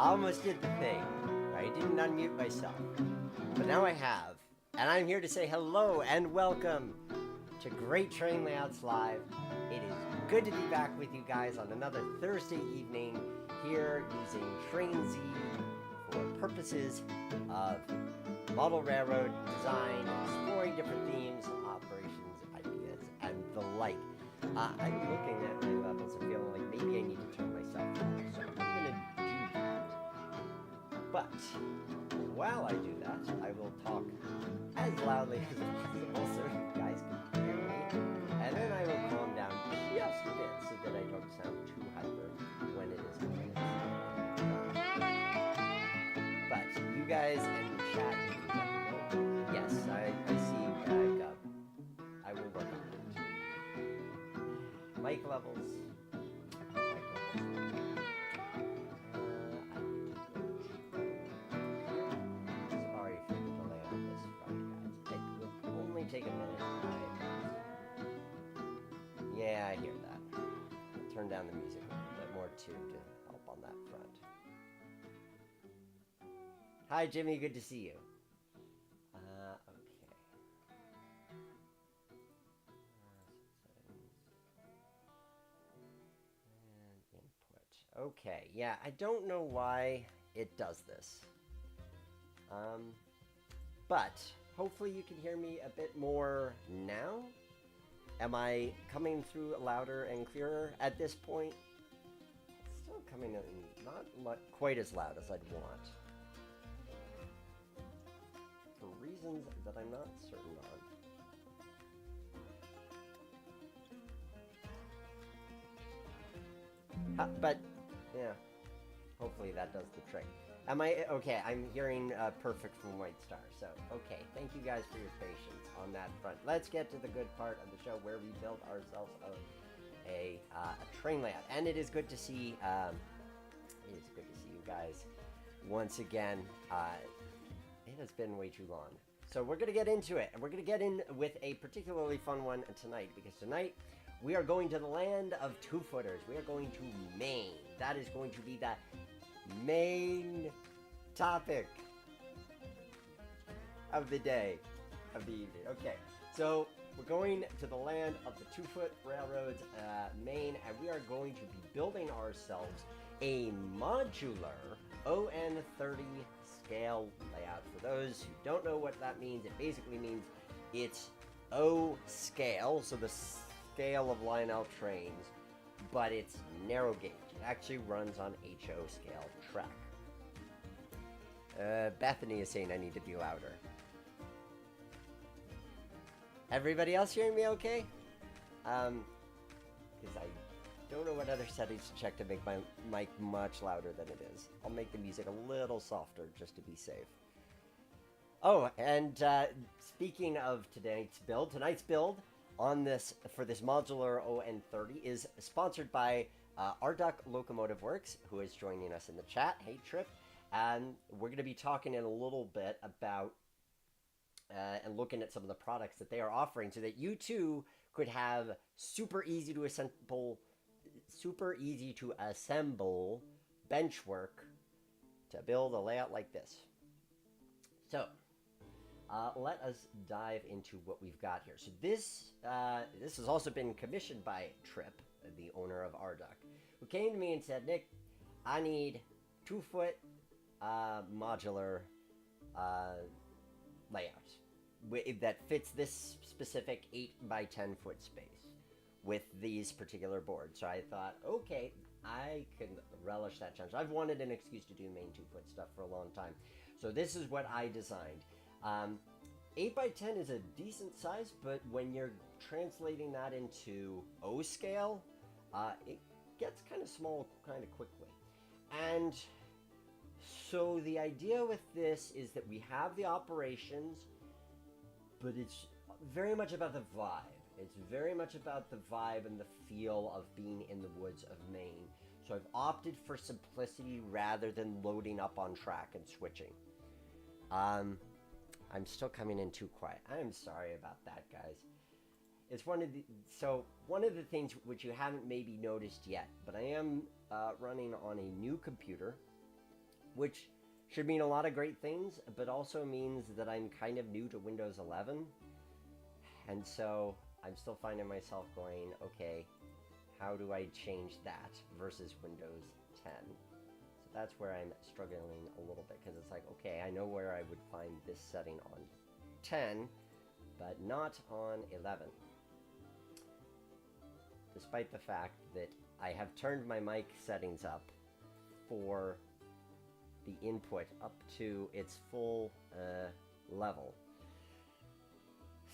I almost did the thing. I didn't unmute myself. But now I have. And I'm here to say hello and welcome to Great Train Layouts Live. It is good to be back with you guys on another Thursday evening here using Train Z for purposes of model railroad design, exploring different themes, operations, ideas, and the like. I'm looking at my levels and feeling like maybe I need to turn myself down, so I'm going to do that. But while I do that, I will talk as loudly as possible so you guys can hear me, and then I will calm down just a bit so that I don't sound too hyper when it is my But you guys in the chat, yes, I see Gub. I will work on it. Mic levels. Sorry for the delay on this front, guys. It will only take a minute. Yeah, I hear that. I'll turn down the music a little bit more too to help on that front. Hi, Jimmy. Good to see you. Okay, yeah, I don't know why it does this. But hopefully you can hear me a bit more now. Am I coming through louder and clearer at this point? It's still coming in not quite as loud as I'd want. For reasons that I'm not certain on. But yeah, hopefully that does the trick. Am I okay? I'm hearing perfect from White Star. So okay, thank you guys for your patience on that front. Let's get to the good part of the show where we build ourselves a train layout, and it is good to see. It is good to see you guys once again. It has been way too long, so we're gonna get into it, and we're gonna get in with a particularly fun one tonight because tonight we are going to the land of two-footers. We are going to Maine. That is going to be the main topic of the day, of the evening. Okay, so we're going to the land of the two-foot railroads, Maine, and we are going to be building ourselves a modular On30 scale layout. For those who don't know what that means, it basically means it's O scale, so the scale of Lionel trains, but it's narrow gauge. It actually runs on HO scale track. Bethany is saying I need to be louder. Everybody else hearing me okay? Because I don't know what other settings to check to make my mic much louder than it is. I'll make the music a little softer just to be safe. Oh, and speaking of tonight's build on this for this modular On30 is sponsored by Arduck Locomotive Works, who is joining us in the chat. Hey, Trip. And we're going to be talking in a little bit about and looking at some of the products that they are offering so that you too could have super easy to assemble bench work to build a layout like this. So let us dive into what we've got here. So this has also been commissioned by Trip, the owner of Arduck, who came to me and said, Nick, I need 2-foot modular layout that fits this specific 8 by 10 foot space with these particular boards. So I thought, okay, I can relish that challenge. I've wanted an excuse to do Maine 2-foot stuff for a long time. So this is what I designed. 8 by 10 is a decent size, but when you're translating that into O scale, it gets kind of small kind of quickly. And so the idea with this is that we have the operations, but it's very much about the vibe. It's very much about the vibe and the feel of being in the woods of Maine. So I've opted for simplicity rather than loading up on track and switching. I'm still coming in too quiet. I'm sorry about that, guys. It's one of the things which you haven't maybe noticed yet, but I am running on a new computer which should mean a lot of great things, but also means that I'm kind of new to Windows 11. And so I'm still finding myself going, okay, how do I change that versus Windows 10? So that's where I'm struggling a little bit, because it's like, okay, I know where I would find this setting on 10, but not on 11. Despite the fact that I have turned my mic settings up for the input up to its full level.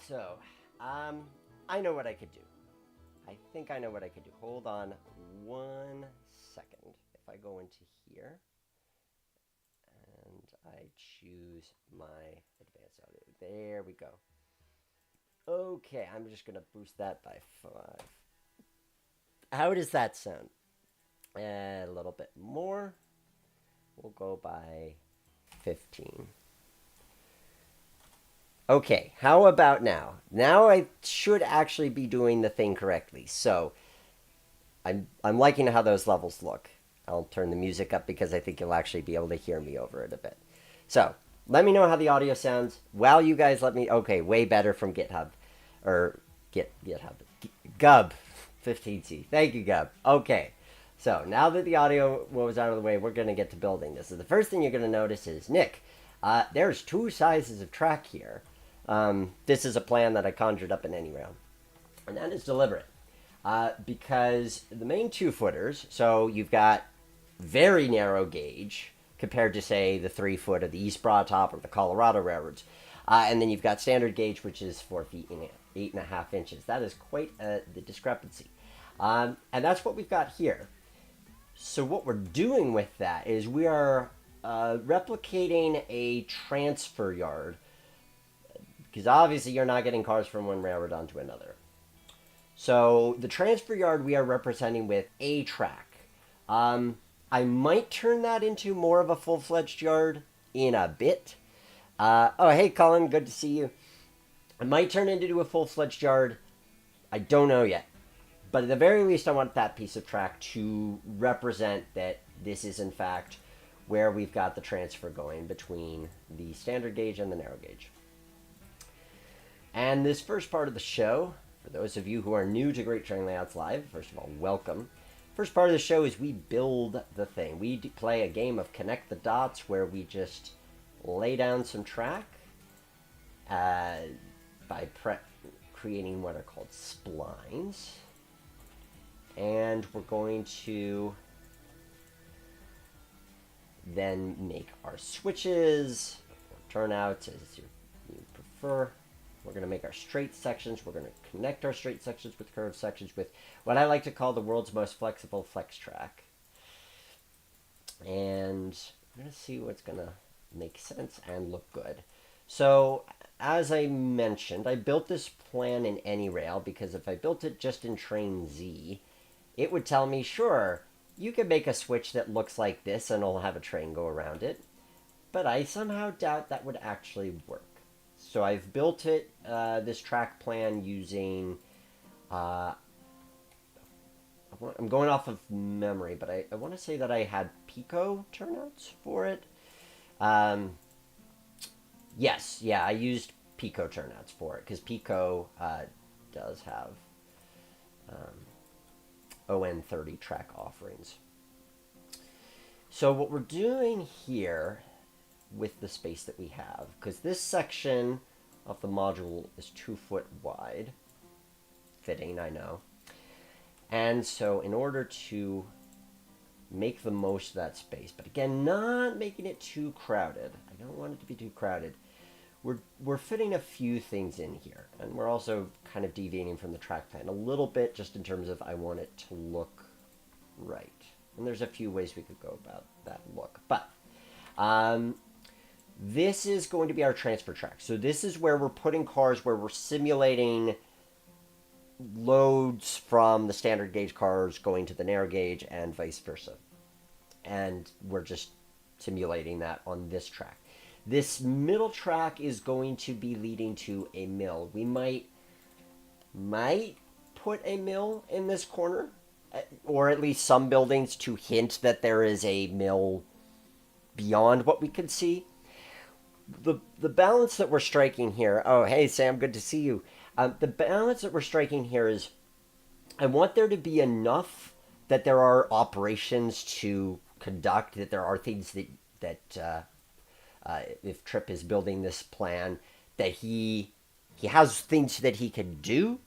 So, I know what I could do. I think I know what I could do. Hold on 1 second. If I go into here and I choose my advanced audio, there we go. Okay, I'm just going to boost that by 5. How does that sound? A little bit more. We'll go by 15. Okay, how about now? Now I should actually be doing the thing correctly. So I'm liking how those levels look. I'll turn the music up because I think you'll actually be able to hear me over it a bit. So let me know how the audio sounds. While you guys let me, okay, way better from GitHub, or GitHub, Gub 15C. Thank you, Gub. Okay, so now that the audio was out of the way, we're going to get to building this. So the first thing you're going to notice is, Nick, there's 2 sizes of track here. This is a plan that I conjured up in AnyRail, and that is deliberate. Because the main 2-footers, so you've got very narrow gauge compared to, say, the 3-foot of the East Broad Top or the Colorado Railroads. And then you've got standard gauge, which is 4 feet and 8.5 inches. That is quite the discrepancy. And that's what we've got here. So what we're doing with that is we are replicating a transfer yard, because obviously you're not getting cars from one railroad onto another. So the transfer yard we are representing with a track. I might turn that into more of a full-fledged yard in a bit. Oh, hey, Colin, good to see you. I might turn it into a full-fledged yard. I don't know yet. But at the very least, I want that piece of track to represent that this is, in fact, where we've got the transfer going between the standard gauge and the narrow gauge. And this first part of the show, for those of you who are new to Great Train Layouts Live, first of all, welcome. First part of the show is we build the thing. We play a game of connect the dots where we just lay down some track by creating what are called splines. And we're going to then make our switches, or turnouts, as you prefer. We're going to make our straight sections. We're going to connect our straight sections with curved sections with what I like to call the world's most flexible flex track. And we're going to see what's going to make sense and look good. So, as I mentioned, I built this plan in AnyRail because if I built it just in Train Z, it would tell me, sure, you can make a switch that looks like this and it'll have a train go around it. But I somehow doubt that would actually work. So I've built it, this track plan, using, I'm going off of memory, but I want to say that I had Pico turnouts for it. Yes, yeah, I used Pico turnouts for it, because Pico does have On30 track offerings. So what we're doing here with the space that we have, because this section of the module is 2 foot wide, fitting, I know, and so in order to make the most of that space, but again, not making it too crowded, I don't want it to be too crowded, we're fitting a few things in here, and we're also kind of deviating from the track plan a little bit, just in terms of I want it to look right, and there's a few ways we could go about that look, but this is going to be our transfer track. So this is where we're putting cars, where we're simulating loads from the standard gauge cars going to the narrow gauge and vice versa. And we're just simulating that on this track. This middle track is going to be leading to a mill. We might put a mill in this corner, or at least some buildings to hint that there is a mill beyond what we could see. The balance that we're striking here. Oh, hey Sam, good to see you. The balance that we're striking here is, I want there to be enough that there are operations to conduct, that there are things that if Tripp is building this plan, that he has things that he can do,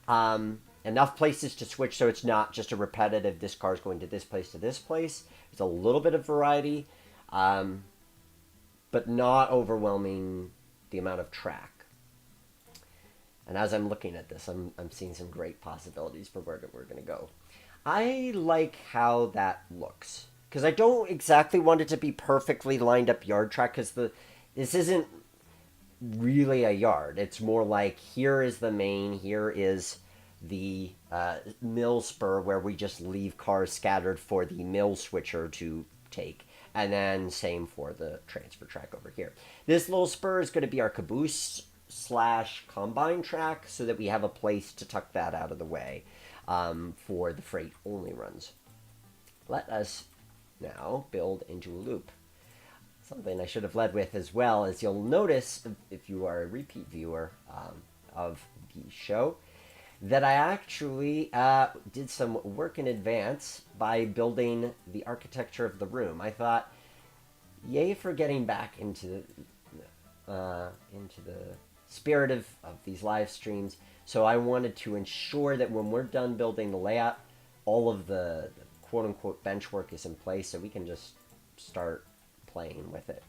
enough places to switch, so it's not just a repetitive, this car is going to this place to this place. There's a little bit of variety, but not overwhelming the amount of track. And as I'm looking at this, I'm seeing some great possibilities for where we're going to go. I like how that looks, because I don't exactly want it to be perfectly lined up yard track, because this isn't really a yard. It's more like, here is the main, here is the mill spur where we just leave cars scattered for the mill switcher to take. And then same for the transfer track over here. This little spur is going to be our caboose / combine track, so that we have a place to tuck that out of the way for the freight only runs. Let us now build into a loop. Something I should have led with as well is, you'll notice if you are a repeat viewer of the show, that I actually did some work in advance by building the architecture of the room. I thought, yay for getting back into the spirit of these live streams. So I wanted to ensure that when we're done building the layout, all of the quote-unquote bench work is in place, so we can just start playing with it.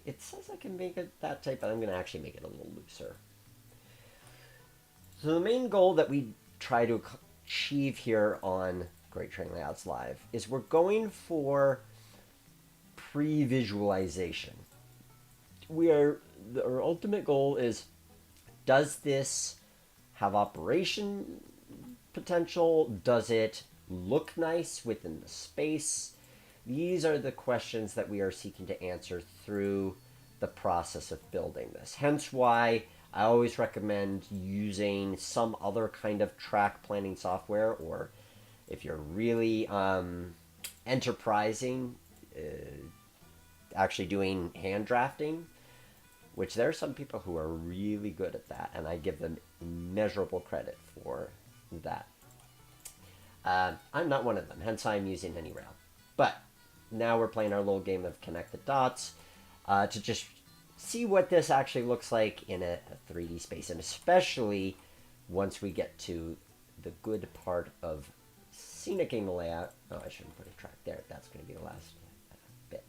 It says I can make it that type, but I'm going to actually make it a little looser. So the main goal that we try to achieve here on Great Train Layouts Live is we're going for pre-visualization. Our ultimate goal is, does this have operation potential? Does it look nice within the space? These are the questions that we are seeking to answer through the process of building this. Hence why I always recommend using some other kind of track planning software, or if you're really enterprising, actually doing hand drafting, which there are some people who are really good at that, and I give them immeasurable credit for that. I'm not one of them, hence I'm using AnyRail. But now we're playing our little game of connect the dots to just see what this actually looks like in a 3D space, and especially once we get to the good part of scenicking the layout. Oh, I shouldn't put a track there. That's going to be the last bit.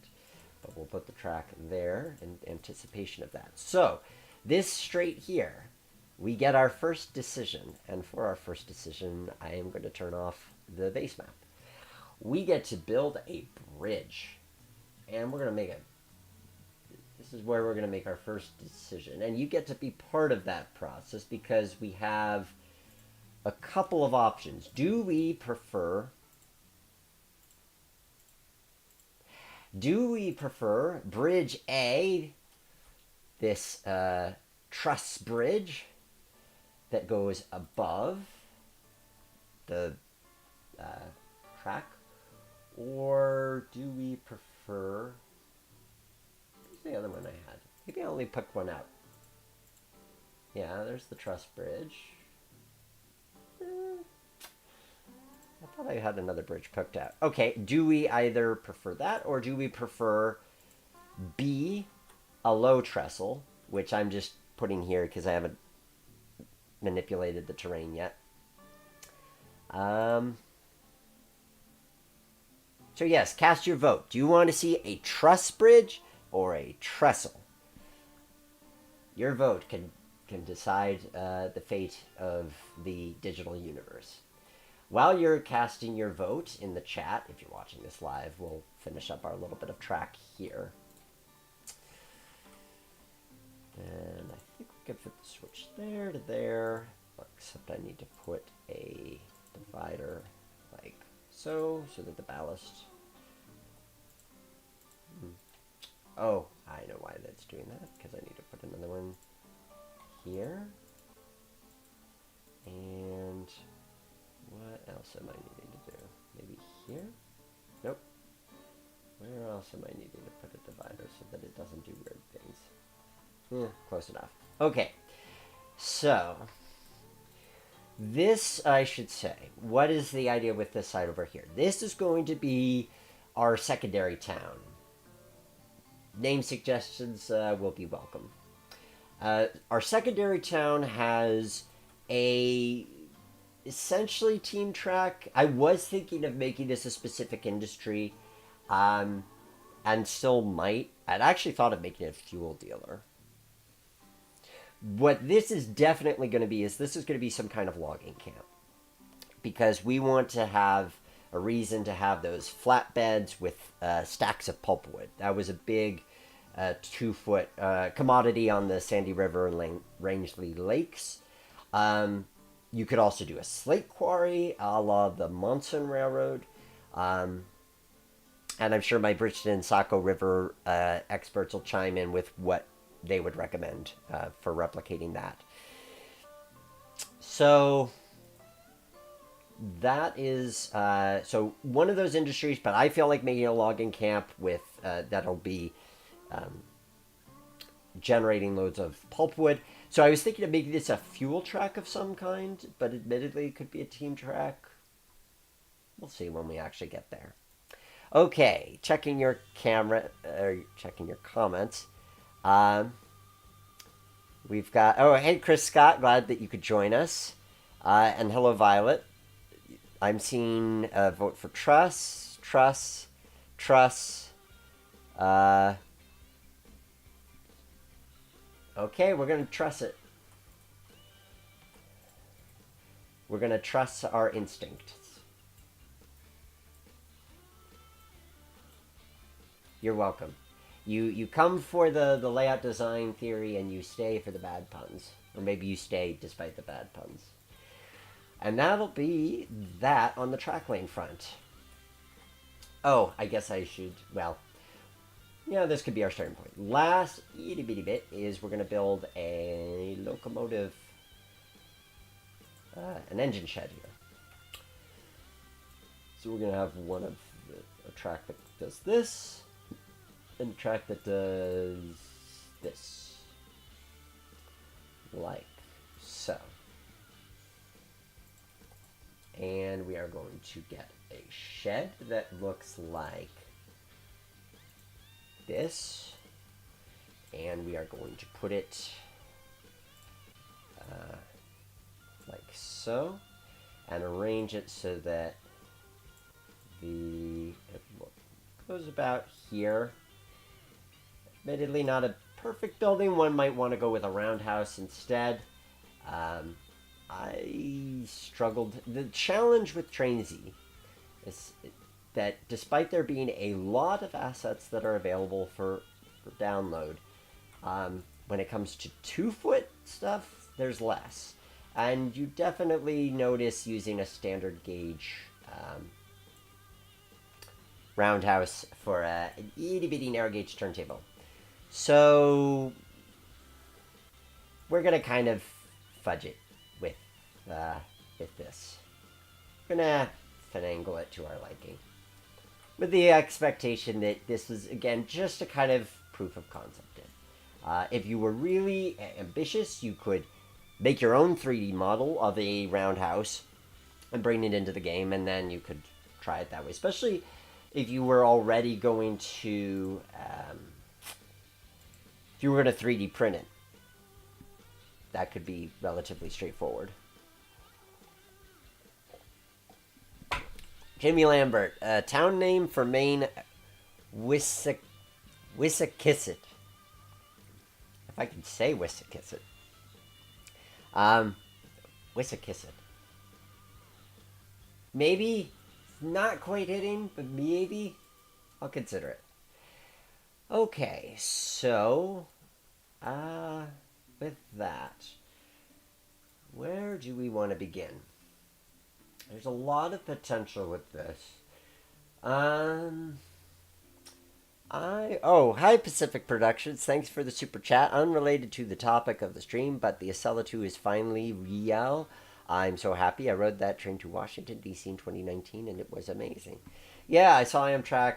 But we'll put the track there in anticipation of that. So this straight here, we get our first decision. And for our first decision, I am going to turn off the base map. We get to build a bridge. And we're going to make it. This is where we're going to make our first decision. And you get to be part of that process, because we have a couple of options. Do we prefer bridge A, this truss bridge that goes above the track, or do we prefer, what's the other one I had? Maybe I only picked one out. Yeah, there's the truss bridge. I thought I had another bridge picked out. Okay, do we either prefer that, or do we prefer B, a low trestle, which I'm just putting here because I haven't manipulated the terrain yet. So yes, cast your vote. Do you want to see a truss bridge or a trestle? Your vote can decide the fate of the digital universe. While you're casting your vote in the chat, if you're watching this live, we'll finish up our little bit of track here. And I think we can fit the switch there to there, except I need to put a divider like so that the ballast... Oh, I know why that's doing that, because I need to put another one here. And what else am I needing to do? Maybe here? Nope, Where else am I needing to put a divider so that it doesn't do weird things? Close enough. Okay, so this, I should say, what is the idea with this side over here? This is going to be our secondary town. Name suggestions will be welcome. Our secondary town has a essentially team track. I was thinking of making this a specific industry, and still might. I'd actually thought of making it a fuel dealer. What this is definitely going to be is this is going to be some kind of logging camp, because we want to have a reason to have those flatbeds with stacks of pulpwood. That was a big 2-foot commodity on the Sandy River and Rangeley Lakes. You could also do a slate quarry a la the Monson Railroad. And I'm sure my Bridgeton and Saco River experts will chime in with what they would recommend for replicating that. So that is so one of those industries, but I feel like making a logging camp with that'll be generating loads of pulpwood. So I was thinking of making this a fuel track of some kind, but admittedly it could be a team track. We'll see when we actually get there. Okay, checking your camera, checking your comments. We've got, oh, hey, Chris Scott, glad that you could join us. And hello, Violet. I'm seeing a vote for Truss. Okay, we're going to truss it. We're going to trust our instincts. You're welcome. You come for the layout design theory and you stay for the bad puns. Or maybe you stay despite the bad puns. And that'll be that on the track lane front. Oh, I guess I should, well, yeah, this could be our starting point. Last itty bitty bit is we're going to build a locomotive, an engine shed here. So we're going to have one of a track that does this, and a track that does this. Like so. And we are going to get a shed that looks like this, and we are going to put it like so, and arrange it so that it goes about here. Admittedly not a perfect building. One might want to go with a roundhouse instead. I struggled. The challenge with Train Z is that despite there being a lot of assets that are available for download, when it comes to 2-foot stuff, there's less. And you definitely notice using a standard gauge roundhouse for an itty-bitty narrow gauge turntable. So we're going to kind of fudge it with this. We're going to finagle it to our liking, with the expectation that this is, again, just a kind of proof of concept. If you were really ambitious, you could make your own 3D model of a roundhouse and bring it into the game, and then you could try it that way. Especially if you were already going to, if you were going to 3D print it. That could be relatively straightforward. Jamie Lambert, town name for Maine, Wissahickisset. If I can say Wissahickisset. Wissahickisset. Maybe, not quite hitting, but maybe I'll consider it. Okay, so, with that, where do we want to begin? There's a lot of potential with this. Hi Pacific Productions. Thanks for the super chat. Unrelated to the topic of the stream, but the Acela 2 is finally real. I'm so happy. I rode that train to Washington, D.C. in 2019, and it was amazing. Yeah, I saw Amtrak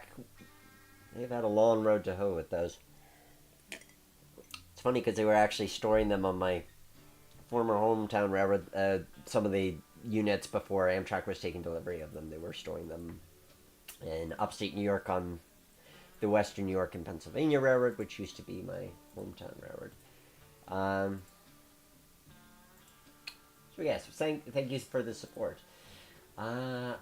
They've had a long road to hoe with those. It's funny because they were actually storing them on my former hometown railroad. Some of the units before Amtrak was taking delivery of them, they were storing them in upstate New York on the Western New York and Pennsylvania Railroad, which used to be my hometown railroad. So yes, thank you for the support. I have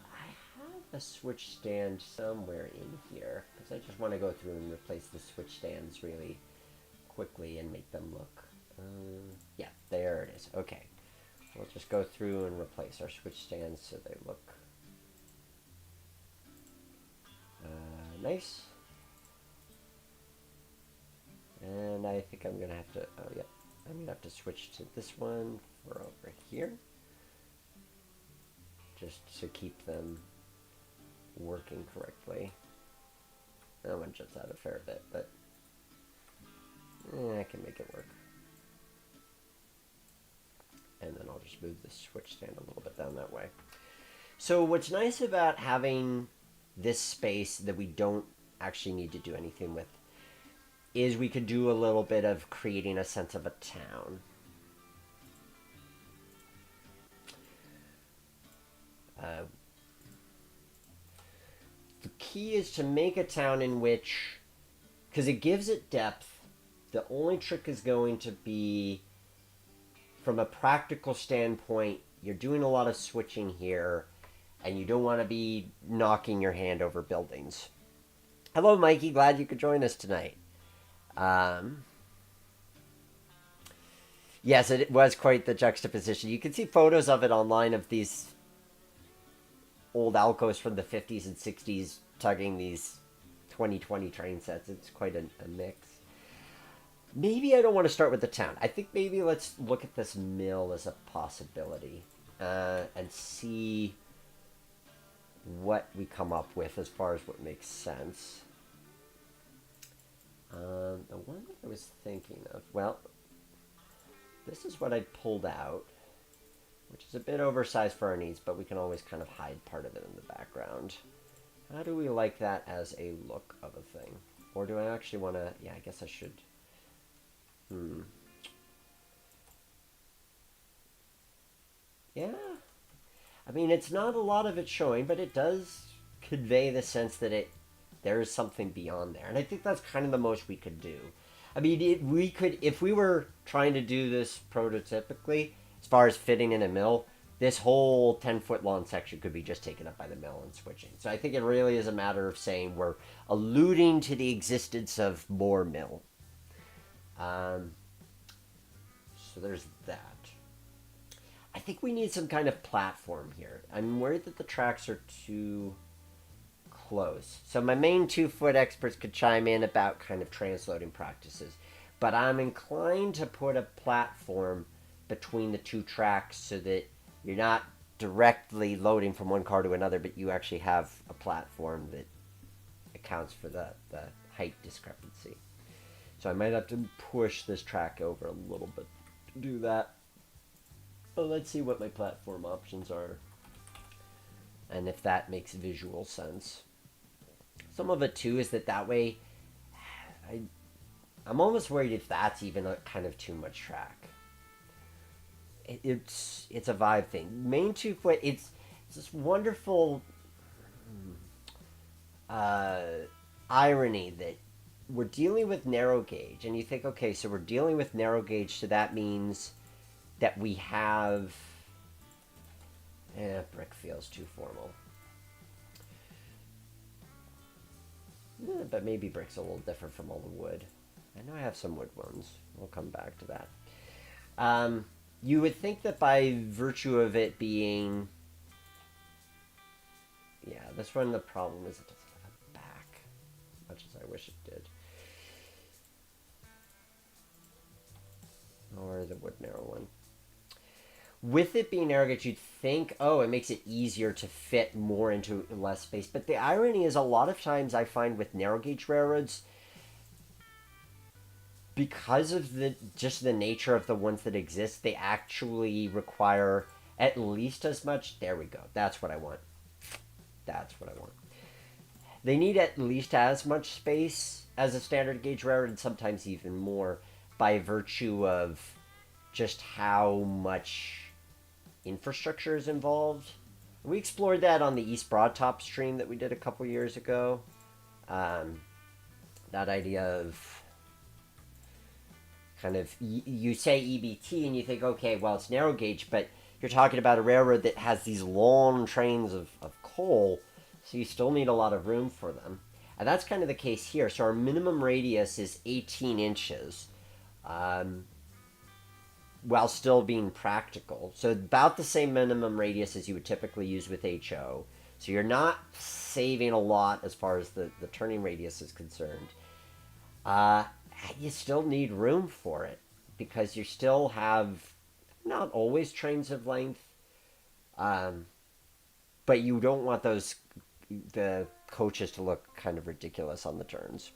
a switch stand somewhere in here because I just want to go through and replace the switch stands really quickly and make them look. Yeah, there it is. Okay, we'll just go through and replace our switch stands so they look nice. And I think I'm gonna have to. Oh yeah, I'm gonna have to switch to this one for over here, just to keep them working correctly. That one jumps out a fair bit, but I can make it work. And then I'll just move the switch stand a little bit down that way. So what's nice about having this space that we don't actually need to do anything with is we could do a little bit of creating a sense of a town. The key is to make a town in which, because it gives it depth, the only trick is going to be, from a practical standpoint, you're doing a lot of switching here, and you don't want to be knocking your hand over buildings. Hello, Mikey. Glad you could join us tonight. Yes, it was quite the juxtaposition. You can see photos of it online of these old Alcos from the 50s and 60s tugging these 2020 train sets. It's quite a mix. Maybe I don't want to start with the town. I think maybe let's look at this mill as a possibility and see what we come up with as far as what makes sense. The one that I was thinking of, well, this is what I pulled out, which is a bit oversized for our needs, but we can always kind of hide part of it in the background. How do we like that as a look of a thing? Or do I actually want to, yeah, I guess I should. Yeah. I mean, it's not a lot of it showing, but it does convey the sense that there is something beyond there. And I think that's kind of the most we could do. I mean, we could, if we were trying to do this prototypically, as far as fitting in a mill, this whole 10-foot long section could be just taken up by the mill and switching. So I think it really is a matter of saying we're alluding to the existence of more mill. So there's that. I think we need some kind of platform here. I'm worried that the tracks are too close. So my main 2-foot experts could chime in about kind of transloading practices. But I'm inclined to put a platform between the two tracks so that you're not directly loading from one car to another, but you actually have a platform that accounts for the height discrepancy. So I might have to push this track over a little bit to do that. But let's see what my platform options are and if that makes visual sense. Some of it too is that way I'm almost worried if that's even a kind of too much track. It's a vibe thing. Main 2-foot, it's this wonderful irony that we're dealing with narrow gauge, and you think, okay, so we're dealing with narrow gauge, so that means that we have... brick feels too formal. But maybe brick's a little different from all the wood. I know I have some wood ones. We'll come back to that. You would think that by virtue of it being... Yeah, this one, the problem is it doesn't have a back, as much as I wish it did. Or the wood narrow one. With it being narrow gauge, you'd think, oh, it makes it easier to fit more into less space. But the irony is, a lot of times I find with narrow gauge railroads, because of just the nature of the ones that exist, they actually require at least as much. There we go. That's what I want. That's what I want. They need at least as much space as a standard gauge railroad, and sometimes even more, by virtue of just how much infrastructure is involved. We explored that on the East Broadtop stream that we did a couple years ago. Um, that idea of kind of, you say EBT and you think, okay, well, it's narrow gauge, but you're talking about a railroad that has these long trains of coal, so you still need a lot of room for them. And that's kind of the case here. So our minimum radius is 18 inches. While still being practical. So about the same minimum radius as you would typically use with HO. So you're not saving a lot as far as the turning radius is concerned. You still need room for it because you still have not always trains of length, but you don't want the coaches to look kind of ridiculous on the turns.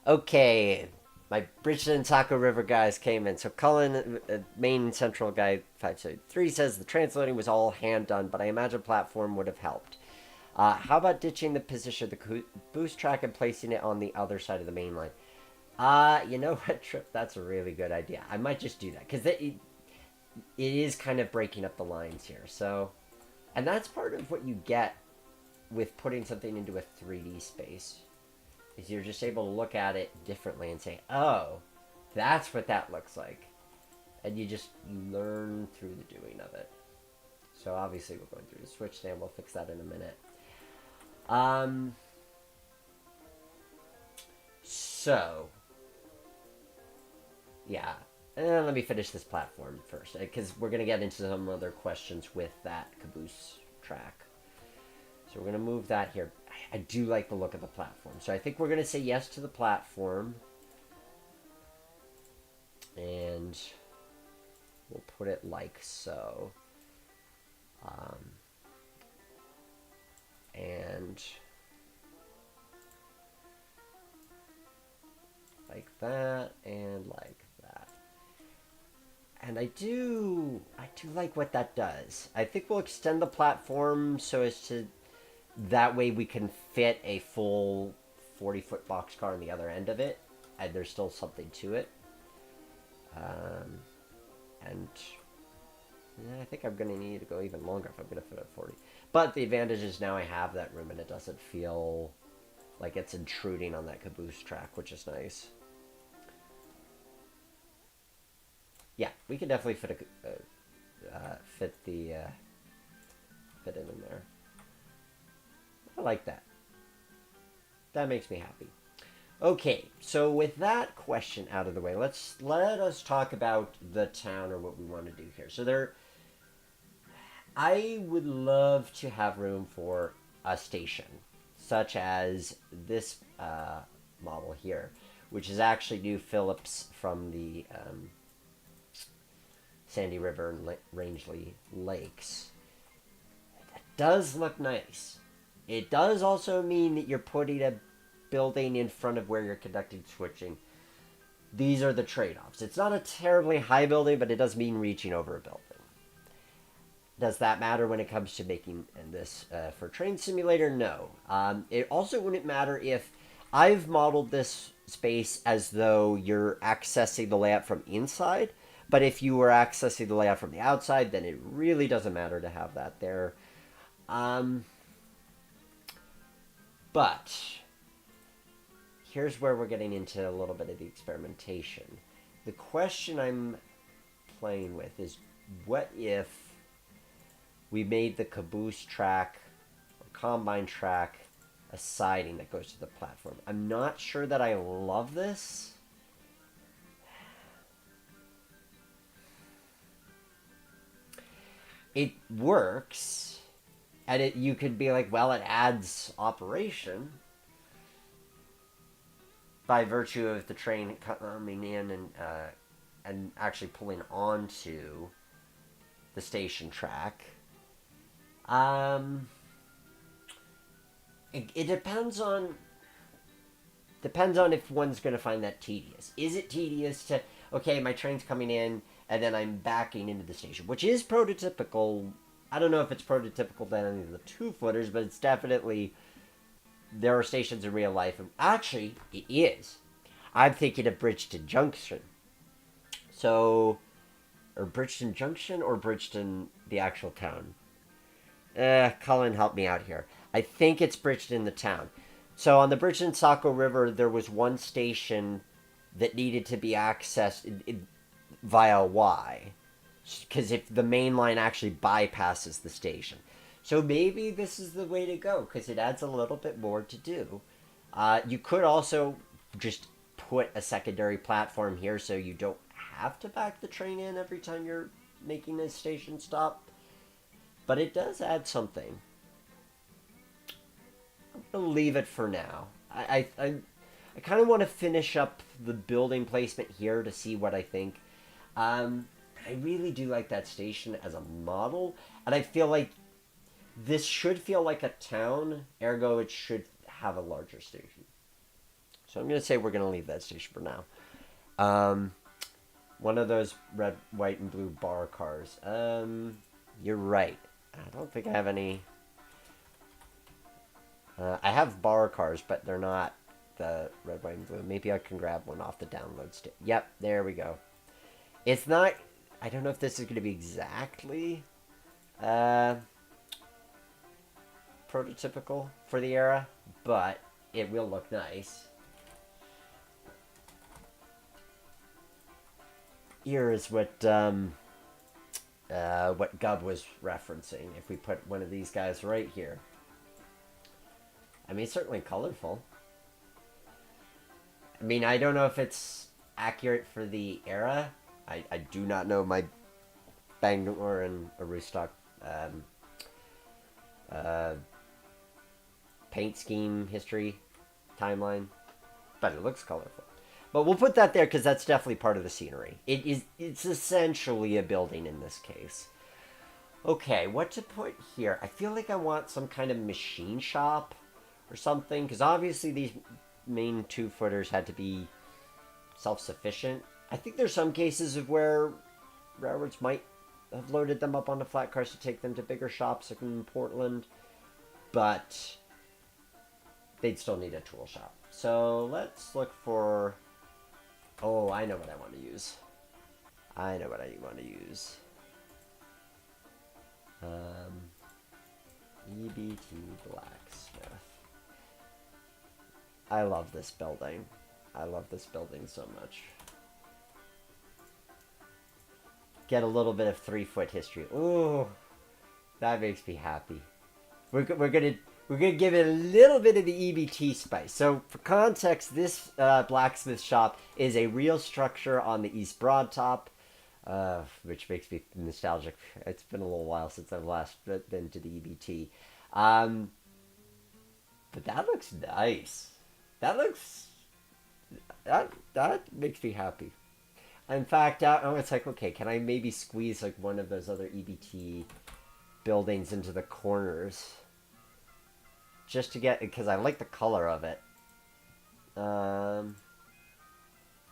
Okay, my Bridgeton and Saco River guys came in. So Cullen, Maine Central guy 573 says the transloading was all hand done, but I imagine platform would have helped. How about ditching the position of the boost track and placing it on the other side of the main line? You know what, Trip? That's a really good idea. I might just do that because it is kind of breaking up the lines here. So, and that's part of what you get with putting something into a 3D space. Is you're just able to look at it differently and say, oh, that's what that looks like. And you learn through the doing of it. So obviously we're going through the switch stand. We'll fix that in a minute. So, yeah. And let me finish this platform first, because we're going to get into some other questions with that caboose track. So we're going to move that here. I do like the look of the platform. So I think we're going to say yes to the platform. And we'll put it like so. And like that and like that. And I do like what that does. I think we'll extend the platform so as to that way we can fit a full 40-foot boxcar on the other end of it, and there's still something to it. And yeah, I think I'm going to need to go even longer if I'm going to fit at 40. But the advantage is now I have that room and it doesn't feel like it's intruding on that caboose track, which is nice. Yeah, we can definitely fit it in there. I like that. That makes me happy. Okay, so with that question out of the way, let us talk about the town or what we want to do here. So I would love to have room for a station, such as this model here, which is actually New Phillips from the Sandy River and Rangeley Lakes. That does look nice. It does also mean that you're putting a building in front of where you're conducting switching. These are the trade-offs. It's not a terribly high building, but it does mean reaching over a building. Does that matter when it comes to making this for Train Simulator? No. It also wouldn't matter if I've modeled this space as though you're accessing the layout from inside, but if you were accessing the layout from the outside, then it really doesn't matter to have that there. But here's where we're getting into a little bit of the experimentation. The question I'm playing with is, what if we made the caboose track or combine track a siding that goes to the platform? I'm not sure that I love this. It works, and you could be like, well, it adds operation by virtue of the train coming in and actually pulling onto the station track. It depends on if one's going to find that tedious. Is it tedious to, okay, my train's coming in and then I'm backing into the station, which is prototypical. I don't know if it's prototypical than any of the 2-footers, but it's definitely there are stations in real life. Actually, it is. I'm thinking of Bridgeton Junction. So, or Bridgeton Junction or Bridgeton, the actual town? Colin, help me out here. I think it's Bridgeton, the town. So on the Bridgeton Saco River, there was one station that needed to be accessed via Y, because if the main line actually bypasses the station. So maybe this is the way to go, because it adds a little bit more to do. You could also just put a secondary platform here so you don't have to back the train in every time you're making a station stop. But it does add something. I'm going to leave it for now. I kind of want to finish up the building placement here to see what I think. I really do like that station as a model, and I feel like this should feel like a town, ergo it should have a larger station. So I'm going to say we're going to leave that station for now. One of those red, white, and blue bar cars. You're right. I don't think I have any... I have bar cars, but they're not the red, white, and blue. Maybe I can grab one off the download stick. Yep, there we go. It's not... I don't know if this is going to be exactly prototypical for the era, but it will look nice. Here is what Gub was referencing. If we put one of these guys right here. I mean, it's certainly colorful. I mean, I don't know if it's accurate for the era. I do not know my Bangor and Aroostook paint scheme history timeline, but it looks colorful. But we'll put that there because that's definitely part of the scenery. It's essentially a building in this case. Okay, what to put here? I feel like I want some kind of machine shop or something, because obviously these main 2-footers had to be self-sufficient. I think there's some cases of where railroads might have loaded them up onto flat cars to take them to bigger shops like in Portland, but they'd still need a tool shop. So let's look for... Oh, I know what I want to use. I know what I want to use. EBT Blacksmith. I love this building. I love this building so much. Get a little bit of 3-foot history. Ooh, that makes me happy. We're gonna give it a little bit of the EBT spice. So for context, this blacksmith shop is a real structure on the East Broad Top, which makes me nostalgic. It's been a little while since I've last been to the EBT. But that looks nice. That makes me happy. In fact, it's like, okay, can I maybe squeeze like one of those other EBT buildings into the corners? Just to get, because I like the color of it.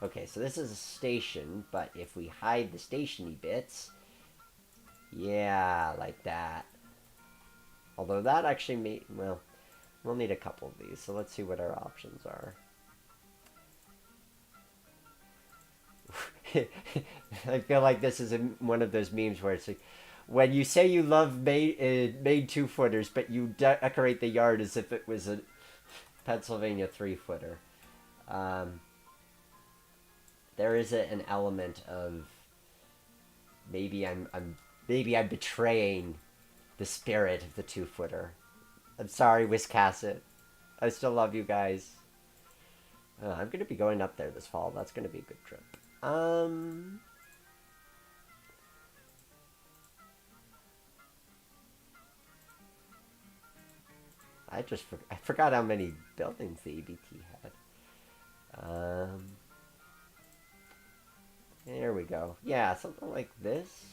Okay, so this is a station, but if we hide the stationy bits, yeah, like that. Although that actually may, well, we'll need a couple of these, so let's see what our options are. I feel like this is one of those memes where it's like, when you say you love Maine 2-footers, but you decorate the yard as if it was a Pennsylvania 3-footer. There is an element of maybe I'm betraying the spirit of the 2-footer. I'm sorry, Wiscasset. I still love you guys. I'm gonna be going up there this fall. That's gonna be a good trip. I forgot how many buildings the EBT had. There we go. Yeah, something like this.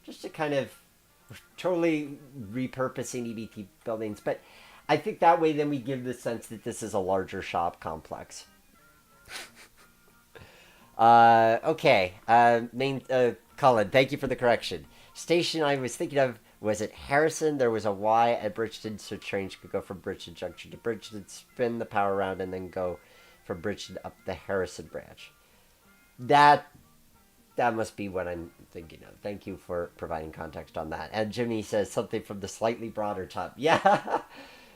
Just to kind of totally repurposing EBT buildings, but I think that way then we give the sense that this is a larger shop complex. Okay. Colin, thank you for the correction. Station I was thinking of Was it Harrison? There was a Y at Bridgeton, so trains could go from Bridgeton Junction to Bridgeton, spin the power around, and then go from Bridgeton up the Harrison branch. That must be what I'm thinking of. Thank you for providing context on that. And Jimmy says something from the slightly broader top. Yeah,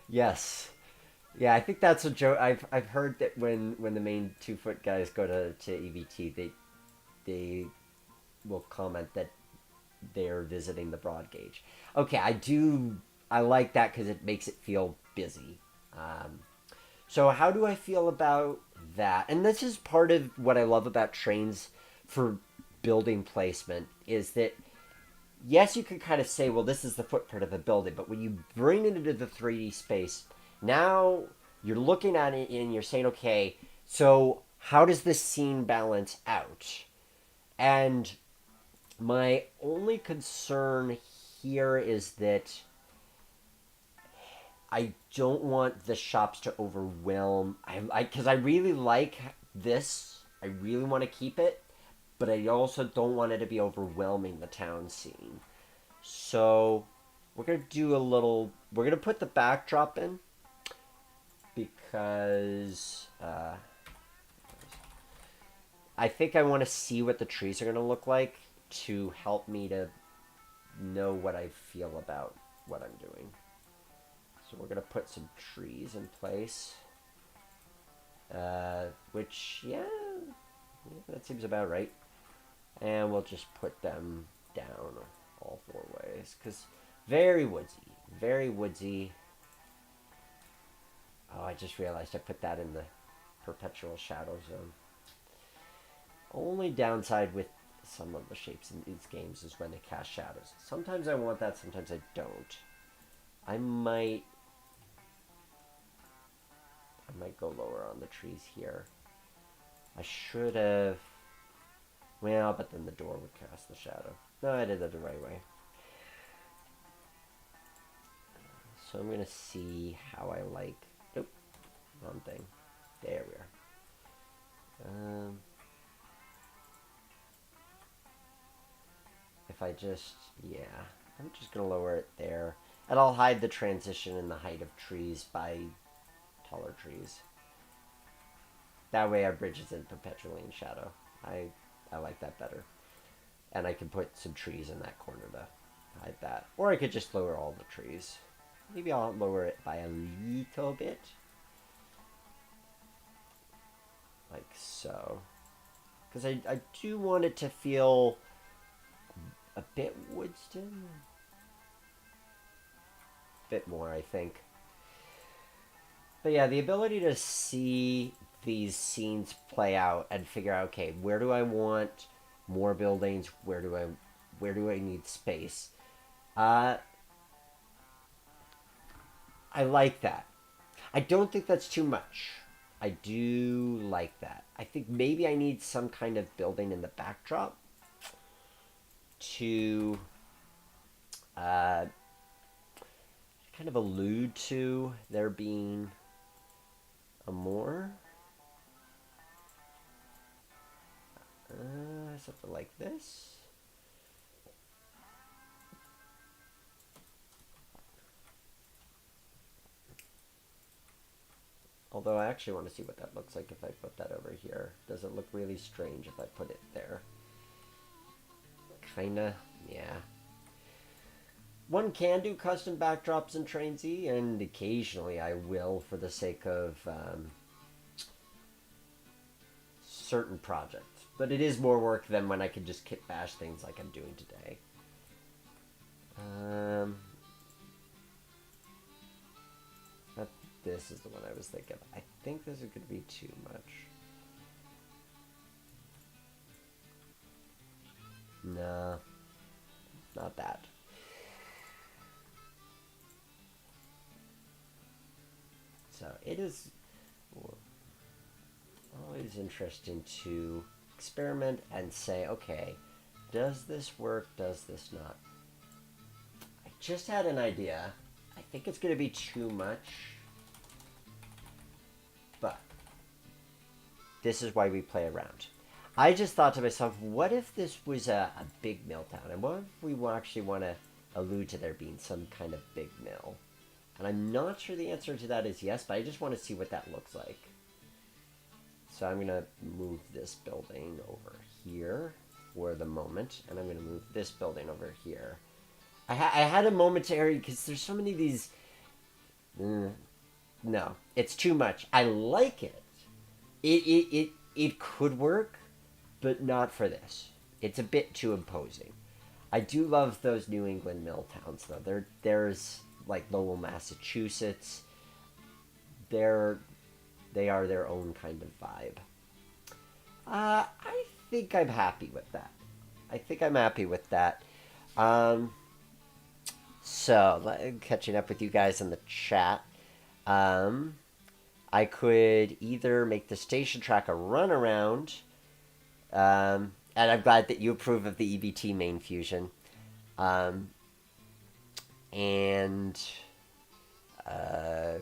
yes, yeah. I think that's a joke. I've heard that when the main 2-foot guys go to EVT, they will comment that they're visiting the broad gauge. Okay, I like that because it makes it feel busy. So how do I feel about that? And this is part of what I love about trains for building placement is that yes, you can kind of say, well, this is the footprint of a building, but when you bring it into the 3D space, now you're looking at it and you're saying, okay, so how does this scene balance out? And my only concern here is that I don't want the shops to overwhelm. Because I really like this. I really want to keep it, but I also don't want it to be overwhelming the town scene. So we're gonna do a little. We're gonna put the backdrop in because I think I want to see what the trees are gonna look like to help me to know what I feel about what I'm doing. So we're going to put some trees in place. Which, yeah, that seems about right. And we'll just put them down all 4 ways. Because very woodsy. Very woodsy. Oh, I just realized I put that in the perpetual shadow zone. Only downside with some of the shapes in these games is when they cast shadows. Sometimes I want that, sometimes I don't. I might go lower on the trees here. I should have... Well, but then the door would cast the shadow. No, I did it the right way. So I'm going to see how I like... Nope, wrong thing. There we are. If I just... Yeah, I'm just going to lower it there. And I'll hide the transition in the height of trees by taller trees. That way our bridge isn't perpetually in shadow. I like that better. And I can put some trees in that corner to hide that. Or I could just lower all the trees. Maybe I'll lower it by a little bit. Like so. Because I do want it to feel a bit Woodston. Bit more, I think. But yeah, the ability to see these scenes play out and figure out, okay, where do I want more buildings? Where do I need space? I like that. I don't think that's too much. I do like that. I think maybe I need some kind of building in the backdrop to kind of allude to there being a more something like this. Although I actually want to see what that looks like if I put that over here. Does it look really strange if I put it there? Kinda, yeah. One can do custom backdrops in Train Z, and occasionally I will for the sake of certain projects. But it is more work than when I can just kit bash things like I'm doing today. This is the one I was thinking. I think this is going to be too much. No, not that. So it is always interesting to experiment and say, okay, does this work? Does this not? I just had an idea. I think it's going to be too much. But this is why we play around. I just thought to myself, what if this was a big mill town? And what if we actually want to allude to there being some kind of big mill. And I'm not sure the answer to that is yes, but I just want to see what that looks like. So I'm going to move this building over here for the moment, and I'm going to move this building over here. I had a momentary, because there's so many of these... no, it's too much. I like it. It could work, but not for this. It's a bit too imposing. I do love those New England mill towns, though. There's like Lowell, Massachusetts. They are their own kind of vibe. I think I'm happy with that. So, catching up with you guys in the chat. I could either make the station track a runaround, and I'm glad that you approve of the EBT main fusion, and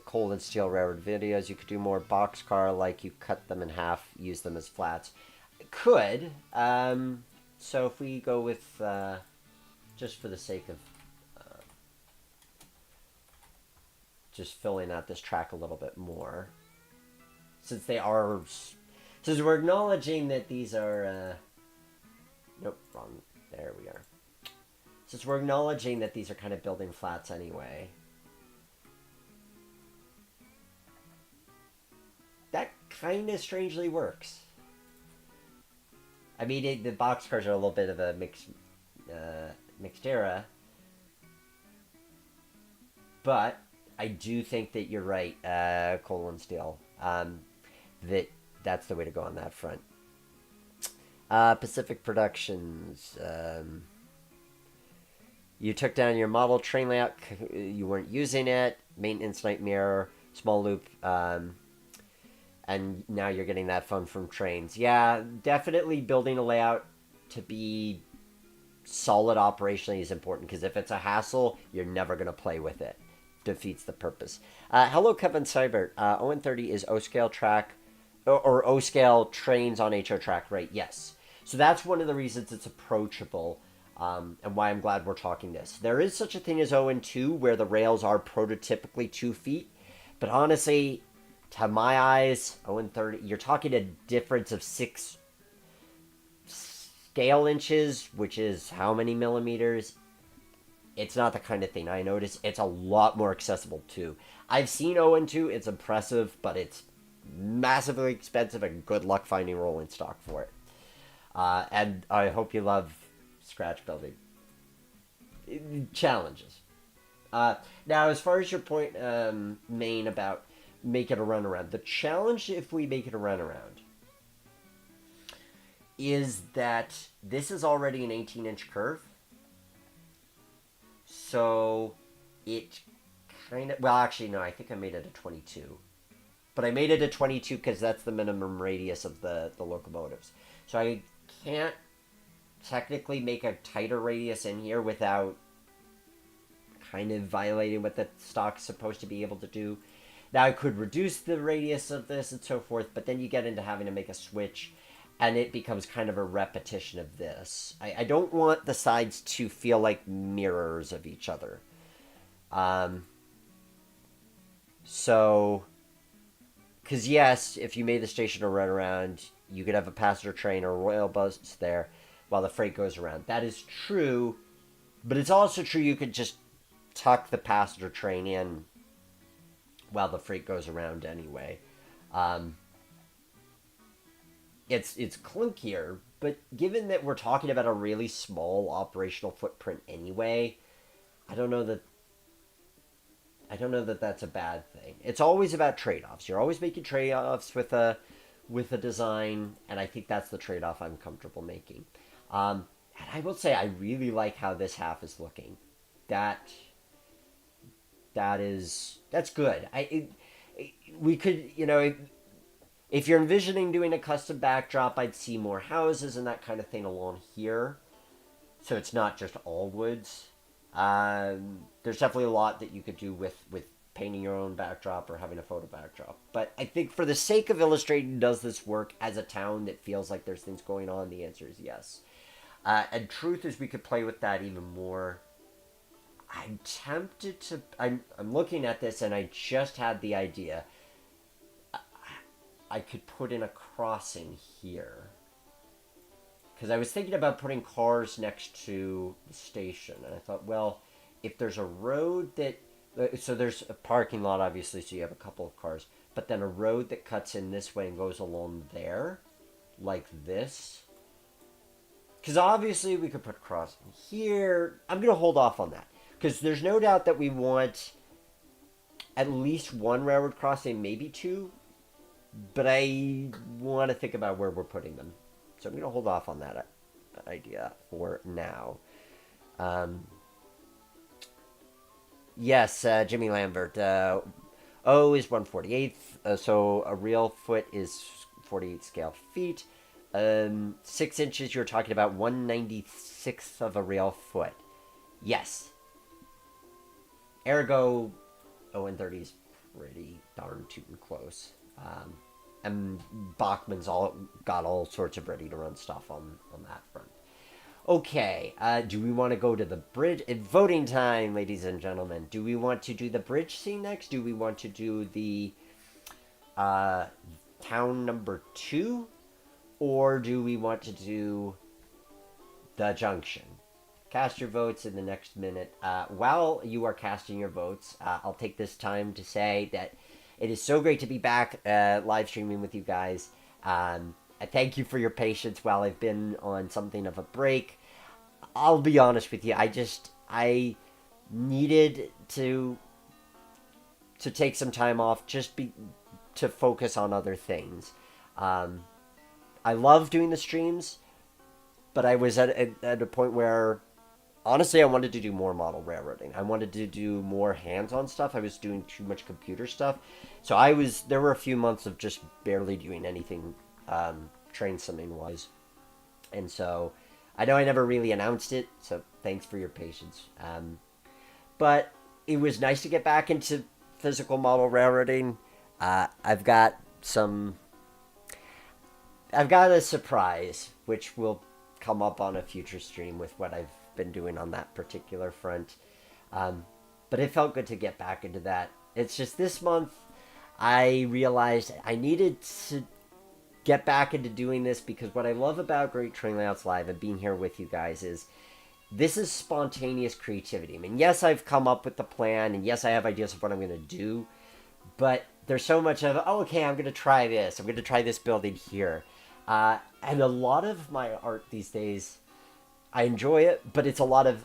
coal and steel railroad videos. You could do more boxcar, like you cut them in half, use them as flats. Could. So if we go with, just for the sake of just filling out this track a little bit more, since we're acknowledging that these are, nope, wrong, there we are. Since we're acknowledging that these are kind of building flats anyway, that kind of strangely works. I mean, the boxcars are a little bit of a mixed era, but I do think that you're right, coal and steel. That's the way to go on that front. Pacific Productions. You took down your model train layout. You weren't using it. Maintenance nightmare. Small loop. And now you're getting that fun from trains. Yeah, definitely building a layout to be solid operationally is important, because if it's a hassle, you're never going to play with it. Defeats the purpose. Hello, Kevin Seibert. On30 is O-scale track, or O-scale trains on HO track, right? Yes. So that's one of the reasons it's approachable, and why I'm glad we're talking this. There is such a thing as ON2, where the rails are prototypically 2 feet, but honestly, to my eyes, On30, you're talking a difference of 6 scale inches, which is how many millimeters? It's not the kind of thing I notice. It's a lot more accessible, too. I've seen ON2. It's impressive, but it's massively expensive, and good luck finding rolling stock for it. And I hope you love scratch building. Challenges. Now, as far as your point, Maine, about make it a runaround, the challenge if we make it a runaround is that this is already an 18-inch curve. So it kind of... Well, actually, no, I think I made it a 22. But I made it a 22 because that's the minimum radius of the locomotives. So I can't technically make a tighter radius in here without kind of violating what the stock's supposed to be able to do. Now, I could reduce the radius of this and so forth, but then you get into having to make a switch, and it becomes kind of a repetition of this. I don't want the sides to feel like mirrors of each other. So, because yes, if you made the station a runaround, you could have a passenger train or a royal bus there while the freight goes around. That is true, but it's also true you could just tuck the passenger train in while the freight goes around anyway. It's clunkier, but given that we're talking about a really small operational footprint anyway, I don't know that that's a bad thing. It's always about trade-offs. You're always making trade-offs with a design, and I think that's the trade-off I'm comfortable making. And I will say I really like how this half is looking. That's good. We could, if you're envisioning doing a custom backdrop, I'd see more houses and that kind of thing along here. So it's not just all woods. There's definitely a lot that you could do with painting your own backdrop or having a photo backdrop. But I think for the sake of illustrating, does this work as a town that feels like there's things going on? The answer is yes. And truth is we could play with that even more. I'm tempted to. I'm looking at this and I just had the idea. I could put in a crossing here. Because I was thinking about putting cars next to the station. And I thought, well, if there's a road that. So there's a parking lot, obviously, so you have a couple of cars. But then a road that cuts in this way and goes along there. Like this. Because obviously we could put crossing here. I'm going to hold off on that. Because there's no doubt that we want at least one railroad crossing, maybe two. But I want to think about where we're putting them. So I'm going to hold off on that idea for now. Yes, Jimmy Lambert. O is 1/48th. So a real foot is 48 scale feet. 6 inches, you're talking about 1/96th of a real foot. Yes. Ergo, On30 is pretty darn tootin' close. And Bachman's got all sorts of ready to run stuff on that front. Okay, do we want to go to the bridge? Voting time, ladies and gentlemen. Do we want to do the bridge scene next? Do we want to do the town number 2? Or do we want to do the junction? Cast your votes in the next minute. While you are casting your votes, I'll take this time to say that it is so great to be back live streaming with you guys. I thank you for your patience while I've been on something of a break. I'll be honest with you. I needed to take some time off to focus on other things. I love doing the streams, but I was at a point where, honestly, I wanted to do more model railroading. I wanted to do more hands-on stuff. I was doing too much computer stuff. So there were a few months of just barely doing anything train simming-wise. And so, I know I never really announced it, so thanks for your patience. But it was nice to get back into physical model railroading. I've got a surprise, which will come up on a future stream with what I've been doing on that particular front. But it felt good to get back into that. It's just this month, I realized I needed to get back into doing this because what I love about Great Train Layouts Live and being here with you guys is this is spontaneous creativity. I mean, yes, I've come up with the plan, and yes, I have ideas of what I'm going to do, but there's so much of, oh, okay, I'm going to try this. I'm going to try this building here. And a lot of my art these days, I enjoy it, but it's a lot of,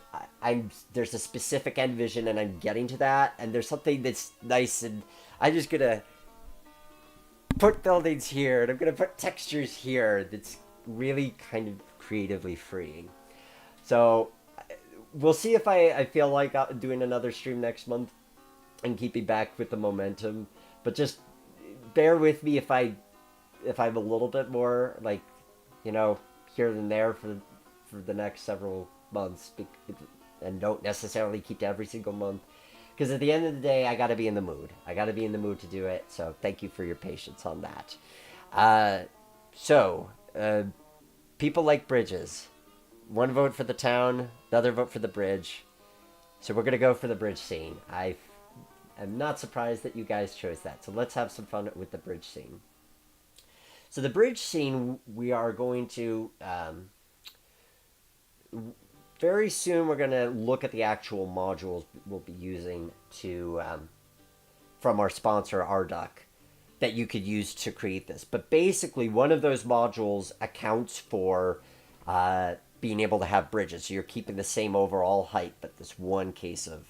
there's a specific end vision, and I'm getting to that, and there's something that's nice, and I'm just going to put buildings here, and I'm going to put textures here that's really kind of creatively freeing. So we'll see if I feel like doing another stream next month and keeping back with the momentum, but just bear with me if I'm a little bit more, like, here and there for the next several months, and don't necessarily keep to every single month. Because at the end of the day, I got to be in the mood. I got to be in the mood to do it. So thank you for your patience on that. People like bridges. One vote for the town, another vote for the bridge. So we're going to go for the bridge scene. I'm not surprised that you guys chose that. So let's have some fun with the bridge scene. So the bridge scene, we are going to... very soon we're going to look at the actual modules we'll be using from our sponsor, Arduc, that you could use to create this. But basically, one of those modules accounts for being able to have bridges. So you're keeping the same overall height, but this one case of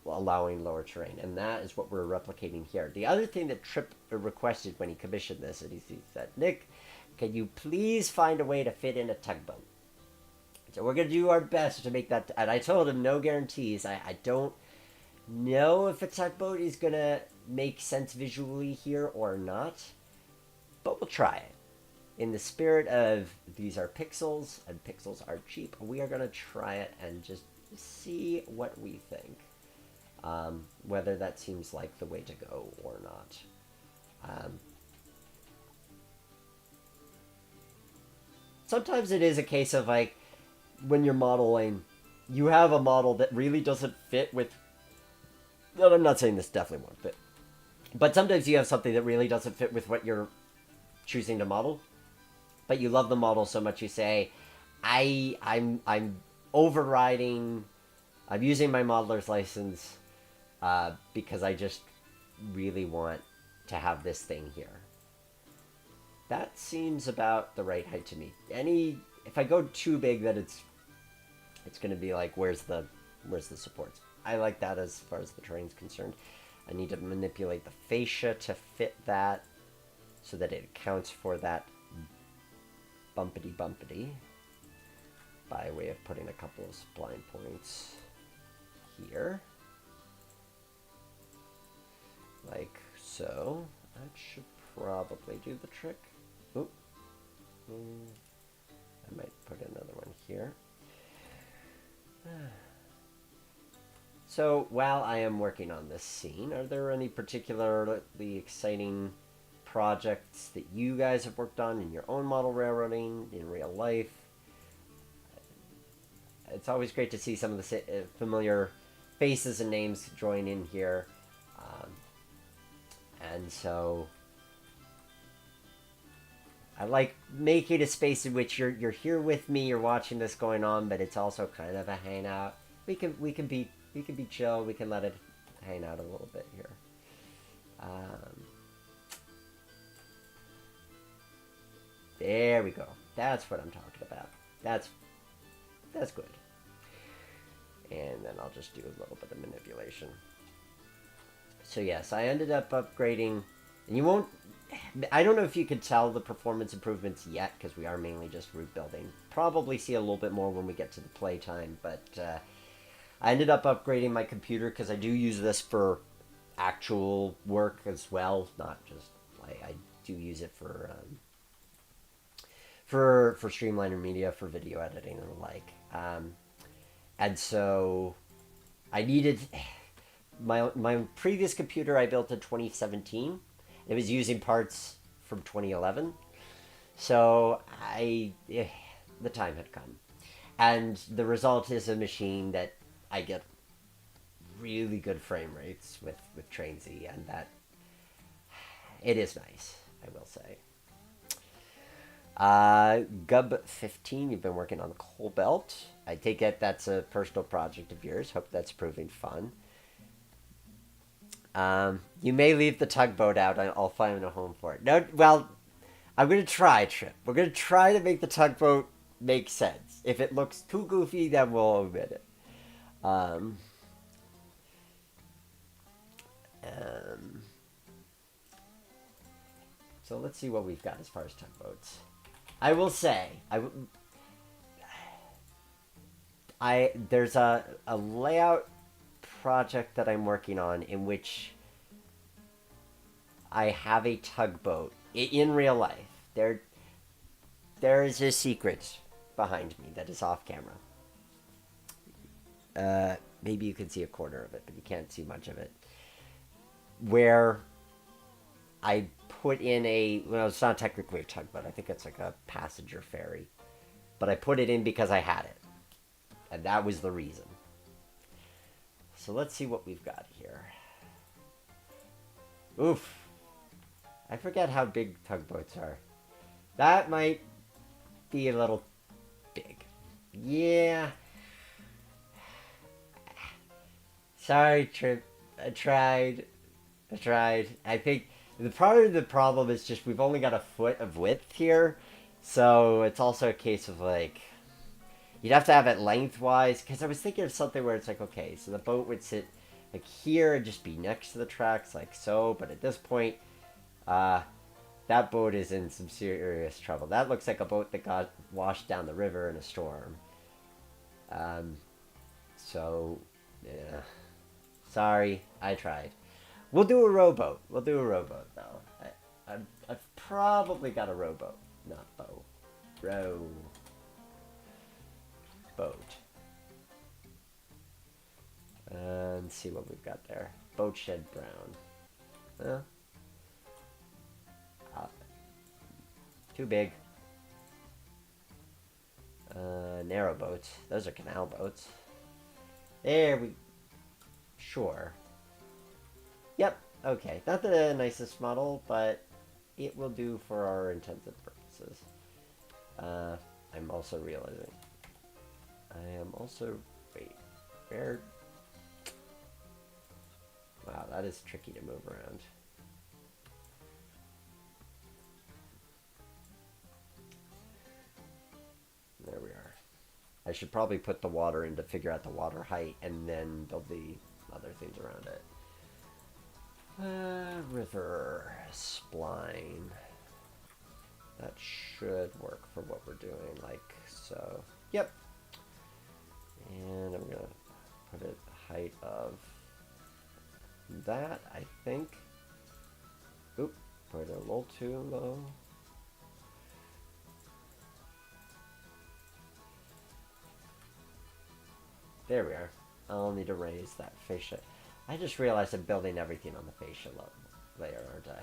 allowing lower terrain. And that is what we're replicating here. The other thing that Tripp requested when he commissioned this, and he said, Nick, can you please find a way to fit in a tugboat? So we're going to do our best to make that, and I told him no guarantees. I don't know if a tugboat is going to make sense visually here or not, but we'll try it. In the spirit of these are pixels, and pixels are cheap, we are going to try it and just see what we think. Whether that seems like the way to go or not. Sometimes it is a case of, like, when you're modeling, you have a model that really doesn't fit with. No, I'm not saying this definitely won't fit, but sometimes you have something that really doesn't fit with what you're choosing to model, but you love the model so much you say, I'm overriding. I'm using my modeler's license because I just really want to have this thing here. That seems about the right height to me. If I go too big, then it's going to be like, where's the supports? I like that as far as the terrain's concerned. I need to manipulate the fascia to fit that so that it accounts for that bumpity by way of putting a couple of spline points here. Like so. That should probably do the trick. Oop. I might put another one here. So, while I am working on this scene, are there any particularly exciting projects that you guys have worked on in your own model railroading, in real life? It's always great to see some of the familiar faces and names join in here. And so I like making a space in which you're here with me, you're watching this going on, but it's also kind of a hangout. We can be chill. We can let it hang out a little bit here. There we go. That's what I'm talking about. That's good. And then I'll just do a little bit of manipulation. So yes, I ended up upgrading, and you won't. I don't know if you could tell the performance improvements yet, because we are mainly just root building. Probably see a little bit more when we get to the playtime, but I ended up upgrading my computer because I do use this for actual work as well, not just like I do use it for Streamliner Media, for video editing and the like. And so I needed my previous computer I built in 2017. It was using parts from 2011. So the time had come. And the result is a machine that I get really good frame rates with Trainsy, and that it is nice, I will say. Gub15, you've been working on the Cobalt. I take it that's a personal project of yours. Hope that's proving fun. You may leave the tugboat out. I'll find a home for it. No, well, I'm going to try, Trip. We're going to try to make the tugboat make sense. If it looks too goofy, then we'll omit it. So let's see what we've got as far as tugboats. I will say, there's a layout project that I'm working on in which I have a tugboat in real life. There is a secret behind me that is off camera. Maybe you can see a corner of it, but you can't see much of it. Where I put in well, it's not technically a tugboat. I think it's like a passenger ferry. But I put it in because I had it. And that was the reason. So let's see what we've got here. Oof. I forget how big tugboats are. That might be a little big. Yeah. Sorry, Trip. I tried. I think part of the problem is just we've only got a foot of width here. So it's also a case of like, you'd have to have it lengthwise. Because I was thinking of something where it's like, okay, so the boat would sit like here and just be next to the tracks like so. But at this point, that boat is in some serious trouble. That looks like a boat that got washed down the river in a storm. So, yeah. Sorry, I tried. We'll do a rowboat. We'll do a rowboat, though. I've probably got a rowboat. Not bow. Row. Boat. Let's see what we've got there. Boat shed brown. Too big. Narrow boats. Those are canal boats. There we... Sure. Yep, okay. Not the nicest model, but it will do for our intents and purposes. I'm also realizing... I am also... Wait, where... Wow, that is tricky to move around. There we are. I should probably put the water in to figure out the water height and then build the other things around it. River spline. That should work for what we're doing, like so. Yep. And I'm gonna put it the height of that, I think. Oop, put it a little too low. There we are. I'll need to raise that fascia. I just realized I'm building everything on the fascia layer, aren't I?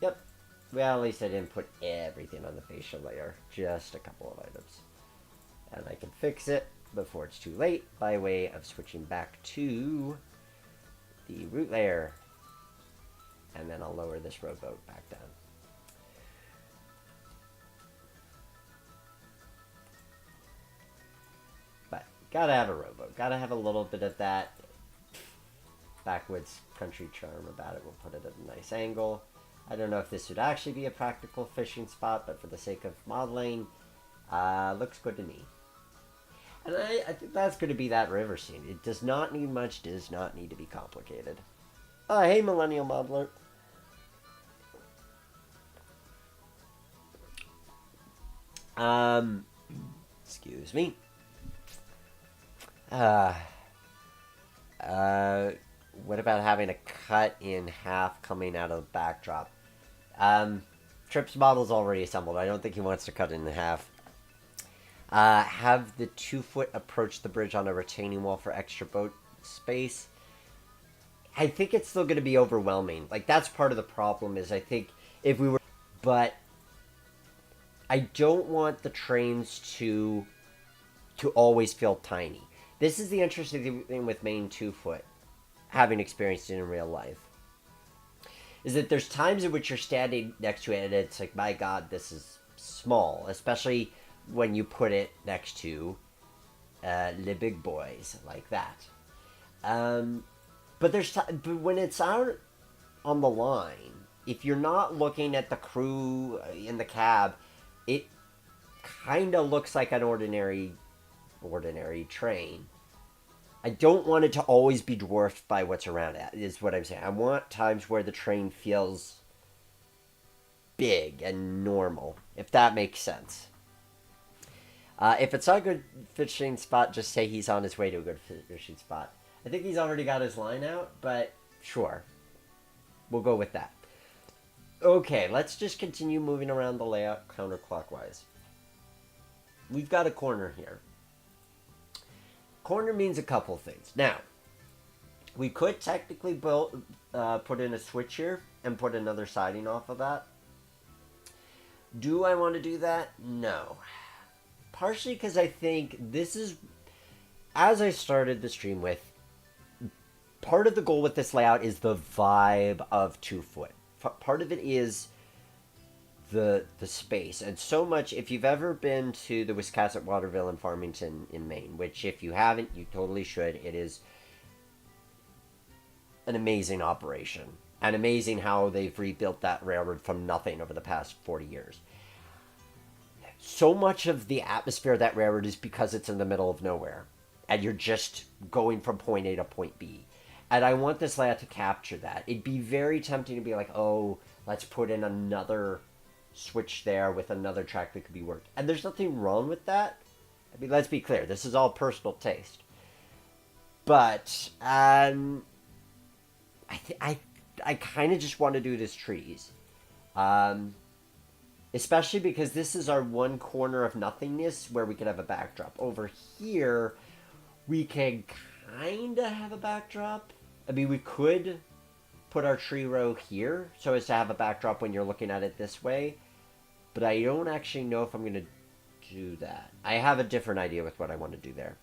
Yep. Well, at least I didn't put everything on the fascia layer. Just a couple of items. And I can fix it before it's too late by way of switching back to the root layer. And then I'll lower this rowboat back down. But gotta have a rowboat. Gotta have a little bit of that backwoods country charm about it. We'll put it at a nice angle. I don't know if this would actually be a practical fishing spot, but for the sake of modeling, looks good to me. And I think that's going to be that river scene. It does not need much, does not need to be complicated. Hey, Millennial Modeler. Excuse me. What about having a cut in half coming out of the backdrop? Tripp's model's already assembled. I don't think he wants to cut it in half. Have the 2-foot approach the bridge on a retaining wall for extra boat space. I think it's still going to be overwhelming. Like, that's part of the problem is I think if we were... But I don't want the trains to always feel tiny. This is the interesting thing with Maine 2-foot, having experienced it in real life, is that there's times in which you're standing next to it and it's like, my God, this is small, especially when you put it next to the big boys like that. But when it's out on the line, if you're not looking at the crew in the cab, it kind of looks like an ordinary train. I don't want it to always be dwarfed by what's around it, is what I'm saying. I want times where the train feels big and normal, if that makes sense. If it's not a good fishing spot, just say he's on his way to a good fishing spot. I think he's already got his line out, but sure. We'll go with that. Okay, let's just continue moving around the layout counterclockwise. We've got a corner here. Corner means a couple things. Now, we could technically put in a switch here and put another siding off of that. Do I want to do that? No. Partially because I think this is, as I started the stream with, part of the goal with this layout is the vibe of 2-foot. Part of it is the space. And so much, if you've ever been to the Wiscasset Waterville in Farmington in Maine, which if you haven't, you totally should. It is an amazing operation. And amazing how they've rebuilt that railroad from nothing over the past 40 years. So much of the atmosphere of that railroad is because it's in the middle of nowhere. And you're just going from point A to point B. And I want this layout to capture that. It'd be very tempting to be like, oh, let's put in another switch there with another track that could be worked. And there's nothing wrong with that. I mean, let's be clear. This is all personal taste. But I kind of just want to do it as trees. Especially because this is our one corner of nothingness where we could have a backdrop. Over here, we can kind of have a backdrop. I mean, we could put our tree row here so as to have a backdrop when you're looking at it this way. but I don't actually know if I'm going to do that. I have a different idea with what I want to do there.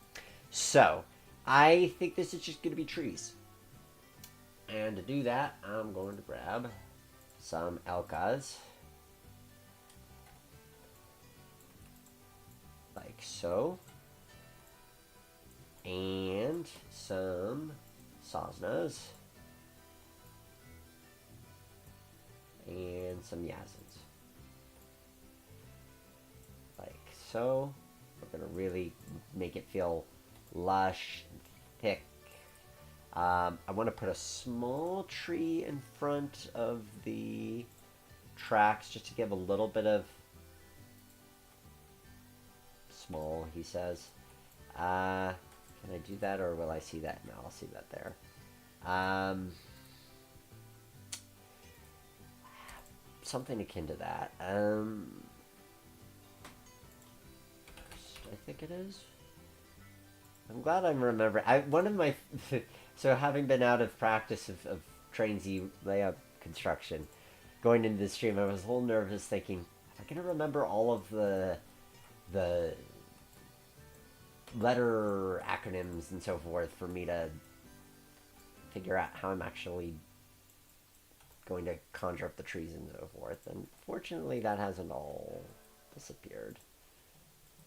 So, I think this is just going to be trees. And to do that, I'm going to grab some alcas. Like so. And some sosnas. And some yazans. Like so. We're going to really make it feel lush and thick. I want to put a small tree in front of the tracks just to give a little bit of small, he says. Can I do that, or will I see that? No, I'll see that there. Something akin to that. I think it is. I'm glad I'm remembering. One of my so having been out of practice of Train Z layout construction, going into the stream, I was a little nervous, thinking, am I gonna remember all of the letter acronyms and so forth for me to figure out how I'm actually going to conjure up the trees and so forth. And fortunately, that hasn't all disappeared,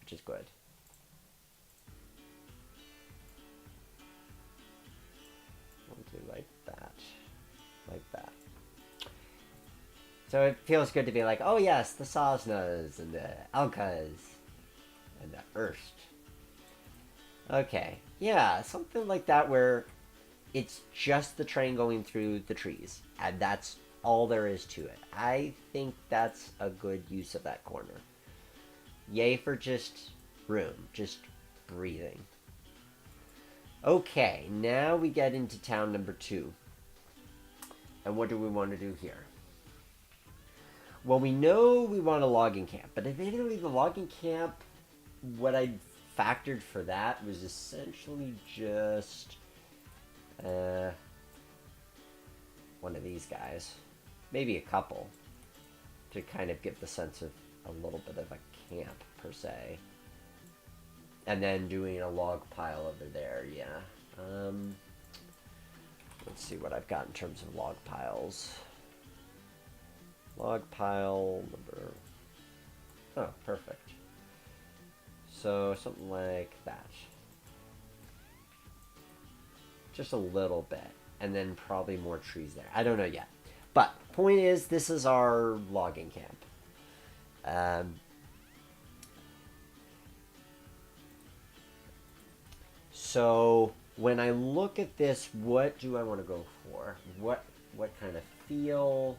which is good. Like that. Like that. So it feels good to be like, oh yes, the sosnas and the alkas and the erst. Okay. Yeah, something like that where it's just the train going through the trees. And that's all there is to it. I think that's a good use of that corner. Yay for just room. Just breathing. Okay, now we get into town number 2. And what do we want to do here? Well, we know we want a logging camp, but admittedly the logging camp, what I factored for that was essentially just one of these guys. Maybe a couple, to kind of give the sense of a little bit of a camp, per se. And then doing a log pile over there, yeah. Let's see what I've got in terms of log piles. Log pile number... Oh, perfect. So, something like that. Just a little bit. And then probably more trees there. I don't know yet. But, point is, this is our logging camp. So when I look at this, what do I want to go for? What kind of feel?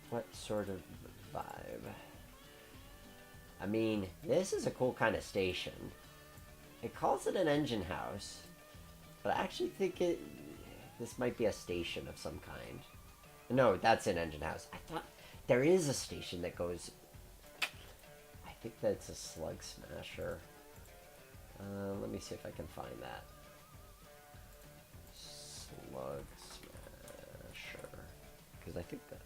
What sort of vibe? I mean, this is a cool kind of station. It calls it an engine house, but I actually think this might be a station of some kind. No, that's an engine house. I thought there is a station that goes... I think that's a slug smasher. Let me see if I can find that. Slug smasher. Because I think that...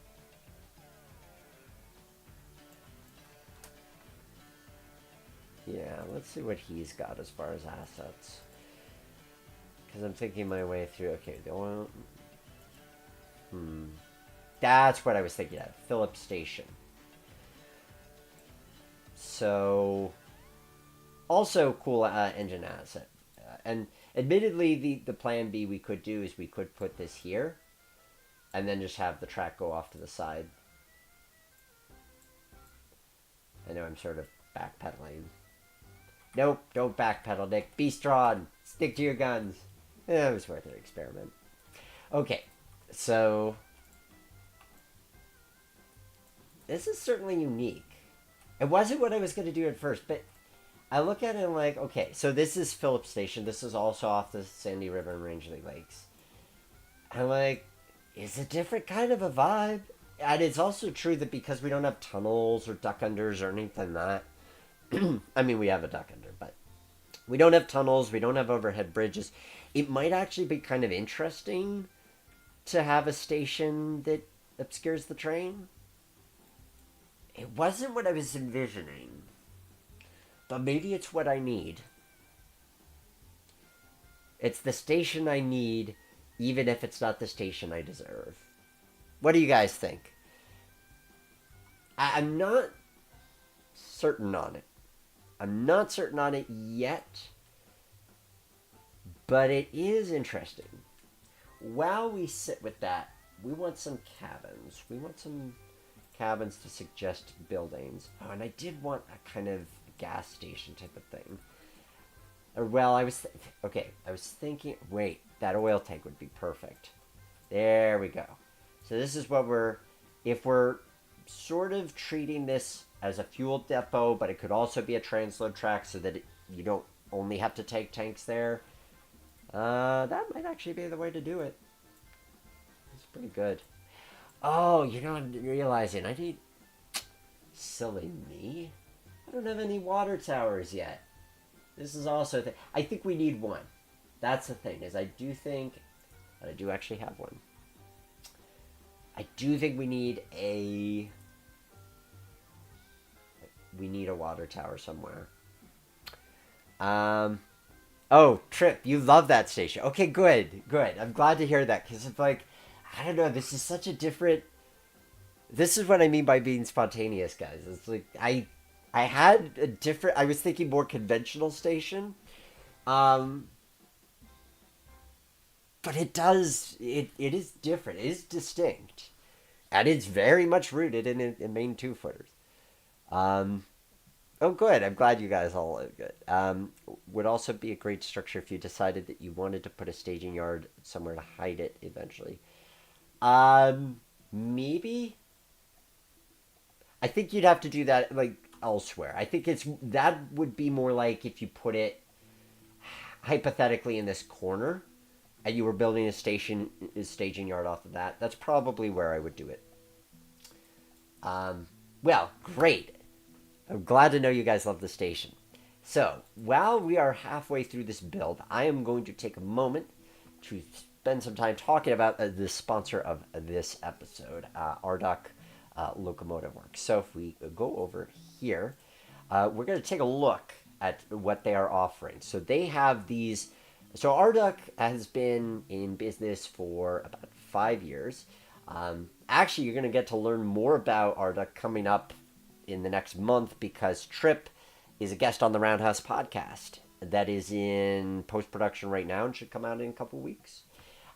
Yeah, let's see what he's got as far as assets. Because I'm thinking my way through... Okay, the oil... That's what I was thinking of. Phillips Station. So, also cool engine asset. And admittedly, the plan B we could do is we could put this here, and then just have the track go off to the side. I know I'm sort of backpedaling. Nope, don't backpedal, Nick. Be strong. Stick to your guns. It was worth an experiment. Okay, so... This is certainly unique. It wasn't what I was going to do at first, but I look at it and I'm like, okay, so this is Phillips Station. This is also off the Sandy River and Rangeley Lakes. I'm like, it's a different kind of a vibe. And it's also true that because we don't have tunnels or duck unders or anything like that, I mean, we have a duck under, but we don't have tunnels, we don't have overhead bridges. It might actually be kind of interesting to have a station that obscures the train. It wasn't what I was envisioning, but maybe it's what I need. It's the station I need, even if it's not the station I deserve. What do you guys think? I'm not certain on it. I'm not certain on it yet, but it is interesting. While we sit with that, we want some cabins. We want some cabins to suggest buildings. Oh, and I did want a kind of gas station type of thing. Or, well, I was thinking, wait, that oil tank would be perfect. There we go. So this is what if we're sort of treating this as a fuel depot, but it could also be a transload track so that you don't only have to take tanks there. That might actually be the way to do it. It's pretty good. Oh, I'm realizing I need... Silly me. I don't have any water towers yet. This is also a thing. I think we need one. That's the thing, is I do think... I do actually have one. I do think we need a... We need a water tower somewhere. Oh, Trip, you love that station. Okay, good. I'm glad to hear that, because it's like, I don't know, this is such a different... This is what I mean by being spontaneous, guys. It's like, I had a different... I was thinking more conventional station. But it is different. It is distinct. And it's very much rooted in Maine 2-footers. Oh, good. I'm glad you guys all live good. Would also be a great structure if you decided that you wanted to put a staging yard somewhere to hide it eventually. Maybe. I think you'd have to do that like elsewhere. I think that would be more like if you put it hypothetically in this corner, and you were building a staging yard off of that. That's probably where I would do it. Well, great. I'm glad to know you guys love the station. So, while we are halfway through this build, I am going to take a moment to spend some time talking about the sponsor of this episode, Arduc Locomotive Works. So, if we go over here, we're going to take a look at what they are offering. So, they have these... So, Arduc has been in business for about 5 years. Actually, you're going to get to learn more about Arduc coming up in the next month, because Trip is a guest on the Roundhouse podcast that is in post-production right now and should come out in a couple weeks.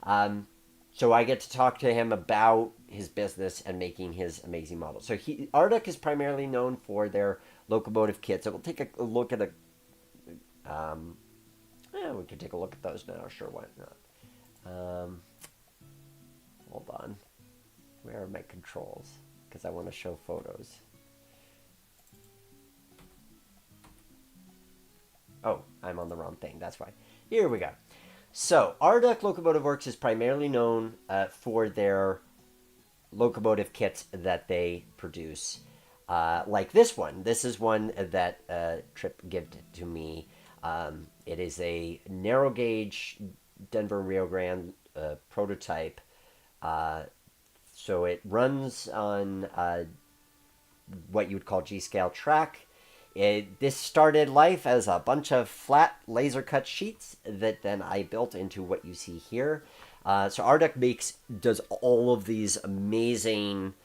So I get to talk to him about his business and making his amazing models. So Arduc is primarily known for their locomotive kits. So we'll take a look at we could take a look at those now. Sure, why not? Hold on. Where are my controls? Because I want to show photos. Oh, I'm on the wrong thing. That's why. Here we go. So, Arduc Locomotive Works is primarily known for their locomotive kits that they produce. Like this one. This is one that Trip gave to me. It is a narrow gauge Denver Rio Grande prototype. So it runs on what you would call G-scale track. This started life as a bunch of flat laser cut sheets that then I built into what you see here. So Arduc does all of these amazing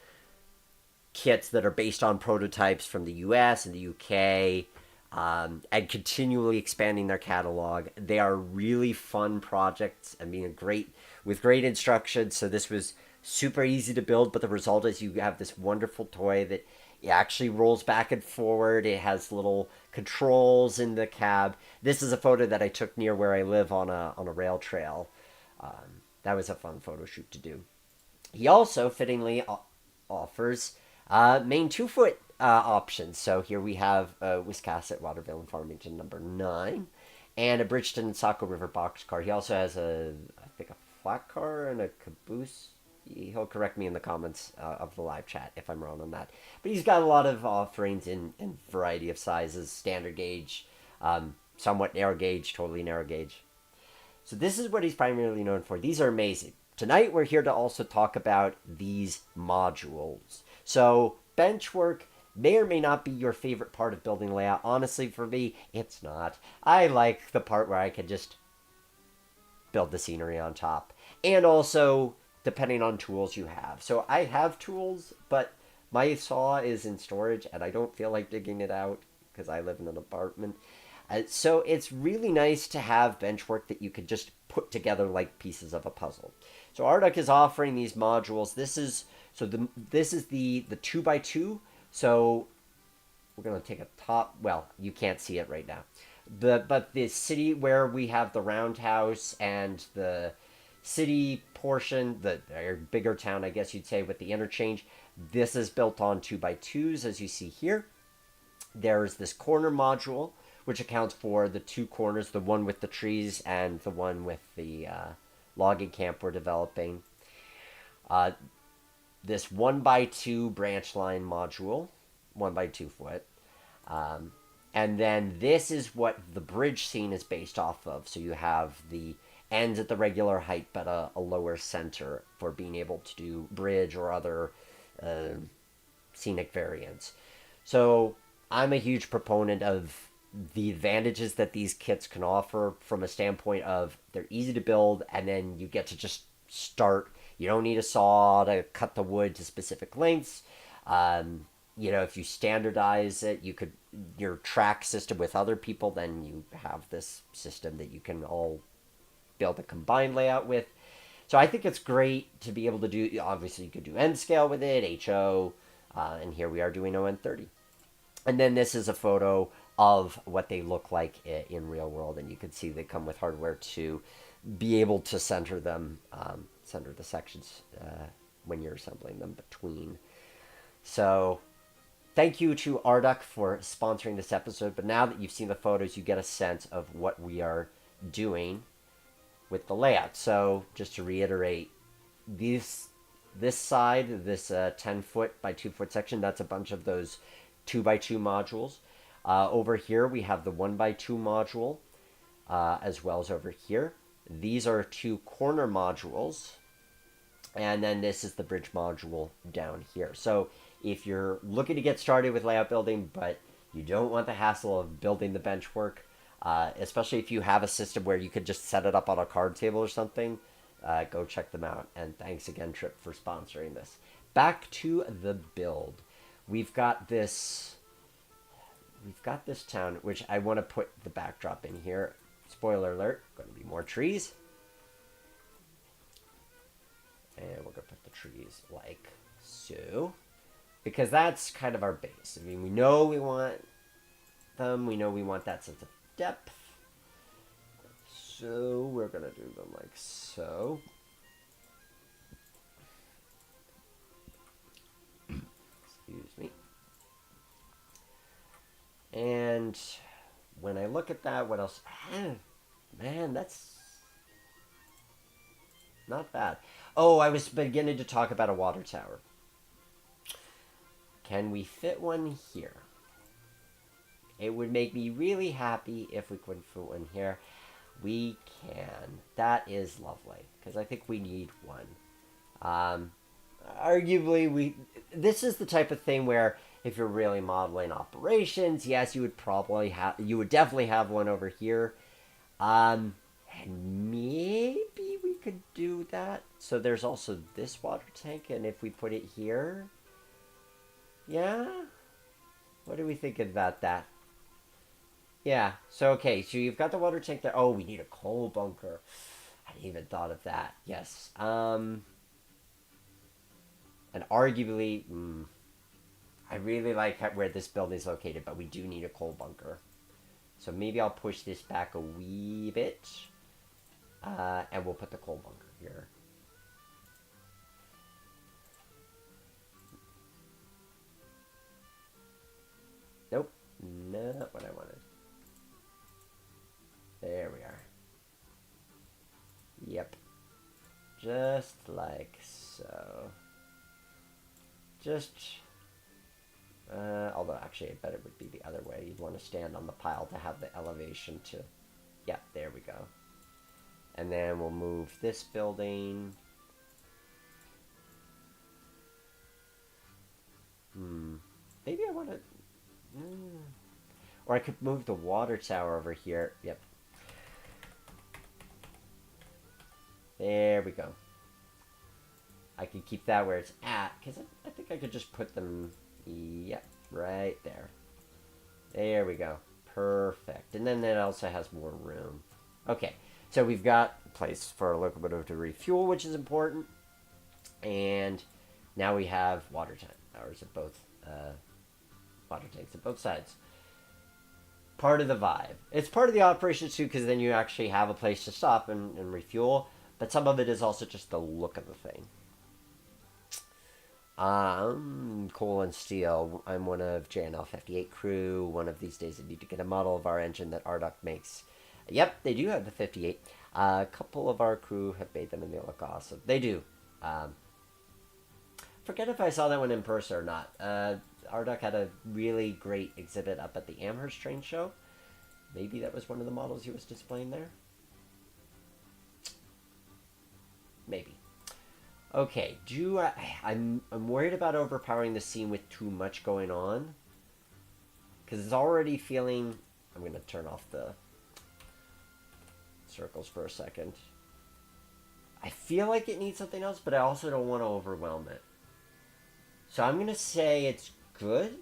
kits that are based on prototypes from the US and the UK, and continually expanding their catalog. They are really fun projects. I mean, with great instructions. So this was super easy to build, but the result is you have this wonderful toy that it actually rolls back and forward. It has little controls in the cab. This is a photo that I took near where I live on a rail trail. That was a fun photo shoot to do. He also fittingly offers Maine 2-foot options. So here we have Wiscasset, Waterville, and Farmington number 9, and a Bridgeton and Saco River boxcar. He also has I think a flat car and a caboose. He'll correct me in the comments of the live chat if I'm wrong on that. But he's got a lot of offerings in variety of sizes, standard gauge, somewhat narrow gauge, totally narrow gauge. So this is what he's primarily known for. These are amazing. Tonight we're here to also talk about these modules. So benchwork may or may not be your favorite part of building layout. Honestly, for me, it's not. I like the part where I can just build the scenery on top. And also, depending on tools you have. So I have tools, but my saw is in storage and I don't feel like digging it out because I live in an apartment. So it's really nice to have benchwork that you can just put together like pieces of a puzzle. So Arduck is offering these modules. This is the 2x2. So we're going to take a top. Well, you can't see it right now. But the city where we have the roundhouse and the city portion, the bigger town, I guess you'd say, with the interchange, this is built on 2x2s, as you see here. There's this corner module, which accounts for the two corners, the one with the trees and the one with the logging camp we're developing. This 1x2 branch line module, 1x2 foot. And then this is what the bridge scene is based off of. So you have the ends at the regular height, but a lower center for being able to do bridge or other scenic variants. So I'm a huge proponent of the advantages that these kits can offer from a standpoint of they're easy to build, and then you get to just start. You don't need a saw to cut the wood to specific lengths. If you standardize it, your track system with other people, then you have this system that you can all build a combined layout with. So I think it's great to be able to do, obviously you could do N scale with it, HO, and here we are doing On30. And then this is a photo of what they look like in real world, and you can see they come with hardware to be able to center them, center the sections when you're assembling them between. So thank you to Arduck for sponsoring this episode, but now that you've seen the photos, you get a sense of what we are doing with the layout. So just to reiterate, this side, this 10-foot by 2-foot section, that's a bunch of those 2x2 modules. Over here, we have the 1x2 module, as well as over here. These are 2 corner modules, and then this is the bridge module down here. So if you're looking to get started with layout building, but you don't want the hassle of building the bench work, especially if you have a system where you could just set it up on a card table or something, go check them out. And thanks again, Trip, for sponsoring this. Back to the build. We've got this town, which I want to put the backdrop in here. Spoiler alert, going to be more trees. And we're going to put the trees like so, because that's kind of our base. I mean, we know we want them. We know we want that sense of depth. So we're going to do them like so. Excuse me. And when I look at that, what else? Man, that's not bad. Oh, I was beginning to talk about a water tower. Can we fit one here? It would make me really happy if we could fit one here. We can. That is lovely, because I think we need one. Arguably, this is the type of thing where if you're really modeling operations, yes, you would definitely have one over here. And maybe we could do that. So there's also this water tank, and if we put it here, yeah? What do we think about that? Yeah, so okay, so you've got the water tank there. Oh, we need a coal bunker. I hadn't even thought of that. Yes. And arguably, I really like where this building is located, but we do need a coal bunker. So maybe I'll push this back a wee bit, and we'll put the coal bunker here. Nope, not what I wanted. There we are. Yep. Just like so. Although actually I bet it would be the other way. You'd want to stand on the pile to have the elevation to, yeah, there we go. And then we'll move this building Maybe I want to... Or I could move the water tower over here. Yep. There we go. I could keep that where it's at, because I think I could just put them... Yep, right there. There we go. Perfect. And then it also has more room. Okay, so we've got a place for our locomotive to refuel, which is important. And now we have water towers at both water tanks at both sides. Part of the vibe. It's part of the operation too, because then you actually have a place to stop and refuel. But some of it is also just the look of the thing. Coal and steel. I'm one of JNL 58 crew. One of these days I need to get a model of our engine that Arduck makes. Yep, they do have the 58. A couple of our crew have made them and they look awesome. They do. Forget if I saw that one in person or not. Arduck had a really great exhibit up at the Amherst train show. Maybe that was one of the models he was displaying there. Maybe. Okay, I'm worried about overpowering the scene with too much going on. Because it's already feeling... I'm going to turn off the circles for a second. I feel like it needs something else, but I also don't want to overwhelm it. So I'm going to say it's good.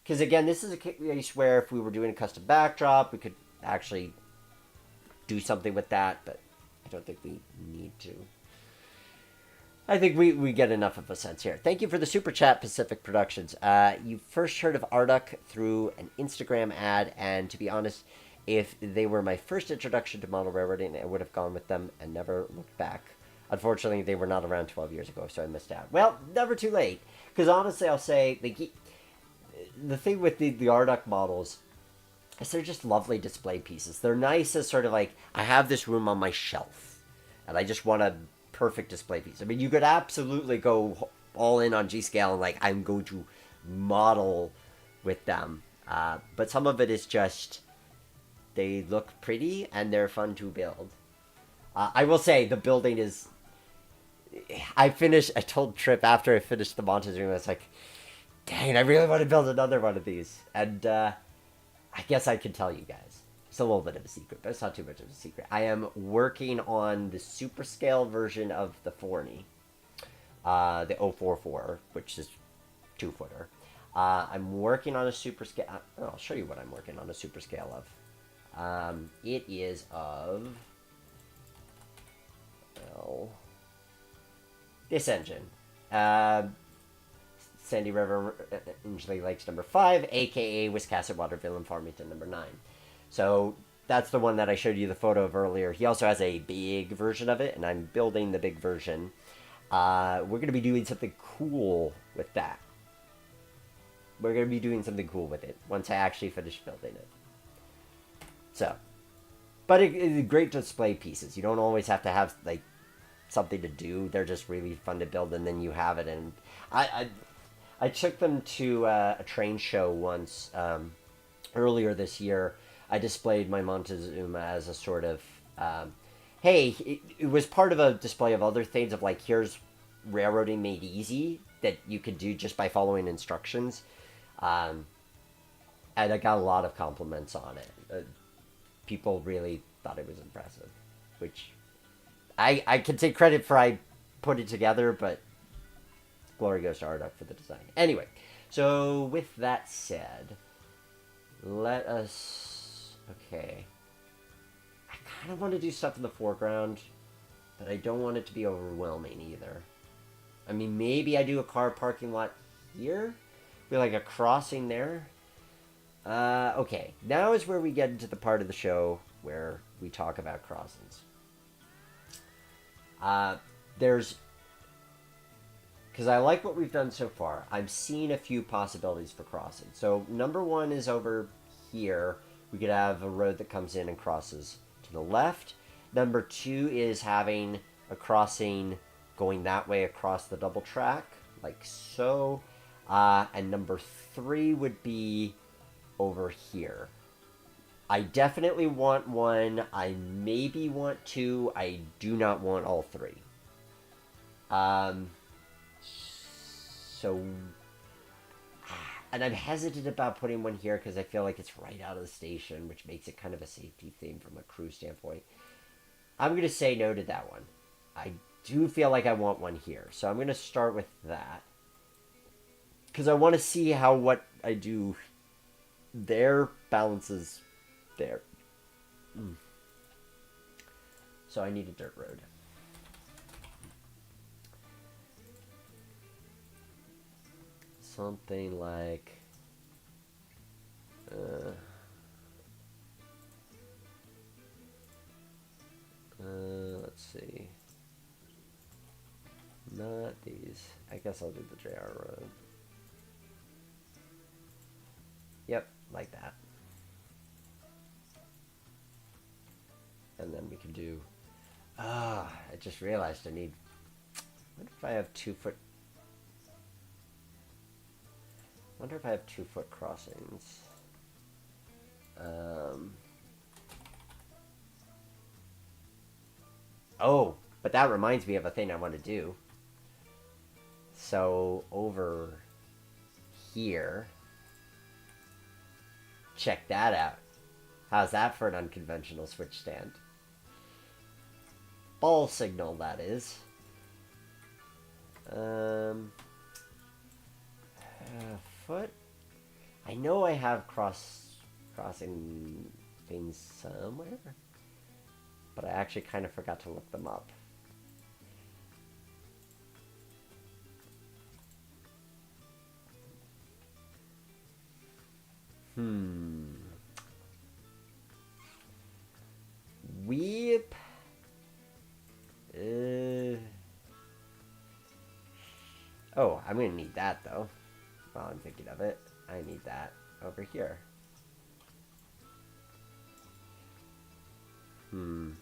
Because again, this is a case where if we were doing a custom backdrop, we could actually do something with that, but I don't think we need to. I think we get enough of a sense here. Thank you for the super chat, Pacific Productions. You first heard of Arduck through an Instagram ad, and to be honest, if they were my first introduction to model railroading, I would have gone with them and never looked back. Unfortunately, they were not around 12 years ago, so I missed out. Well, never too late. Because honestly, I'll say, the thing with the Arduck models is they're just lovely display pieces. They're nice as sort of like, I have this room on my shelf, and I just want a perfect display piece. I mean, you could absolutely go all in on G-Scale and like, I'm going to model with them. But some of it is just, they look pretty and they're fun to build. I will say, the building is... I told Trip after I finished the Montezuma, I was like, dang, I really want to build another one of these. And I guess I can tell you guys. It's a little bit of a secret, but it's not too much of a secret. I am working on the super scale version of the Forney. The 044, which is 2-footer. I'm working on a super scale... I'll show you what I'm working on a super scale of. It is of... Well... This engine. Sandy River Ingley Lakes number 5, aka Wiscasset Waterville and Farmington number 9. So that's the one that I showed you the photo of earlier. He also has a big version of it, and I'm building the big version. We're going to be doing something cool with that. We're going to be doing something cool with it once I actually finish building it. So, but it's great display pieces. You don't always have to have like something to do. They're just really fun to build, and then you have it. And I took them to a train show once earlier this year. I displayed my Montezuma as a sort of, hey, it was part of a display of other things of like, here's railroading made easy that you could do just by following instructions. And I got a lot of compliments on it. People really thought it was impressive, which I can take credit for I put it together, but glory goes to Arduck for the design. Anyway, so with that said, let us... Okay. I kind of want to do stuff in the foreground, but I don't want it to be overwhelming either. I mean, maybe I do a car parking lot here? Be like a crossing there? Okay. Now is where we get into the part of the show where we talk about crossings. Because I like what we've done so far. I've seen a few possibilities for crossing. So, number one is over here. We could have a road that comes in and crosses to the left. Number two is having a crossing going that way across the double track, like so. And number three would be over here. I definitely want one. I maybe want two. I do not want all three. So, and I'm hesitant about putting one here because I feel like it's right out of the station, which makes it kind of a safety thing from a crew standpoint. I'm going to say no to that one. I do feel like I want one here. So I'm going to start with that. Because I want to see how what I do there balances there. So I need a dirt road. Something like... let's see. Not these. I guess I'll do the JR road. Yep, like that. And then we can do... I just realized I need... What if I have 2 foot... Wonder if I have 2 foot crossings. Oh, but that reminds me of a thing I want to do. So over here, check that out. How's that for an unconventional switch stand? Ball signal, that is. Foot? I know I have crossing things somewhere, but I actually kind of forgot to look them up. Weep. Oh, I'm gonna need that though. While I'm thinking of it, I need that over here. And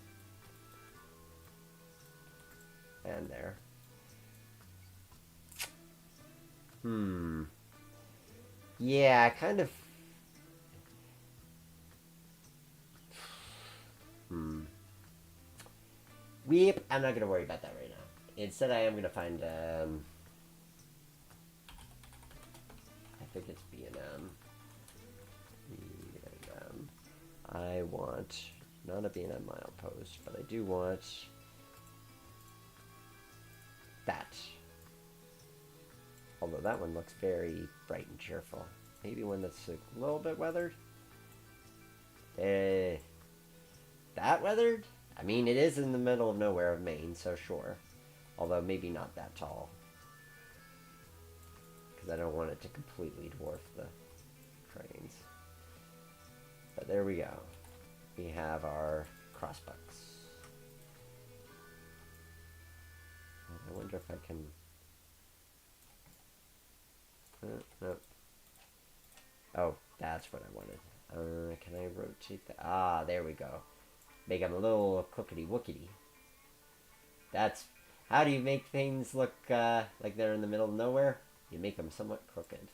there. Yeah, kind of. Weep. I'm not gonna worry about that right now. Instead, I am gonna find. I think it's B and M. I want not a B and M milepost, but I do want that. Although that one looks very bright and cheerful. Maybe one that's a little bit weathered. That weathered? I mean, it is in the middle of nowhere of Maine, so sure. Although maybe not that tall. Because I don't want it to completely dwarf the trains. But there we go. We have our crossbucks. I wonder if I can... nope. Oh, that's what I wanted. Can I rotate that? Ah, there we go. Make them a little crookedy-wookedy. That's... How do you make things look like they're in the middle of nowhere? You make them somewhat crooked.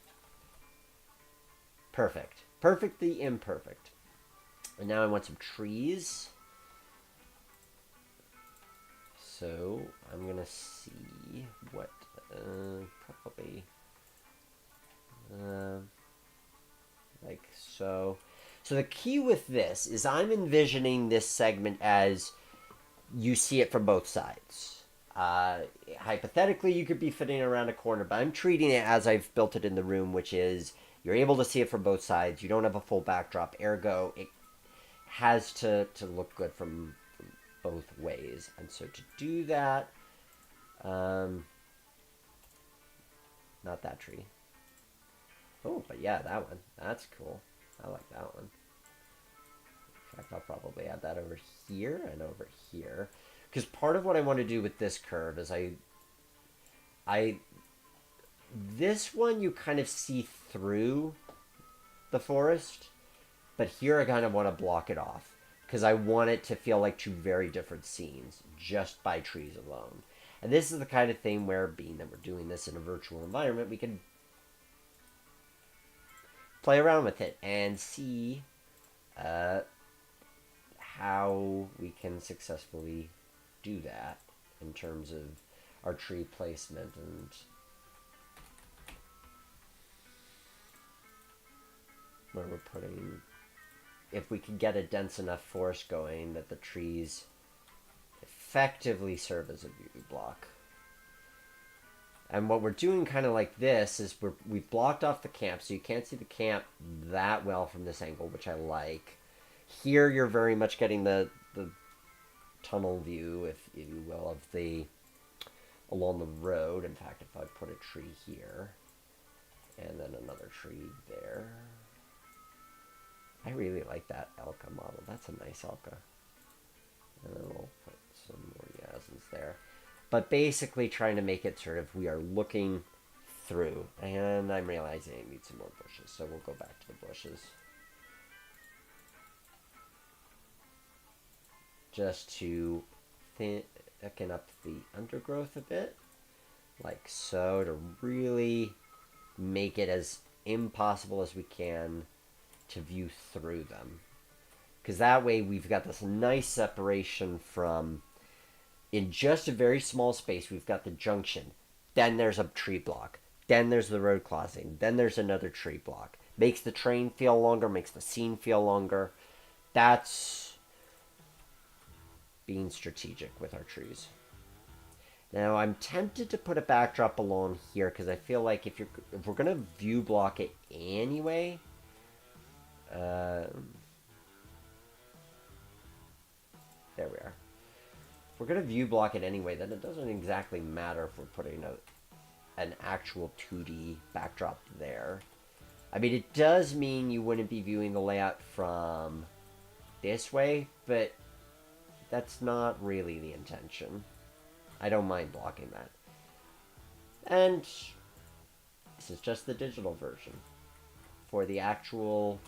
Perfect. Perfectly imperfect. And now I want some trees. So, I'm going to see what... probably... like so. So the key with this is I'm envisioning this segment as you see it from both sides. Hypothetically, you could be fitting around a corner, but I'm treating it as I've built it in the room, which is you're able to see it from both sides. You don't have a full backdrop, ergo it has to look good from both ways. And so to do that, not that tree. Oh, but yeah, that one. That's cool. I like that one. In fact, I'll probably add that over here and over here. Because part of what I want to do with this curve is this one you kind of see through the forest, but here I kind of want to block it off. Because I want it to feel like two very different scenes, just by trees alone. And this is the kind of thing where, being that we're doing this in a virtual environment, we can play around with it and see how we can successfully do that in terms of our tree placement and where we're putting, if we can get a dense enough forest going that the trees effectively serve as a view block. And what we're doing kind of like this is we've blocked off the camp, so you can't see the camp that well from this angle, which I like. Here you're very much getting the tunnel view, if you will, of the along the road. In fact, if I put a tree here and then another tree there. I really like that Elka model. That's a nice Elka. And then we'll put some more Yazans there. But basically trying to make it sort of, we are looking through. And I'm realizing I need some more bushes, so we'll go back to the bushes. Just to thicken up the undergrowth a bit. Like so, to really make it as impossible as we can to view through them. Because that way we've got this nice separation from, in just a very small space, we've got the junction. Then there's a tree block. Then there's the road crossing. Then there's another tree block. Makes the train feel longer, makes the scene feel longer. That's being strategic with our trees. Now I'm tempted to put a backdrop along here because I feel like if we're gonna view block it anyway, there we are. If we're gonna view block it anyway, then it doesn't exactly matter if we're putting an actual 2D backdrop there. I mean, it does mean you wouldn't be viewing the layout from this way, but that's not really the intention. I don't mind blocking that. And this is just the digital version. For the actual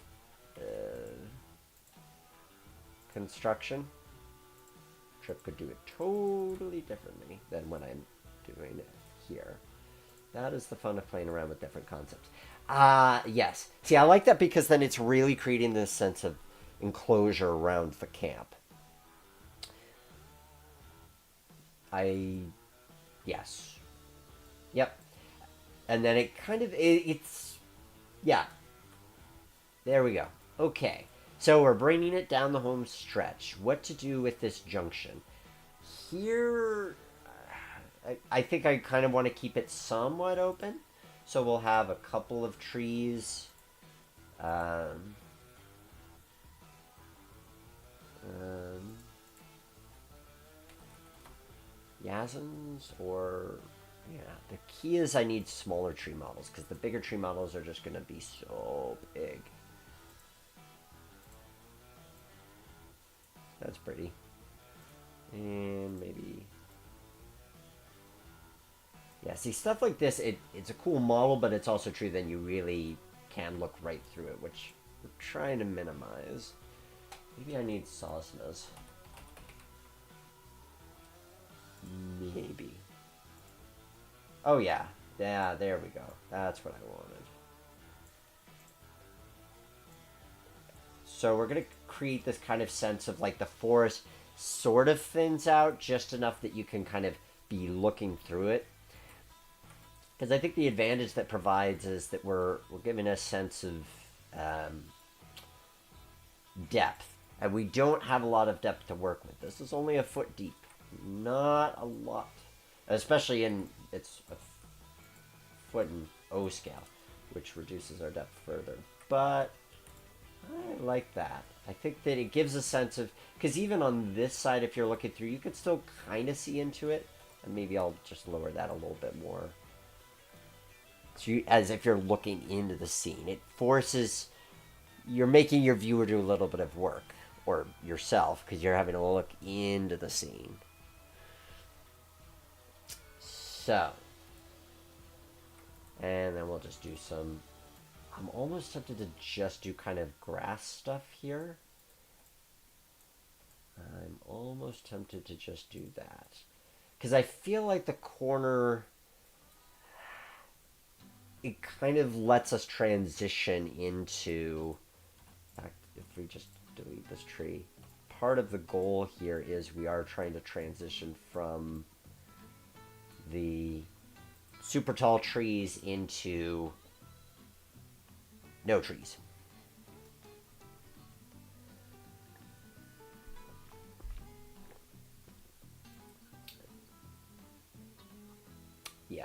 construction, Trip could do it totally differently than what I'm doing it here. That is the fun of playing around with different concepts. Yes. See, I like that because then it's really creating this sense of enclosure around the camp. Yes. Yep. And then it kind of, it's, yeah. There we go. Okay. So we're bringing it down the home stretch. What to do with this junction? Here, I think I kind of want to keep it somewhat open. So we'll have a couple of trees. Yazans or... Yeah, the key is I need smaller tree models, because the bigger tree models are just going to be so big. That's pretty. And maybe... Yeah, see, stuff like this, it's a cool model, but it's also true that you really can look right through it, which we're trying to minimize. Maybe I need Sosnas. Maybe. Oh, yeah. Yeah, there we go. That's what I wanted. So we're going to create this kind of sense of like the forest sort of thins out just enough that you can kind of be looking through it. Because I think the advantage that provides is that we're giving a sense of depth. And we don't have a lot of depth to work with. This is only a foot deep. Not a lot. Especially in, it's a foot in O scale, which reduces our depth further. But I like that. I think that it gives a sense of, because even on this side, if you're looking through, you could still kind of see into it. And maybe I'll just lower that a little bit more. So you, as if you're looking into the scene. It forces, you're making your viewer do a little bit of work. Or yourself, because you're having to look into the scene. So. And then we'll just do some... I'm almost tempted to just do kind of grass stuff here. I'm almost tempted to just do that. Because I feel like the corner... It kind of lets us transition into... In fact, if we just delete this tree. Part of the goal here is we are trying to transition from the super tall trees into no trees.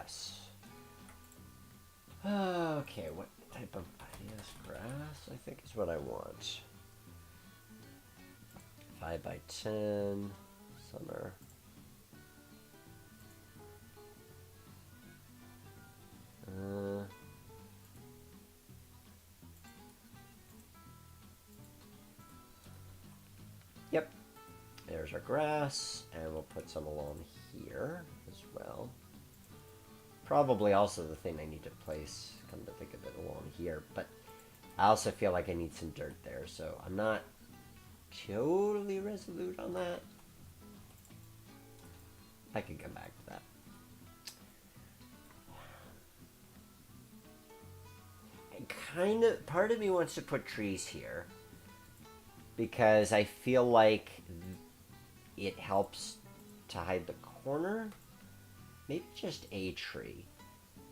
Yes. Okay, what type of yes, grass I think is what I want. 5 by 10 summer. Yep. There's our grass, and we'll put some along here as well. Probably also the thing I need to place, come to think of it, along here, but I also feel like I need some dirt there, so I'm not totally resolute on that. I can come back to that. Kind of, part of me wants to put trees here because I feel like it helps to hide the corner. Maybe just a tree,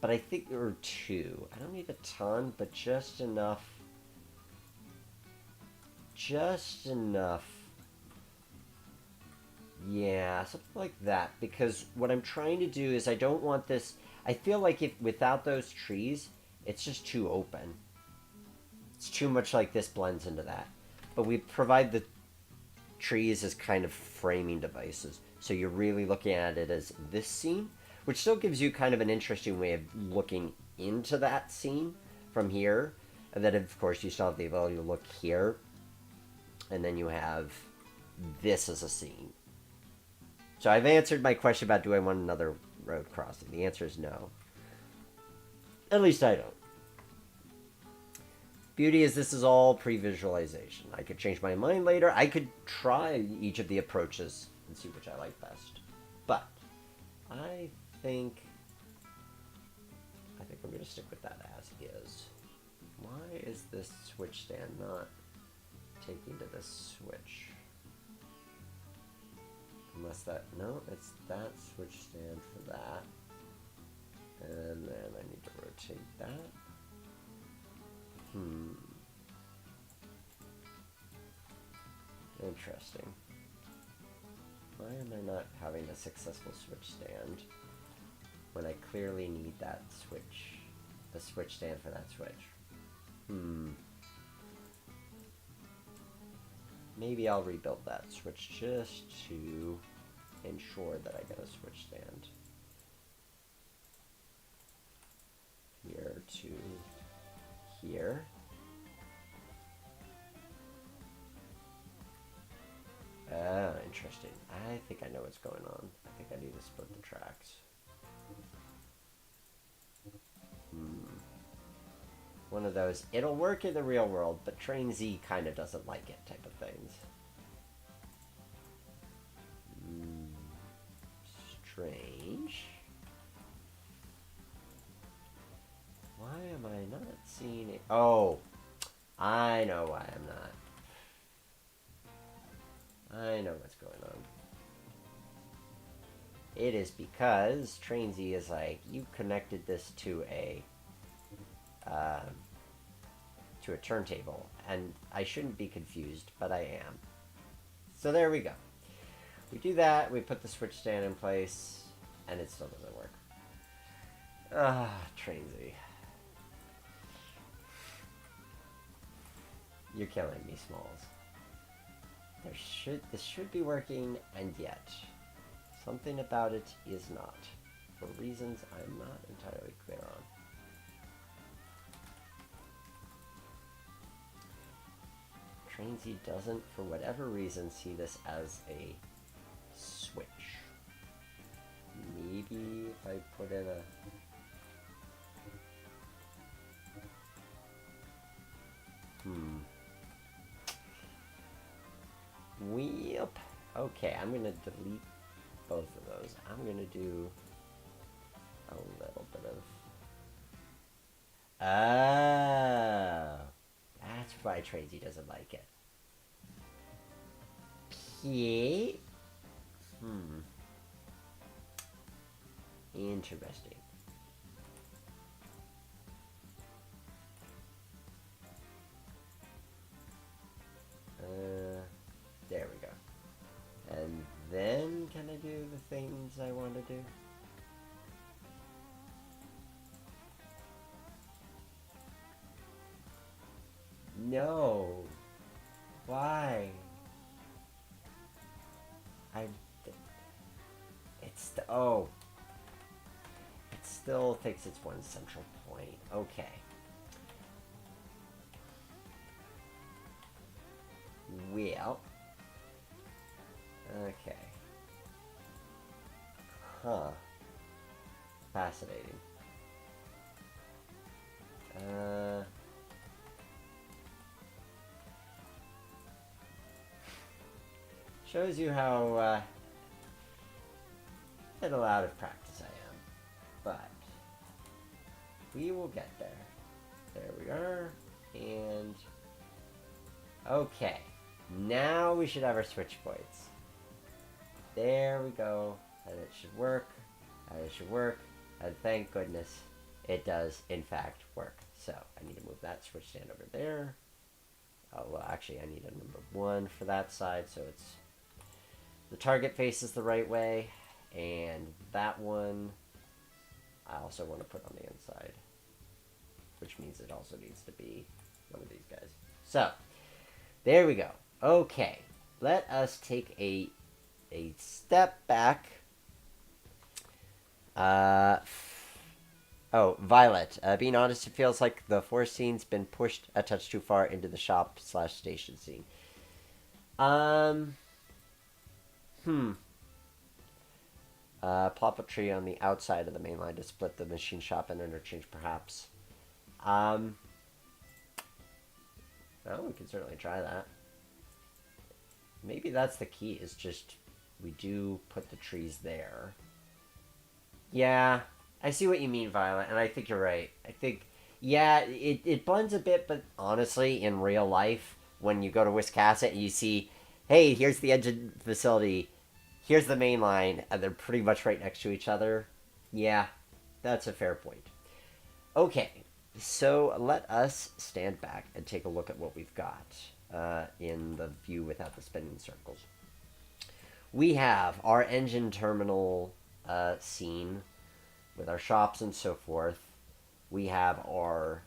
but I think there are 2. I don't need a ton, but just enough. Just enough. Yeah, something like that, because what I'm trying to do is I don't want this. I feel like if without those trees, it's just too open. It's too much like this blends into that. But we provide the trees as kind of framing devices. So you're really looking at it as this scene, which still gives you kind of an interesting way of looking into that scene from here. And then, of course, you still have the ability to look here. And then you have this as a scene. So I've answered my question about do I want another road crossing. The answer is no. At least I don't. Beauty is this is all pre-visualization. I could change my mind later. I could try each of the approaches and see which I like best. But I think I'm going to stick with that as is. Why is this switch stand not taking to this switch? Unless that, no, it's that switch stand for that. And then I need to rotate that. Interesting. Why am I not having a successful switch stand when I clearly need that switch, the switch stand for that switch? Maybe I'll rebuild that switch just to ensure that I get a switch stand. Here to here. Interesting. I think I know what's going on. I think I need to split the tracks. One of those, it'll work in the real world, but Train Z kind of doesn't like it type of things. Strange. Why am I not seeing it? Oh, I know why I'm not. I know what's going on. It is because Train Z is like, you connected this to a turntable, and I shouldn't be confused, but I am. So there we go. We do that, we put the switch stand in place, and it still doesn't work. Train Z. You're killing me, Smalls. This should be working, and yet something about it is not, for reasons I'm not entirely clear on. Train Z doesn't, for whatever reason, see this as a switch. Maybe if I put in a... Yep. Okay, I'm going to delete both of those. I'm going to do a little bit of... Oh. That's why Train Z doesn't like it. Okay. Interesting. There we go. And then can I do the things I want to do? Oh. It still thinks it's one central point. Okay. Well. Okay. Huh. Fascinating. Shows you how little out of practice I am. But we will get there. There we are. And okay. Now we should have our switch points. There we go. And it should work. And it should work. And thank goodness it does, in fact, work. So I need to move that switch stand over there. Oh, well, actually, I need a number 1 for that side, so it's the target faces the right way. And that one, I also want to put on the inside, which means it also needs to be one of these guys. So there we go. Okay, let us take a step back. Oh, Violet. Being honest, it feels like the forest scene's been pushed a touch too far into the shop/station scene. Plop a tree on the outside of the main line to split the machine shop and interchange, perhaps. Well, we can certainly try that. Maybe that's the key, is just we do put the trees there. Yeah, I see what you mean, Violet, and I think you're right. I think, yeah, it blends a bit, but honestly, in real life, when you go to Wiscasset and you see, hey, here's the engine facility, here's the main line, and they're pretty much right next to each other. Yeah, that's a fair point. Okay, so let us stand back and take a look at what we've got in the view without the spinning circles. We have our engine terminal scene with our shops and so forth. We have our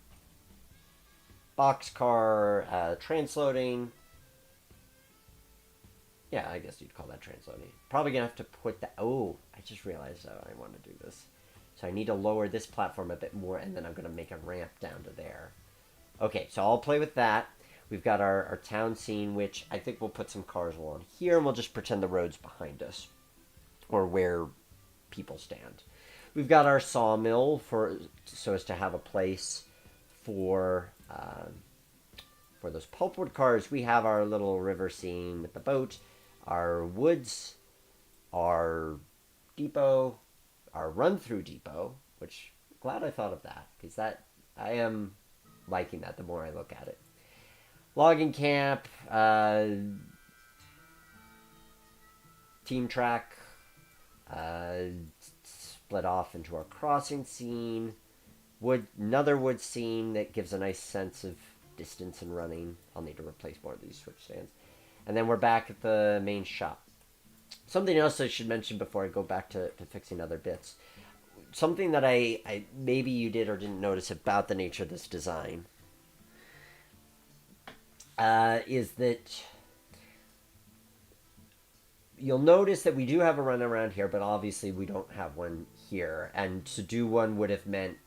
boxcar transloading. Yeah, I guess you'd call that transloading. Probably gonna have to put that. Oh, I just realized I want to do this. So I need to lower this platform a bit more, and then I'm gonna make a ramp down to there. Okay, so I'll play with that. We've got our town scene, which I think we'll put some cars along here, and we'll just pretend the road's behind us, or where people stand. We've got our sawmill so as to have a place for those pulpwood cars. We have our little river scene with the boat, our woods, our depot, our run-through depot, which I'm glad I thought of that, because that I am liking that the more I look at it. Logging camp, team track, split off into our crossing scene, another wood scene that gives a nice sense of distance and running. I'll need to replace more of these switch stands. And then we're back at the main shop. Something else I should mention before I go back to fixing other bits. Something that I maybe you did or didn't notice about the nature of this design is that you'll notice that we do have a run around here, but obviously we don't have one here. And to do one would have meant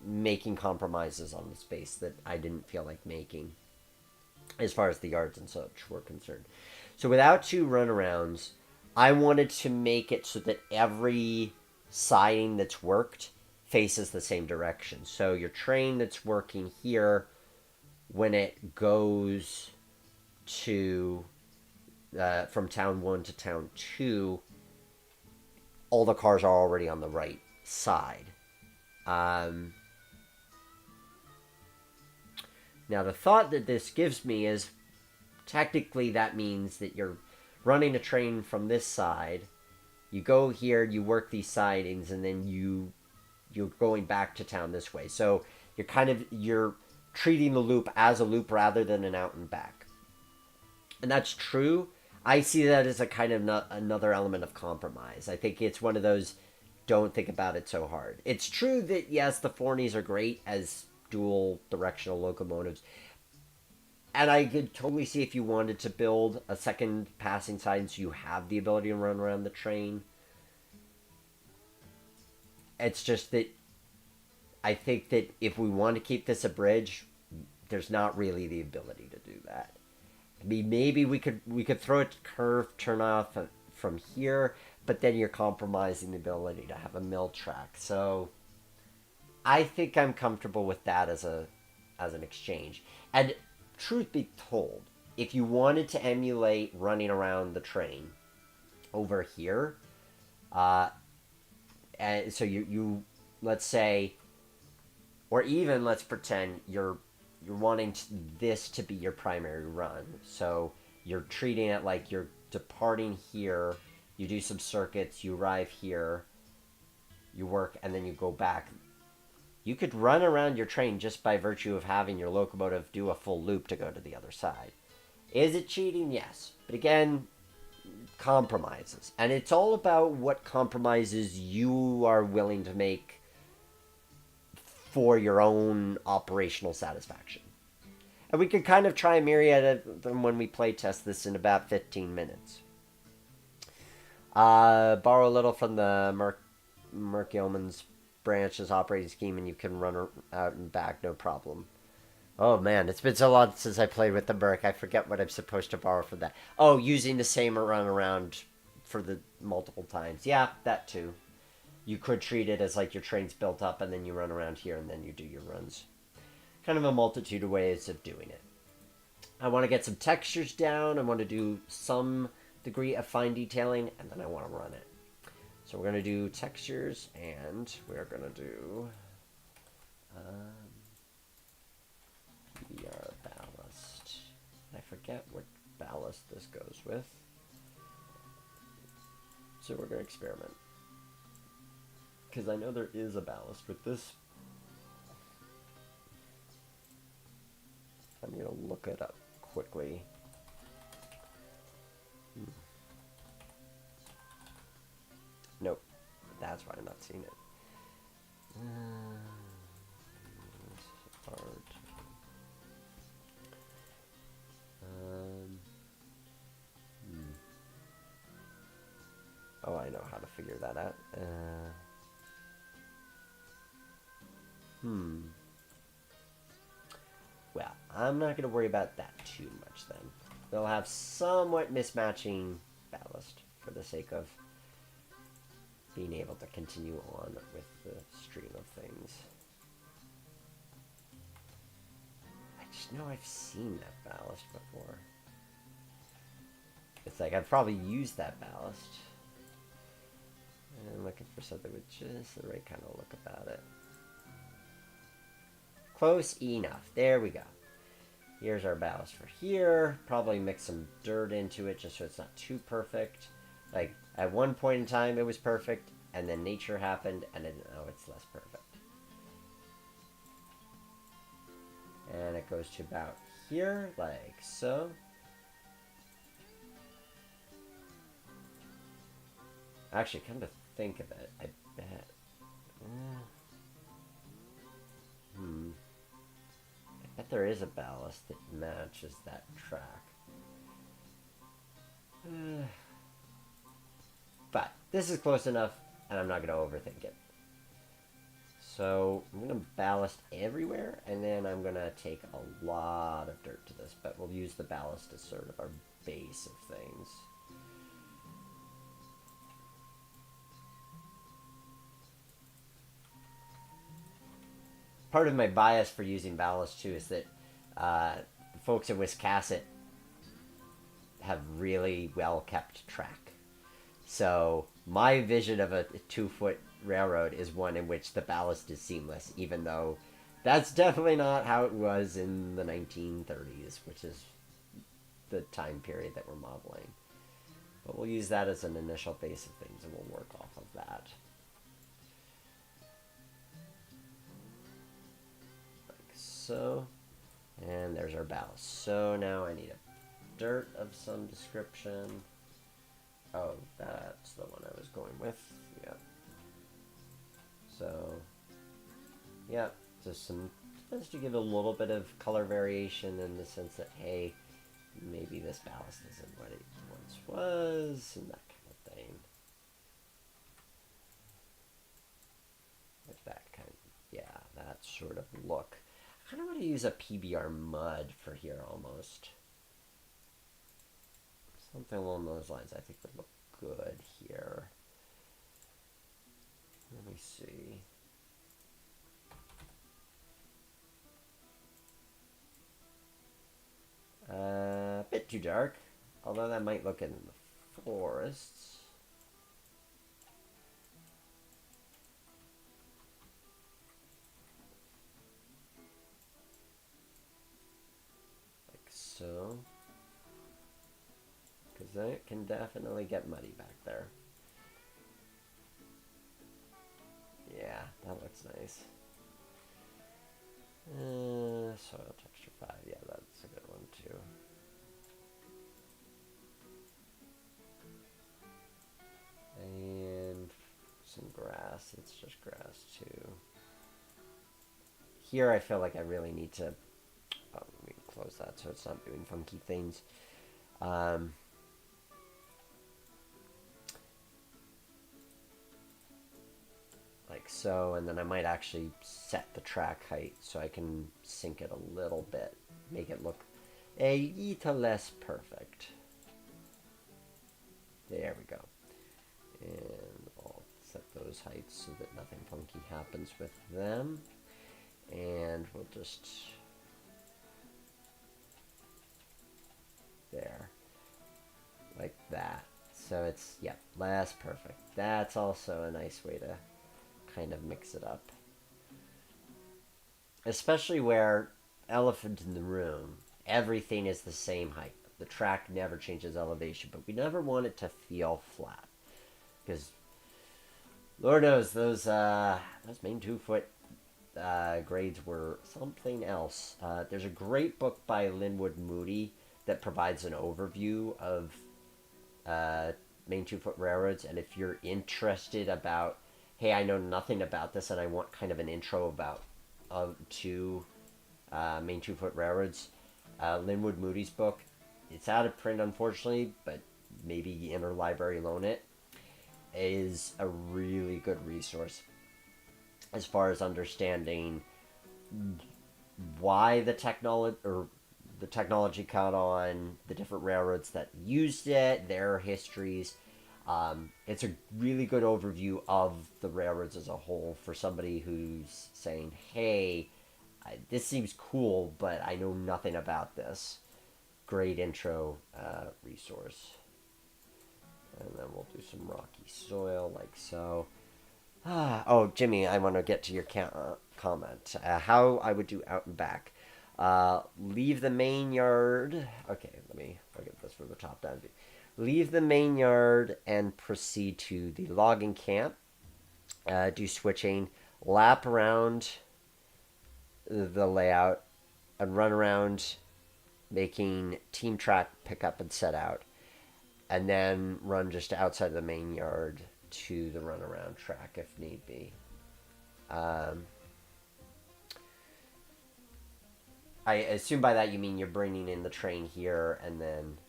making compromises on the space that I didn't feel like making as far as the yards and such were concerned. So without 2 runarounds, I wanted to make it so that every siding that's worked faces the same direction. So your train that's working here, when it goes to from town 1 to town 2, all the cars are already on the right side. Now, the thought that this gives me is, technically that means that you're running a train from this side, you go here, you work these sidings, and then you're going back to town this way. So you're treating the loop as a loop rather than an out and back. And that's true. I see that as a kind of another element of compromise. I think it's one of those, don't think about it so hard. It's true that, yes, the Forneys are great as dual directional locomotives. And I could totally see if you wanted to build a second passing siding so you have the ability to run around the train. It's just that I think that if we want to keep this a bridge, there's not really the ability to do that. I mean, maybe we could throw it curve turn off from here, but then you're compromising the ability to have a mill track. So I think I'm comfortable with that as an exchange. And truth be told, if you wanted to emulate running around the train over here, uh, and so you let's say, or even let's pretend you're wanting this to be your primary run. So you're treating it like you're departing here, you do some circuits, you arrive here, you work, and then you go back. You could run around your train just by virtue of having your locomotive do a full loop to go to the other side. Is it cheating? Yes. But again, compromises. And it's all about what compromises you are willing to make for your own operational satisfaction. And we can kind of try a myriad of them when we play test this in about 15 minutes. Borrow a little from the Merc Yeoman's branch's operating scheme and you can run out and back, no problem. Oh man, it's been so long since I played with the Merc, I forget what I'm supposed to borrow from that. Oh, using the same run around for the multiple times. Yeah, that too. You could treat it as like your train's built up and then you run around here and then you do your runs. Kind of a multitude of ways of doing it. I want to get some textures down. I want to do some degree of fine detailing and then I want to run it. So we're going to do textures and we're going to do PBR ballast. I forget what ballast this goes with. So we're going to experiment. Because I know there is a ballast with this. I'm going to look it up quickly. Nope. That's why I'm not seeing it. Hard. Oh, I know how to figure that out. Well, I'm not going to worry about that too much then. They'll have somewhat mismatching ballast for the sake of being able to continue on with the stream of things. I just know I've seen that ballast before. It's like I've probably used that ballast. And I'm looking for something with just the right kind of look about it. Close enough. There we go. Here's our ballast for here. Probably mix some dirt into it just so it's not too perfect. Like, at one point in time it was perfect, and then nature happened, and then now it's less perfect. And it goes to about here, like so. Actually, come to think of it, I bet. I bet there is a ballast that matches that track. But this is close enough, and I'm not going to overthink it. So I'm going to ballast everywhere, and then I'm going to take a lot of dirt to this, but we'll use the ballast as sort of our base of things. Part of my bias for using ballast too is that the folks in Wiscasset have really well kept track. So my vision of a 2-foot railroad is one in which the ballast is seamless, even though that's definitely not how it was in the 1930s, which is the time period that we're modeling. But we'll use that as an initial base of things and we'll work off of that. So, and there's our ballast. So now I need a dirt of some description. Oh, that's the one I was going with. Yep. So, yeah, just to give a little bit of color variation in the sense that, hey, maybe this ballast isn't what it once was, and that kind of thing. sort of look. I kind of want to use a PBR mud for here almost. Something along those lines I think would look good here. Let me see. A bit too dark, although that might look in the forests. Like so. Because then it can definitely get muddy back there. Yeah, that looks nice. Soil texture 5, yeah, that's a good one too. And some grass, it's just grass too. Here I feel like I really need to, oh, let me close that so it's not doing funky things. Like so, and then I might actually set the track height so I can sink it a little bit, make it look a little less perfect. There we go. And I'll set those heights so that nothing funky happens with them. And we'll just, there, like that. So it's, yep, less perfect. That's also a nice way to kind of mix it up. Especially where elephant in the room, everything is the same height. The track never changes elevation, but we never want it to feel flat. Because Lord knows those Maine 2-foot grades were something else. There's a great book by Linwood Moody that provides an overview of Maine 2-foot railroads, and if you're interested about, hey, I know nothing about this and I want kind of an intro about to Maine 2-foot railroads, Linwood Moody's book, it's out of print unfortunately, but maybe interlibrary loan it, is a really good resource as far as understanding why the technology caught on, the different railroads that used it, their histories. It's a really good overview of the railroads as a whole for somebody who's saying, hey, this seems cool, but I know nothing about this. Great intro resource. And then we'll do some rocky soil like so. Oh, Jimmy, I want to get to your comment. How I would do out and back. Leave the main yard. Okay, let me look at this from the top down view. Leave the main yard and proceed to the logging camp. Do switching. Lap around the layout and run around making team track pick up and set out. And then run just outside of the main yard to the runaround track if need be. I assume by that you mean you're bringing in the train here and then...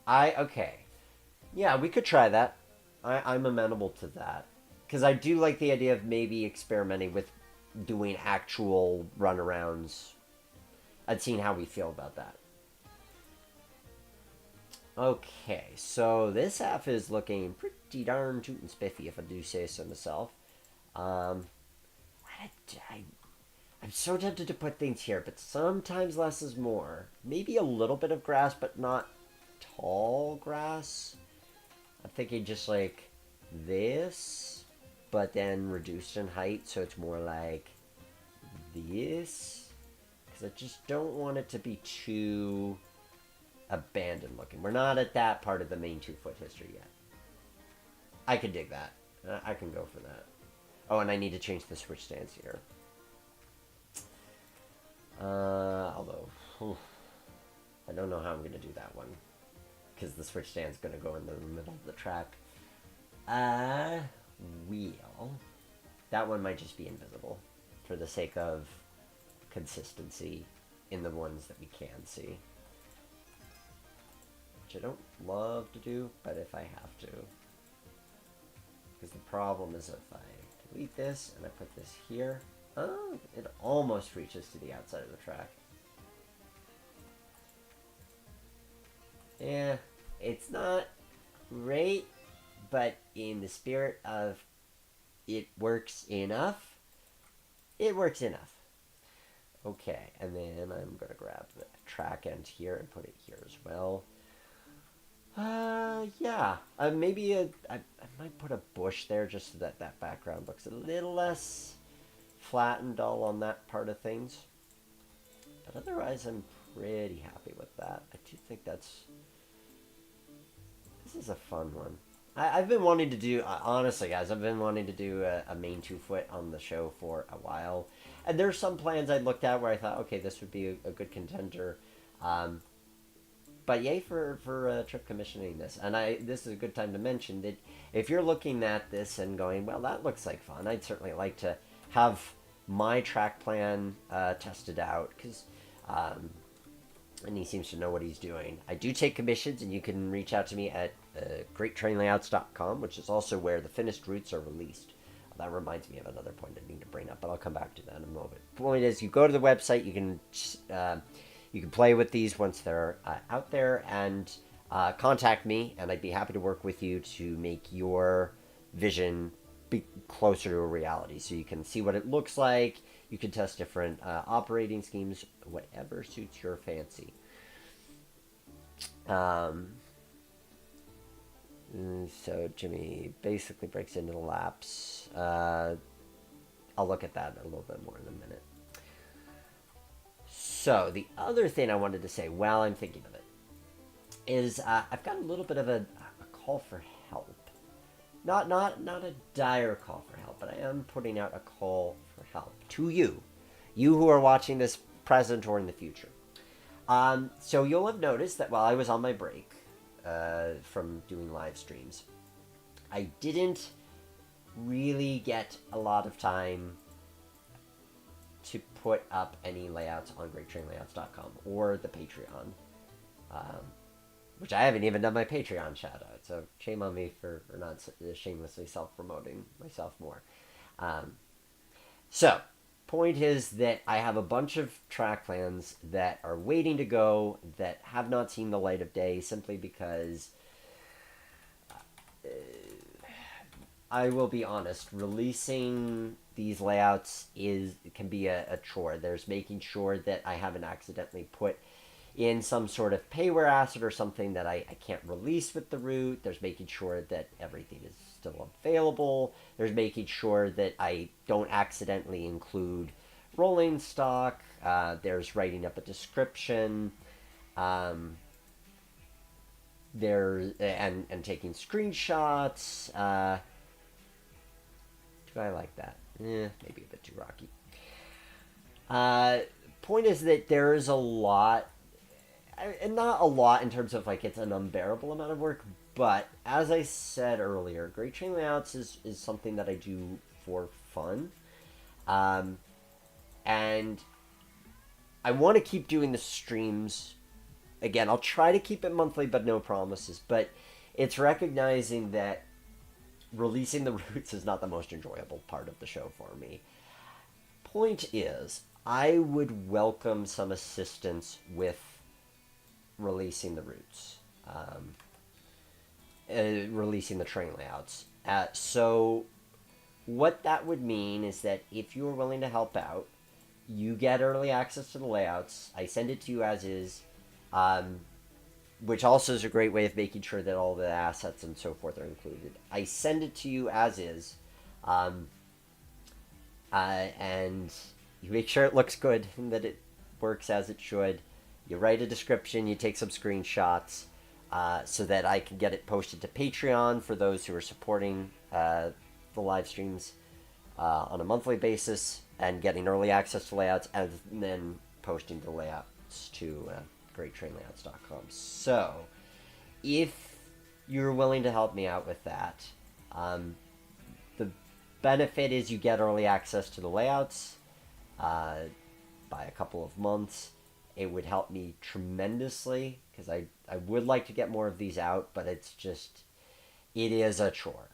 okay. Yeah, we could try that. I'm amenable to that. Because I do like the idea of maybe experimenting with doing actual runarounds and seeing how we feel about that. Okay, so this half is looking pretty darn tootin' spiffy, if I do say so myself. I'm so tempted to put things here, but sometimes less is more. Maybe a little bit of grass, but not tall grass. I'm thinking just like this, but then reduced in height, so it's more like this. Because I just don't want it to be too abandoned looking. We're not at that part of the Maine 2-foot history yet. I can dig that. I can go for that. Oh, and I need to change the switch stands here. Although, I don't know how I'm going to do that one. Because the switch stand's going to go in the middle of the track. Wheel. That one might just be invisible. For the sake of consistency in the ones that we can see. Which I don't love to do, but if I have to. Because the problem is if I delete this, and I put this here. Oh, it almost reaches to the outside of the track. Yeah, it's not great, but in the spirit of it works enough, it works enough. Okay, and then I'm going to grab the track end here and put it here as well. Yeah. Maybe I might put a bush there just so that that background looks a little less flat and dull on that part of things. But otherwise, I'm pretty happy with that. I do think this is a fun one. I've been wanting to do, honestly, guys, I've been wanting to do a Maine 2-foot on the show for a while. And there's some plans I looked at where I thought, okay, this would be a good contender. But yay for Trip commissioning this. And this is a good time to mention that if you're looking at this and going, well, that looks like fun, I'd certainly like to have my track plan tested out, because and he seems to know what he's doing. I do take commissions, and you can reach out to me at greattrainlayouts.com, which is also where the finished routes are released. That reminds me of another point I need to bring up, but I'll come back to that in a moment. The point is, you go to the website, you can play with these once they're out there, and contact me, and I'd be happy to work with you to make your vision be closer to a reality. So you can see what it looks like. You can test different operating schemes, whatever suits your fancy. So Jimmy basically breaks into the laps. I'll look at that a little bit more in a minute. So the other thing I wanted to say while I'm thinking of it is I've got a little bit of a call for help. Not a dire call for help, but I am putting out a call for help to you who are watching this present or in the future. So you'll have noticed that while I was on my break from doing live streams, I didn't really get a lot of time to put up any layouts on greattrainlayouts.com or the Patreon, which I haven't even done my Patreon shout out, so shame on me for not shamelessly self-promoting myself more. So, point is that I have a bunch of track plans that are waiting to go that have not seen the light of day simply because I will be honest, releasing these layouts can be a chore. There's making sure that I haven't accidentally put in some sort of payware asset or something that I can't release with the route. There's making sure that everything is still available. There's making sure that I don't accidentally include rolling stock. There's writing up a description. There's and taking screenshots. Do I like that? Maybe a bit too rocky. Point is that there is a lot, and not a lot in terms of like it's an unbearable amount of work, but as I said earlier, Great Train Layouts is something that I do for fun. And I want to keep doing the streams. Again, I'll try to keep it monthly, but no promises. But it's recognizing that releasing the routes is not the most enjoyable part of the show for me. Point is, I would welcome some assistance with releasing the routes, releasing the train layouts. So what that would mean is that if you are willing to help out, you get early access to the layouts. I send it to you as is, which also is a great way of making sure that all the assets and so forth are included. I send it to you as is, and you make sure it looks good and that it works as it should. You write a description, you take some screenshots, so that I can get it posted to Patreon for those who are supporting the live streams on a monthly basis and getting early access to layouts, and then posting the layouts to greattrainlayouts.com. So, if you're willing to help me out with that, the benefit is you get early access to the layouts by a couple of months. It would help me tremendously because I would like to get more of these out, but it is a chore.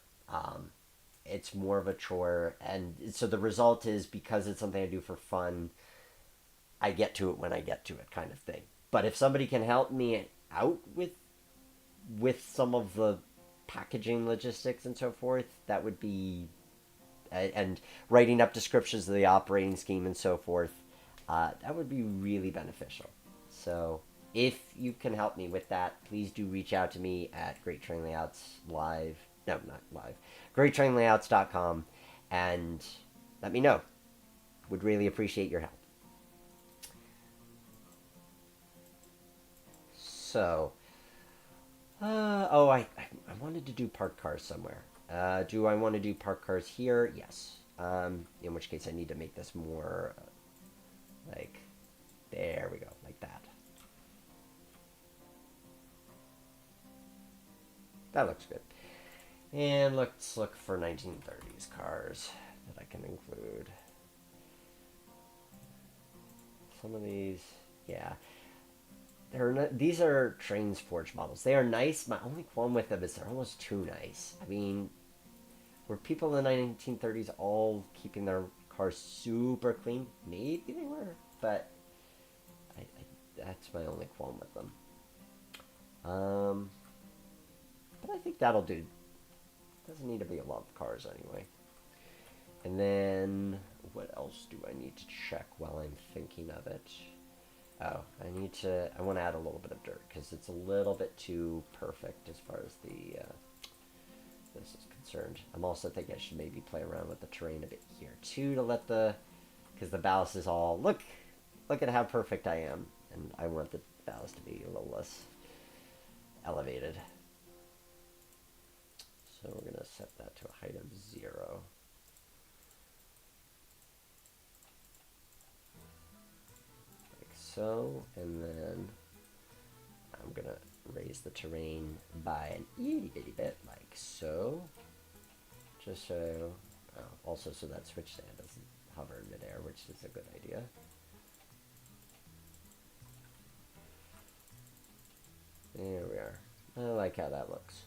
it's more of a chore. And so the result is, because it's something I do for fun, I get to it when I get to it, kind of thing. But if somebody can help me out with some of the packaging logistics and so forth, that would be, and writing up descriptions of the operating scheme and so forth, that would be really beneficial. So if you can help me with that, please do reach out to me at Great Train Layouts Live. No, not live. GreatTrainLayouts.com, and let me know. Would really appreciate your help. So, I wanted to do parked cars somewhere. Do I want to do parked cars here? Yes. In which case I need to make this more, like, there we go, like that. That looks good. And let's look for 1930s cars that I can include. Some of these, yeah. These are Trains Forge models. They are nice. My only qualm with them is they're almost too nice. I mean, were people in the 1930s all keeping their cars super clean? Maybe they were, but that's my only qualm with them. But I think that'll do. Doesn't need to be a lot of cars anyway. And then, what else do I need to check while I'm thinking of it? Oh, I want to add a little bit of dirt, because it's a little bit too perfect as far as this is concerned. I'm also thinking I should maybe play around with the terrain a bit here, too, to let because the ballast is all, look at how perfect I am, and I want the ballast to be a little less elevated. So we're going to set that to a height of 0. So, and then I'm gonna raise the terrain by an itty bitty bit, like so. Just so, also so that switch stand doesn't hover in midair, which is a good idea. There we are. I like how that looks.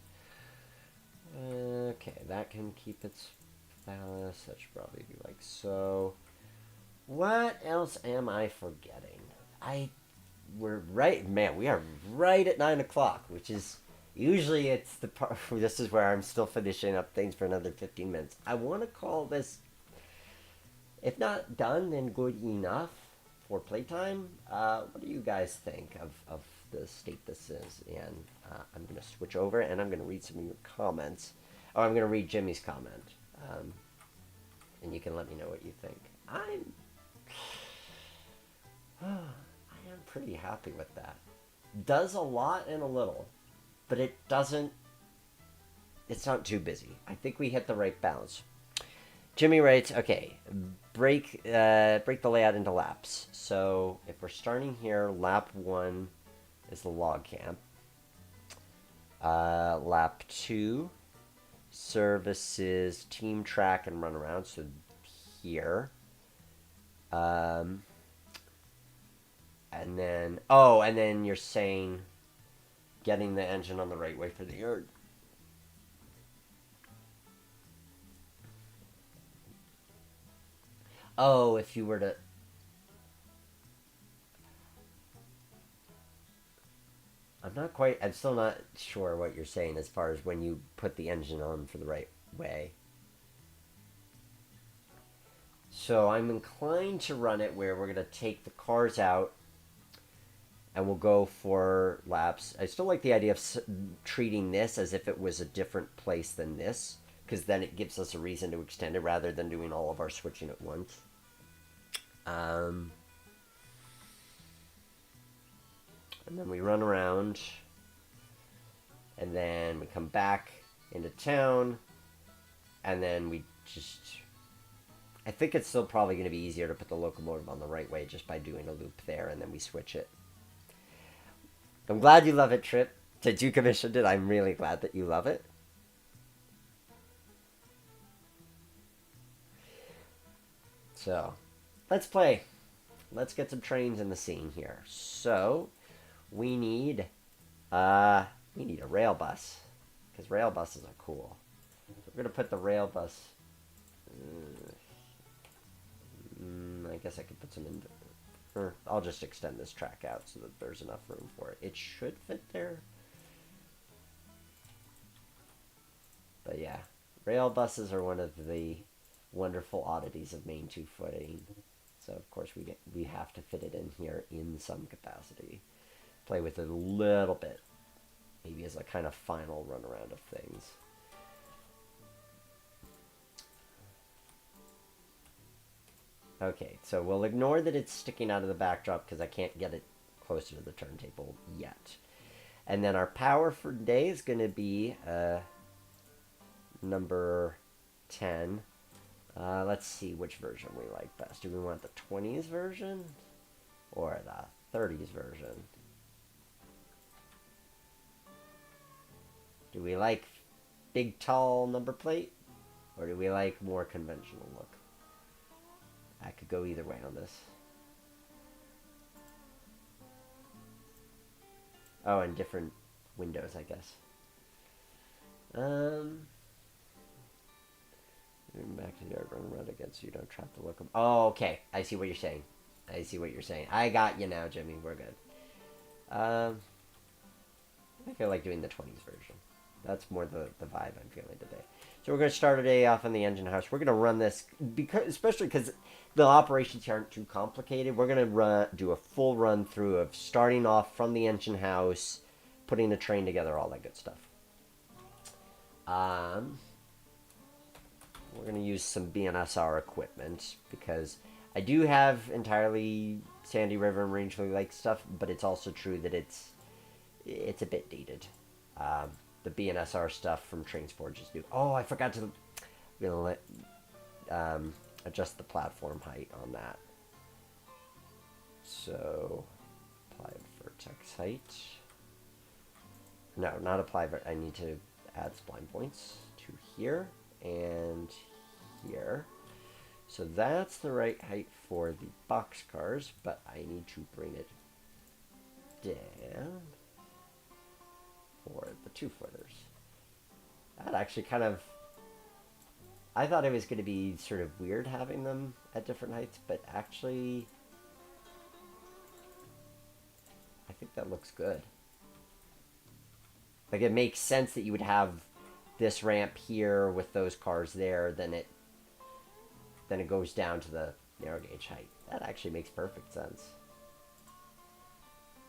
Okay, that can keep its ballast. That should probably be like so. What else am I forgetting? We're right, man, we are right at 9 o'clock, which is, usually it's the part, this is where I'm still finishing up things for another 15 minutes. I want to call this, if not done, then good enough for playtime. What do you guys think of the state this is? And I'm going to switch over, and I'm going to read some of your comments. Oh, I'm going to read Jimmy's comment. And you can let me know what you think. I am pretty happy with that. Does a lot and a little, but it's not too busy. I think we hit the right balance. Jimmy writes, okay, break the layout into laps. So if we're starting here, lap 1 is the log camp. Lap 2 services team track and run around, so here. And then you're saying getting the engine on the right way for the yard. Oh, if you were to... I'm still not sure what you're saying as far as when you put the engine on for the right way. So I'm inclined to run it where we're going to take the cars out and we'll go for laps. I still like the idea of treating this as if it was a different place than this, because then it gives us a reason to extend it rather than doing all of our switching at once. And then we run around, and then we come back into town, and then we just... I think it's still probably going to be easier to put the locomotive on the right way just by doing a loop there, and then we switch it. I'm glad you love it, Trip. Since you commissioned it, I'm really glad that you love it. So, let's play. Let's get some trains in the scene here. So, we need a rail bus, because rail buses are cool. So We're gonna put the rail bus. I guess I could put some in. Or I'll just extend this track out so that there's enough room for it. It should fit there. But yeah, rail buses are one of the wonderful oddities of Maine two-footing. So of course we have to fit it in here in some capacity. Play with it a little bit, maybe as a kind of final run around of things. Okay, so we'll ignore that it's sticking out of the backdrop because I can't get it closer to the turntable yet. And then our power for today is going to be number 10. Let's see which version we like best. Do we want the 20s version or the 30s version? Do we like big, tall number plate? Or do we like more conventional look? I could go either way on this. Oh, and different windows, I guess. Back to the yard, run around again so you don't trap the locomotive. Oh, okay. I see what you're saying. I see what you're saying. I got you now, Jimmy. We're good. I feel like doing the 20s version. That's more the vibe I'm feeling today. So we're going to start our day off in the engine house. We're going to run this, especially because the operations here aren't too complicated. We're going to do a full run through of starting off from the engine house, putting the train together, all that good stuff. We're going to use some BNSR equipment because I do have entirely Sandy River and Rangeley Lake stuff, but it's also true that it's a bit dated. The BNSR stuff from Trainsforge is new. Oh, I forgot to adjust the platform height on that. So, apply vertex height. No, not apply. I need to add spline points to here and here. So that's the right height for the boxcars, but I need to bring it down for the two-footers. That actually kind of... I thought it was going to be sort of weird having them at different heights, but actually I think that looks good. Like, it makes sense that you would have this ramp here with those cars there, then it goes down to the narrow gauge height. That actually makes perfect sense.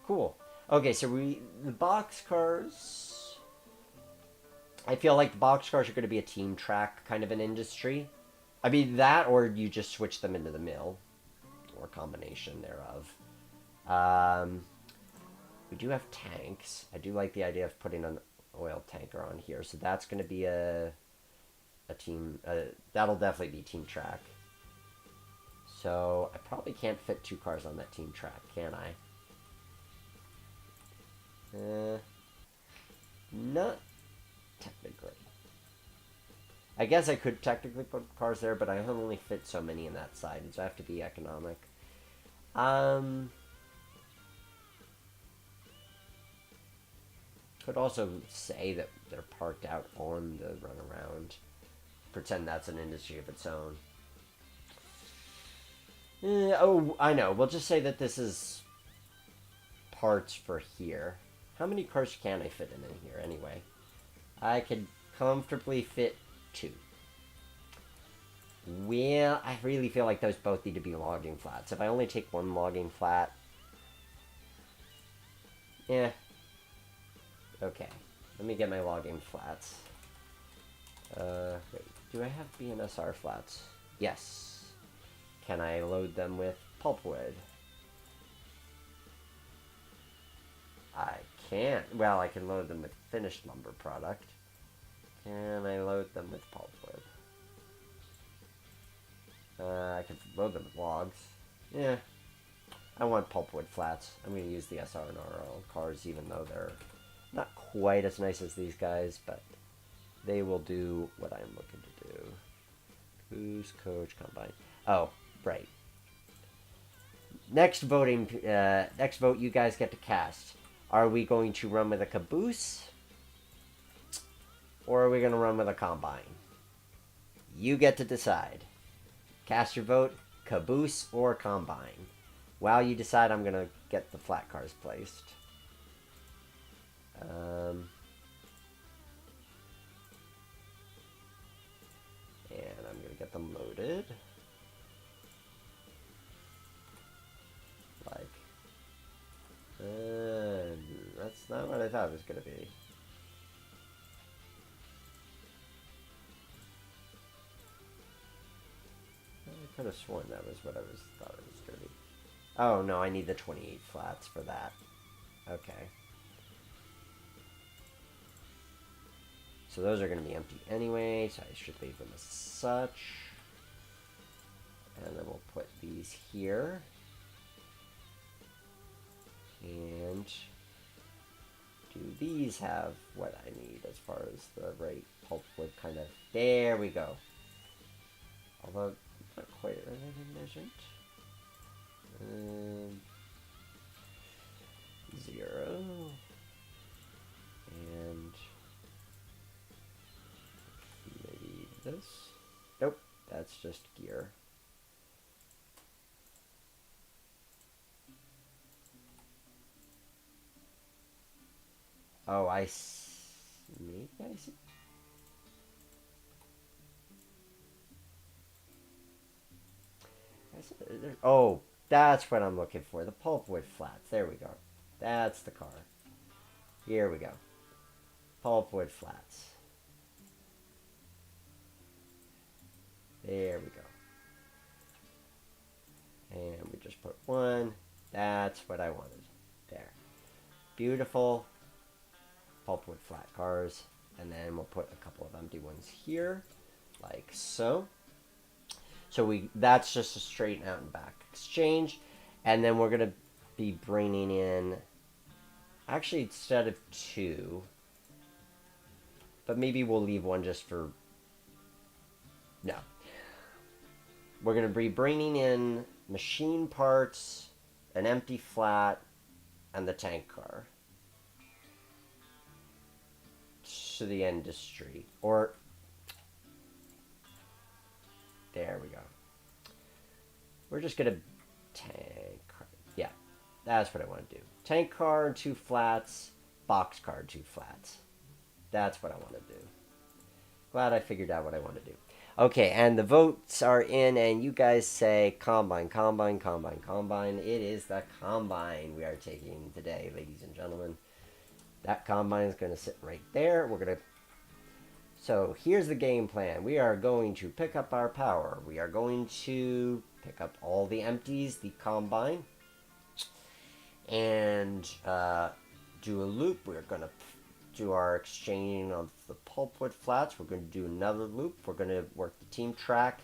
Cool. Okay, so the boxcars, I feel like the boxcars are going to be a team track kind of an industry. I mean, that or you just switch them into the mill, or combination thereof. We do have tanks. I do like the idea of putting an oil tanker on here, so that's going to be a team, that'll definitely be team track. So I probably can't fit 2 cars on that team track, can I? Not technically. I guess I could technically put cars there, but I only fit so many in that side, so I have to be economic. Could also say that they're parked out on the runaround. Pretend that's an industry of its own. Oh, I know. We'll just say that this is parts for here. How many cars can I fit in here anyway? I could comfortably fit 2. Well, I really feel like those both need to be logging flats. If I only take 1 logging flat... Yeah. Okay. Let me get my logging flats. Wait. Do I have BNSR flats? Yes. Can I load them with pulpwood? I can't. Well, I can load them with finished lumber product. Can I load them with pulpwood? I can load them with logs. Yeah. I want pulpwood flats. I'm going to use the SR&RL cars, even though they're not quite as nice as these guys, but they will do what I'm looking to do. Who's coach combine? Oh, right. Next vote you guys get to cast. Are we going to run with a caboose? Or are we going to run with a combine? You get to decide. Cast your vote, caboose or combine. While you decide, I'm going to get the flat cars placed. And I'm going to get them loaded. Like, that's not what I thought it was going to be. I could have sworn that was what I thought it was going to be. Oh, no, I need the 28 flats for that. Okay. So those are going to be empty anyway, so I should leave them as such. And then we'll put these here. And do these have what I need as far as the right pulpwood kind of... There we go. Although, not quite measured. 0. And maybe this. Nope, that's just gear. Oh, maybe I see. Oh, that's what I'm looking for. The pulpwood flats. There we go. That's the car. Here we go. Pulpwood flats. There we go. And we just put 1. That's what I wanted. There. Beautiful pulpwood flat cars. And then we'll put a couple of empty ones here. Like so. So that's just a straight out and back exchange. And then we're going to be bringing in, actually instead of 2, but maybe we'll leave 1 just for, no. We're going to be bringing in machine parts, an empty flat, and the tank car to the industry. Or, there we go. We're just going to tank car. Yeah, that's what I want to do. Tank car, 2 flats, box car, 2 flats. That's what I want to do. Glad I figured out what I want to do. Okay, and the votes are in, and you guys say combine, combine, combine, combine. It is the combine we are taking today, ladies and gentlemen. That combine is going to sit right there. We're going to... So here's the game plan. We are going to pick up our power. We are going to pick up all the empties, the combine, and do a loop. We're going to do our exchanging of the pulpwood flats. We're going to do another loop. We're going to work the team track,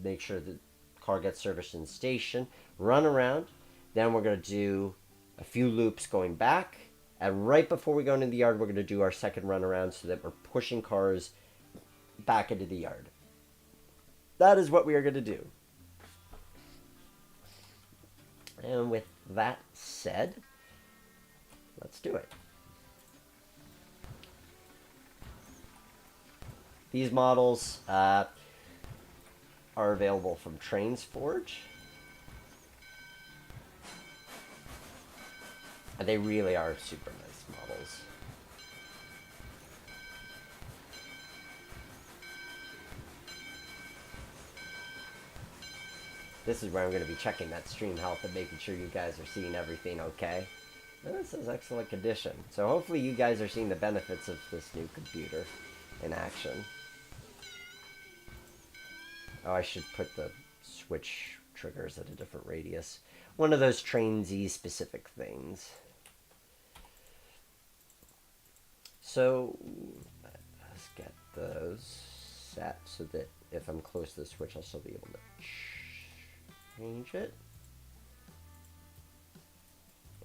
make sure the car gets serviced in the station, run around. Then we're going to do a few loops going back. And right before we go into the yard, we're going to do our second run around so that we're pushing cars back into the yard. That is what we are going to do. And with that said, let's do it. These models are available from Trains Forge. And they really are super nice models. This is where I'm going to be checking that stream health and making sure you guys are seeing everything okay. And this is excellent condition. So hopefully you guys are seeing the benefits of this new computer in action. Oh, I should put the switch triggers at a different radius. One of those Train-Z specific things. So let's get those set so that if I'm close to the switch, I'll still be able to change it.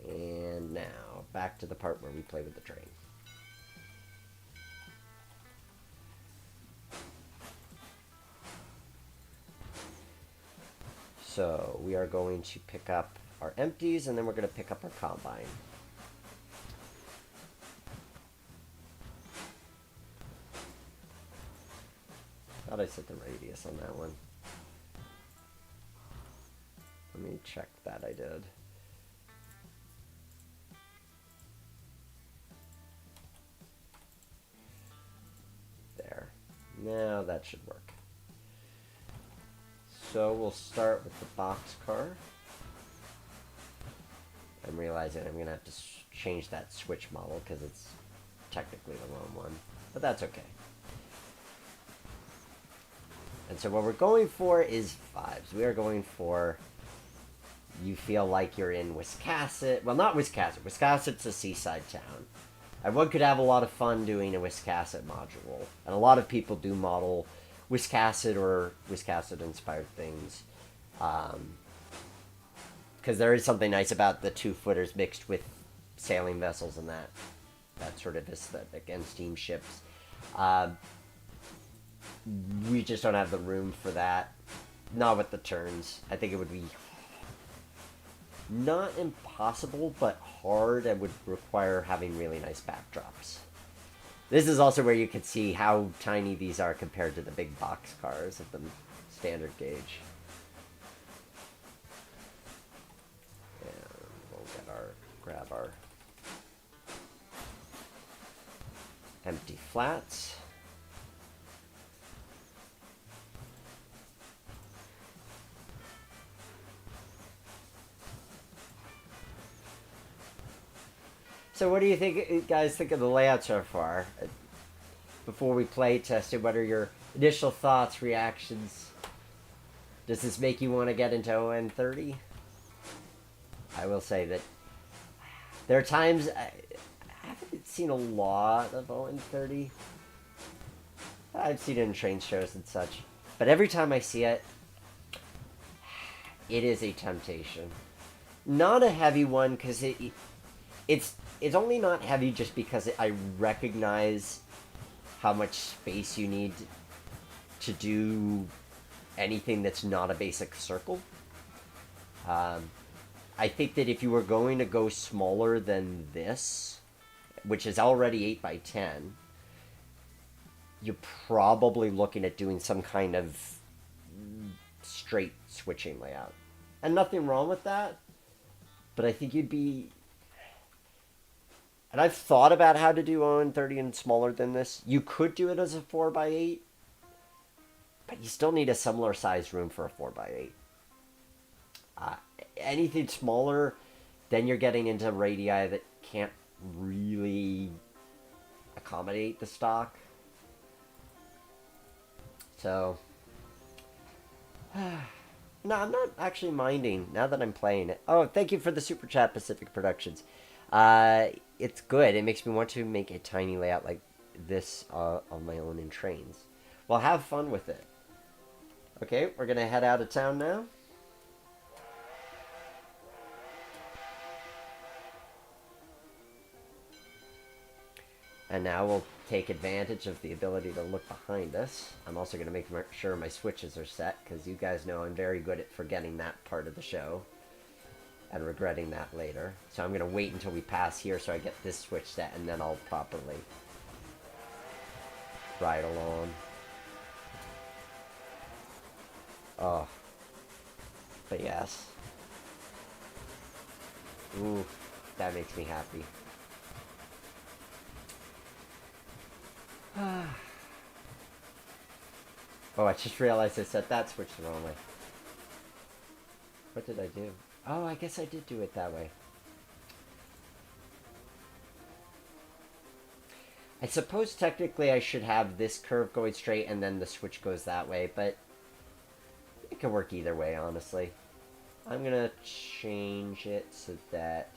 And now back to the part where we play with the train. So we are going to pick up our empties, and then we're going to pick up our combine. thought I set the radius on that one. Let me check that I did. There. Now that should work. So we'll start with the boxcar. I'm realizing I'm going to have to change that switch model because it's technically the wrong one. But that's okay. And so what we're going for is 5s. We are going for, you feel like you're in Wiscasset. Well, not Wiscasset. Wiscasset's a seaside town. And one could have a lot of fun doing a Wiscasset module. And a lot of people do model Wiscasset or Wiscasset-inspired things. Because there is something nice about the 2-footers mixed with sailing vessels and that sort of aesthetic, and steamships. We just don't have the room for that. Not with the turns. I think it would be not impossible, but hard, and would require having really nice backdrops. This is also where you can see how tiny these are compared to the big box cars of the standard gauge. And we'll grab our empty flats. So what do you think, guys, think of the layout so far? Before we play test it, what are your initial thoughts, reactions? Does this make you want to get into On30? I will say that there are times I haven't seen a lot of On30. I've seen it in train shows and such. But every time I see it, it is a temptation. Not a heavy one, because it's only not heavy just because I recognize how much space you need to do anything that's not a basic circle. I think that if you were going to go smaller than this, which is already 8 by 10, you're probably looking at doing some kind of straight switching layout. And nothing wrong with that, but I think you'd be... And I've thought about how to do On30 and smaller than this. You could do it as a 4 by 8, but you still need a similar size room for a 4 by 8. Anything smaller, then you're getting into radii that can't really accommodate the stock. So, no, I'm not actually minding now that I'm playing it. Oh, thank you for the super chat, Pacific Productions. It's good. It makes me want to make a tiny layout like this on my own in trains. Well, have fun with it. Okay, we're going to head out of town now. And now we'll take advantage of the ability to look behind us. I'm also going to make sure my switches are set, because you guys know I'm very good at forgetting that part of the show and regretting that later. So I'm going to wait until we pass here so I get this switch set, and then I'll properly ride along. Oh. But yes. Ooh, that makes me happy. Oh, I just realized I set that switch the wrong way. What did I do? Oh, I guess I did do it that way. I suppose technically I should have this curve going straight and then the switch goes that way, but it could work either way, honestly. I'm gonna change it so that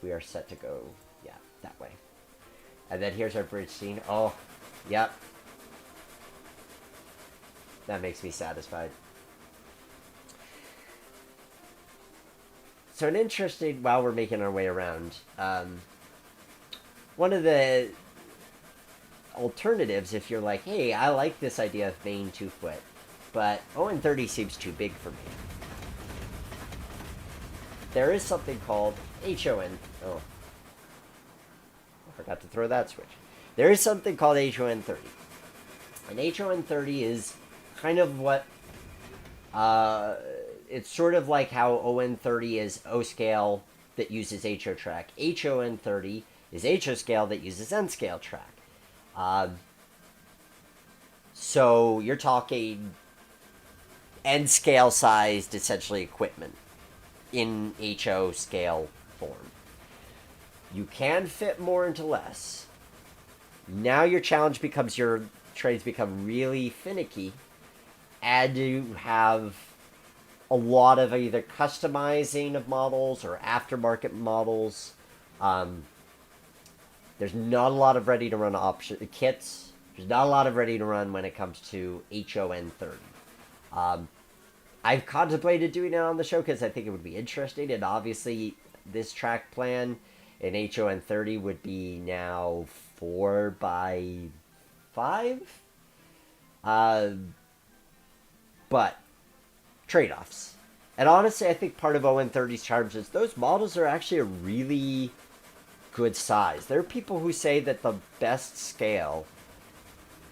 we are set to go, yeah, that way. And then here's our bridge scene. Oh, yep. That makes me satisfied. So an interesting, while we're making our way around, one of the alternatives, if you're like, hey, I like this idea of Maine 2-foot, but On30 seems too big for me. There is something called HON. Oh. I forgot to throw that switch. There is something called HON30. And HON30 is kind of what it's sort of like how ON30 is O scale that uses HO track. HON30 is HO scale that uses N scale track. So you're talking N scale sized essentially equipment in HO scale form. You can fit more into less. Now your challenge becomes your trays become really finicky, and you have a lot of either customizing of models or aftermarket models. There's not a lot of ready to run kits. There's not a lot of ready to run when it comes to HON30. I've contemplated doing it on the show because I think it would be interesting, and obviously this track plan in HON30 would be now 4x5. But trade-offs. And honestly, I think part of ON30's charms is those models are actually a really good size. There are people who say that the best scale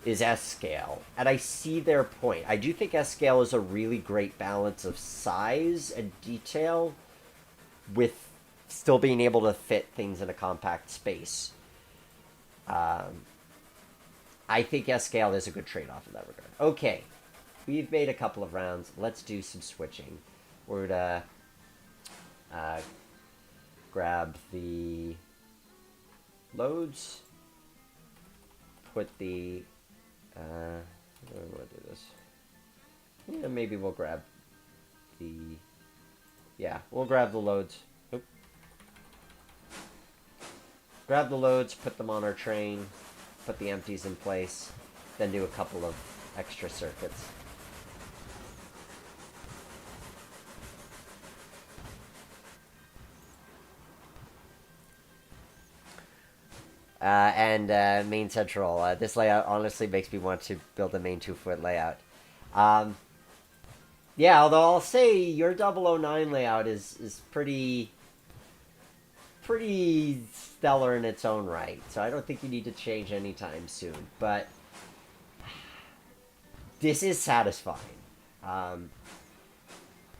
is S scale, and I see their point. I do think S scale is a really great balance of size and detail with still being able to fit things in a compact space. I think S scale is a good trade-off in that regard. Okay, we've made a couple of rounds. Let's do some switching. We're gonna grab the loads, put the I don't want to do this. Yeah, maybe we'll grab the we'll grab the loads. Oop. Grab the loads, put them on our train, put the empties in place, then do a couple of extra circuits. And Maine Central. This layout honestly makes me want to build a Maine 2-foot layout. Yeah, although I'll say your 009 layout is pretty stellar in its own right, so I don't think you need to change anytime soon. But this is satisfying.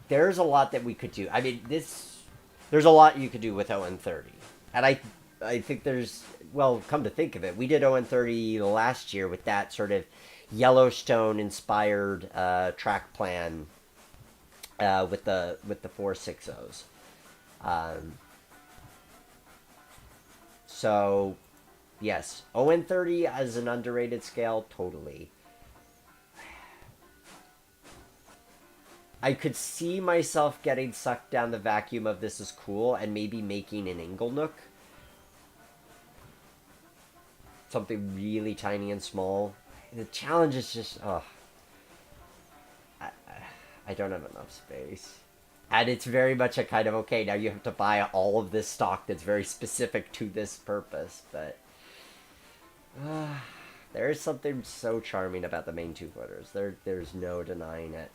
There's a lot that we could do. I mean, there's a lot you could do with ON30, and I think there's, well, come to think of it, we did ON30 last year with that sort of Yellowstone-inspired track plan with the 460s. So, yes, ON30 as an underrated scale, totally. I could see myself getting sucked down the vacuum of this is cool and maybe making an Inglenook. Something really tiny and small. The challenge is just, I don't have enough space. And it's very much a kind of, okay, now you have to buy all of this stock that's very specific to this purpose, but there is something so charming about the Maine 2-footers. There's no denying it.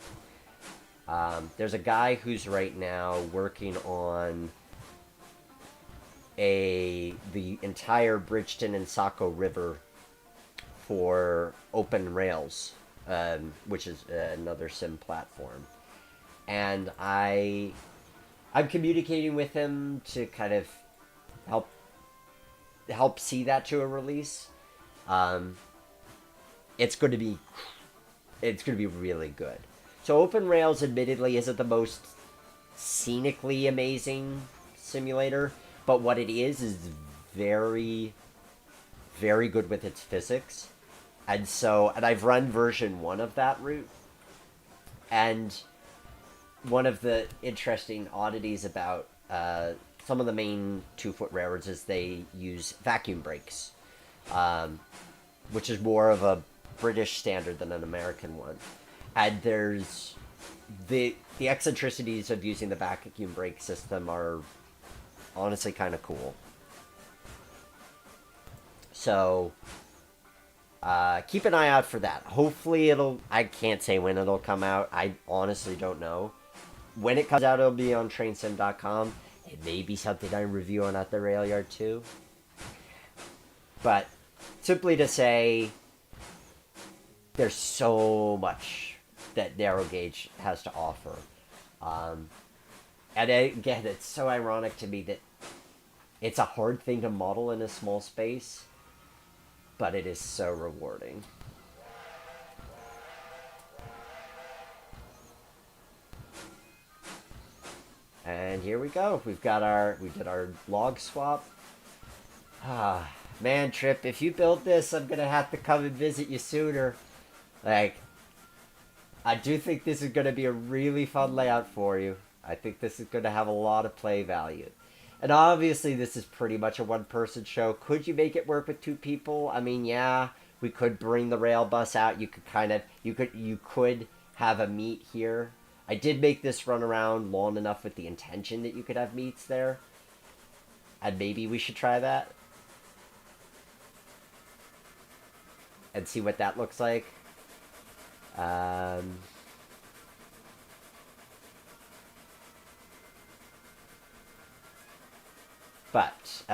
There's a guy who's right now working on the entire Bridgeton and Saco River for Open Rails, which is another sim platform. And I'm communicating with him to kind of help see that to a release. It's going to be really good. So Open Rails admittedly isn't the most scenically amazing simulator, but what it is very, very good with its physics. And I've run version 1 of that route, and one of the interesting oddities about some of the Maine 2-foot railroads is they use vacuum brakes, which is more of a British standard than an American one. And there's the eccentricities of using the vacuum brake system are honestly kind of cool. So keep an eye out for that. Hopefully I can't say when it'll come out. I honestly don't know. When it comes out, it'll be on trainsim.com. It may be something I review on At the Rail Yard too. But simply to say, there's so much that narrow gauge has to offer. And again, it's so ironic to me that it's a hard thing to model in a small space, but it is so rewarding. And here we go. We did our log swap. Ah, man, Trip, if you build this, I'm gonna have to come and visit you sooner. Like, I do think this is gonna be a really fun layout for you. I think this is gonna have a lot of play value. And obviously, this is pretty much a one-person show. Could you make it work with two people? I mean, yeah, we could bring the rail bus out. You could you could have a meet here. I did make this run around long enough with the intention that you could have meets there. And maybe we should try that and see what that looks like. Um, but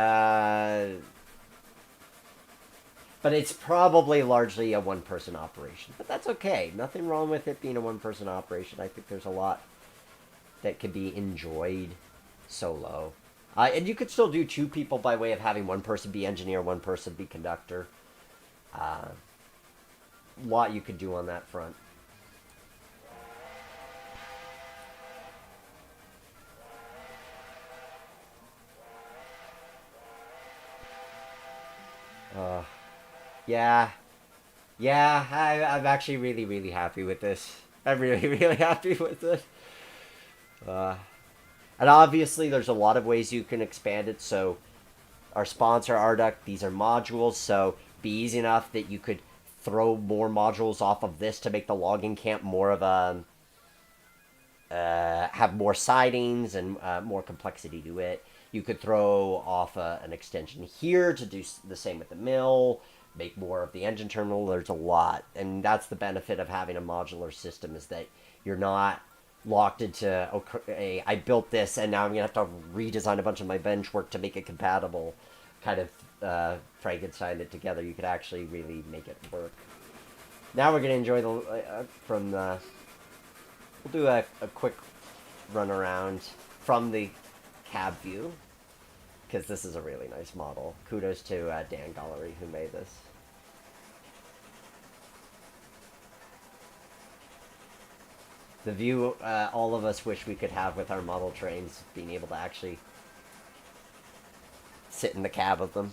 but it's probably largely a one-person operation. But that's okay. Nothing wrong with it being a one-person operation. I think there's a lot that could be enjoyed solo. And you could still do two people by way of having one person be engineer, one person be conductor. A lot you could do on that front. Uh, yeah, yeah, I'm actually really, really happy with this. I'm really, really happy with it. Uh, and obviously, there's a lot of ways you can expand it. So, our sponsor, Arduc, these are modules. So, be easy enough that you could throw more modules off of this to make the logging camp more of a have more sidings and more complexity to it. You could throw off an extension here to do the same with the mill, make more of the engine terminal. There's a lot, and that's the benefit of having a modular system is that you're not locked into okay, I built this and now I'm gonna have to redesign a bunch of my bench work to make it compatible. Kind of Frankenstein it together. You could actually really make it work. Now we're gonna enjoy the from the. We'll do a quick run around from the cab view because this is a really nice model. Kudos to Dan Gallery who made this. The view all of us wish we could have with our model trains, being able to actually sit in the cab of them.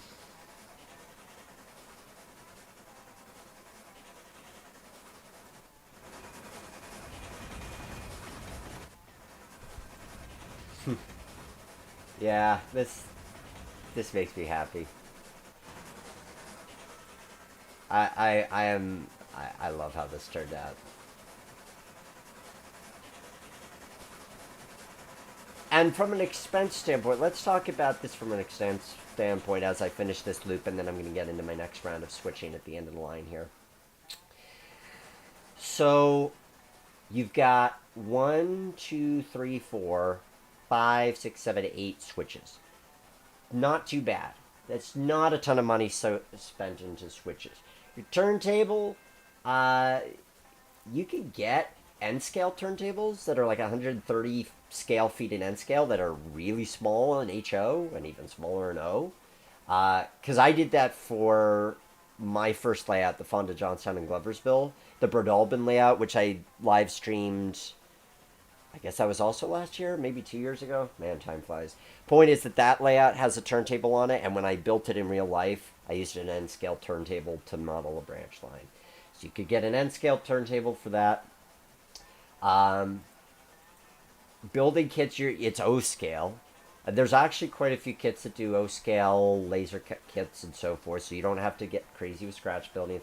Yeah, this makes me happy. I love how this turned out. And from an expense standpoint, let's talk about this from an expense standpoint as I finish this loop, and then I'm going to get into my next round of switching at the end of the line here. So you've got 1, 2, 3, 4, 5, 6, 7, 8 switches. Not too bad. That's not a ton of money spent into switches. Your turntable, you can get N scale turntables that are like 130 scale feet in N scale that are really small in HO and even smaller in O. Because I did that for my first layout, the Fonda Johnstown and Gloversville, the Brodalbin layout, which I live streamed. I guess that was also last year, maybe 2 years ago. Man, time flies. Point is that layout has a turntable on it, and when I built it in real life, I used an N-scale turntable to model a branch line. So you could get an N-scale turntable for that. Building kits, it's O-scale. There's actually quite a few kits that do O-scale, laser kits, and so forth, so you don't have to get crazy with scratch building.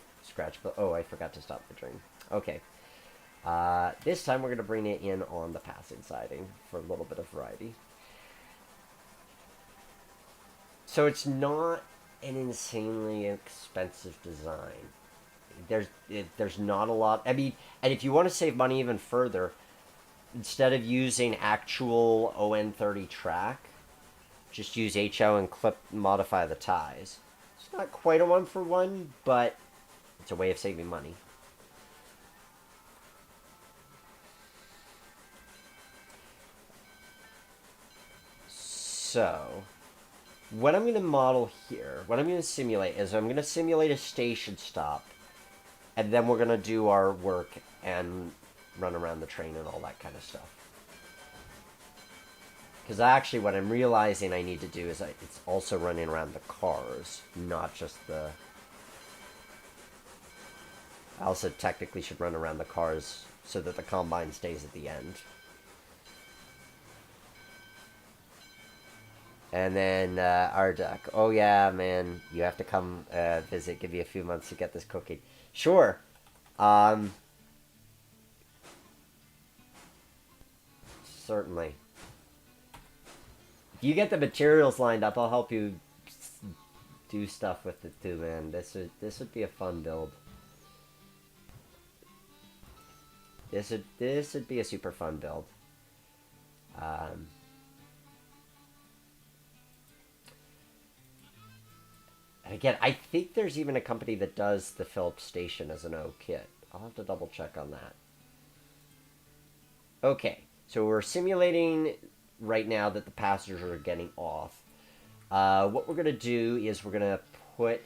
Oh, I forgot to stop the dream. Okay. This time we're going to bring it in on the passing siding for a little bit of variety. So it's not an insanely expensive design. There's not a lot. I mean, and if you want to save money even further, instead of using actual On30 track, just use HO and modify the ties. It's not quite a one-for-one, but it's a way of saving money. So, what I'm going to model here, what I'm going to simulate is I'm going to simulate a station stop, and then we're going to do our work and run around the train and all that kind of stuff. Because actually what I'm realizing I need to do is it's also running around the cars, not just the... I also technically should run around the cars so that the combine stays at the end. And then our duck. Oh yeah, man, you have to come visit. Give you a few months to get this cooking. Sure. Certainly. If you get the materials lined up, I'll help you do stuff with it too, man. This would be a fun build. This would be a super fun build. And again, I think there's even a company that does the Philips station as an O kit. I'll have to double check on that. Okay, so we're simulating right now that the passengers are getting off. What we're going to do is we're going to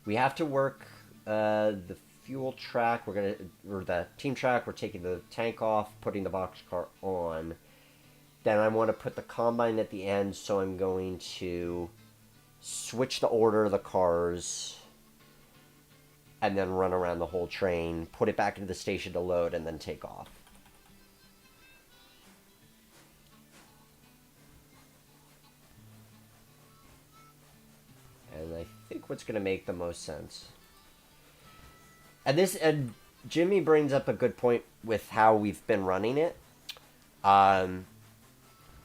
we have to work the fuel track. Or the team track. We're taking the tank off, putting the boxcar on. Then I want to put the combine at the end, so I'm going to switch the order of the cars, and then run around the whole train, put it back into the station to load, and then take off. And I think what's going to make the most sense. And Jimmy brings up a good point with how we've been running it.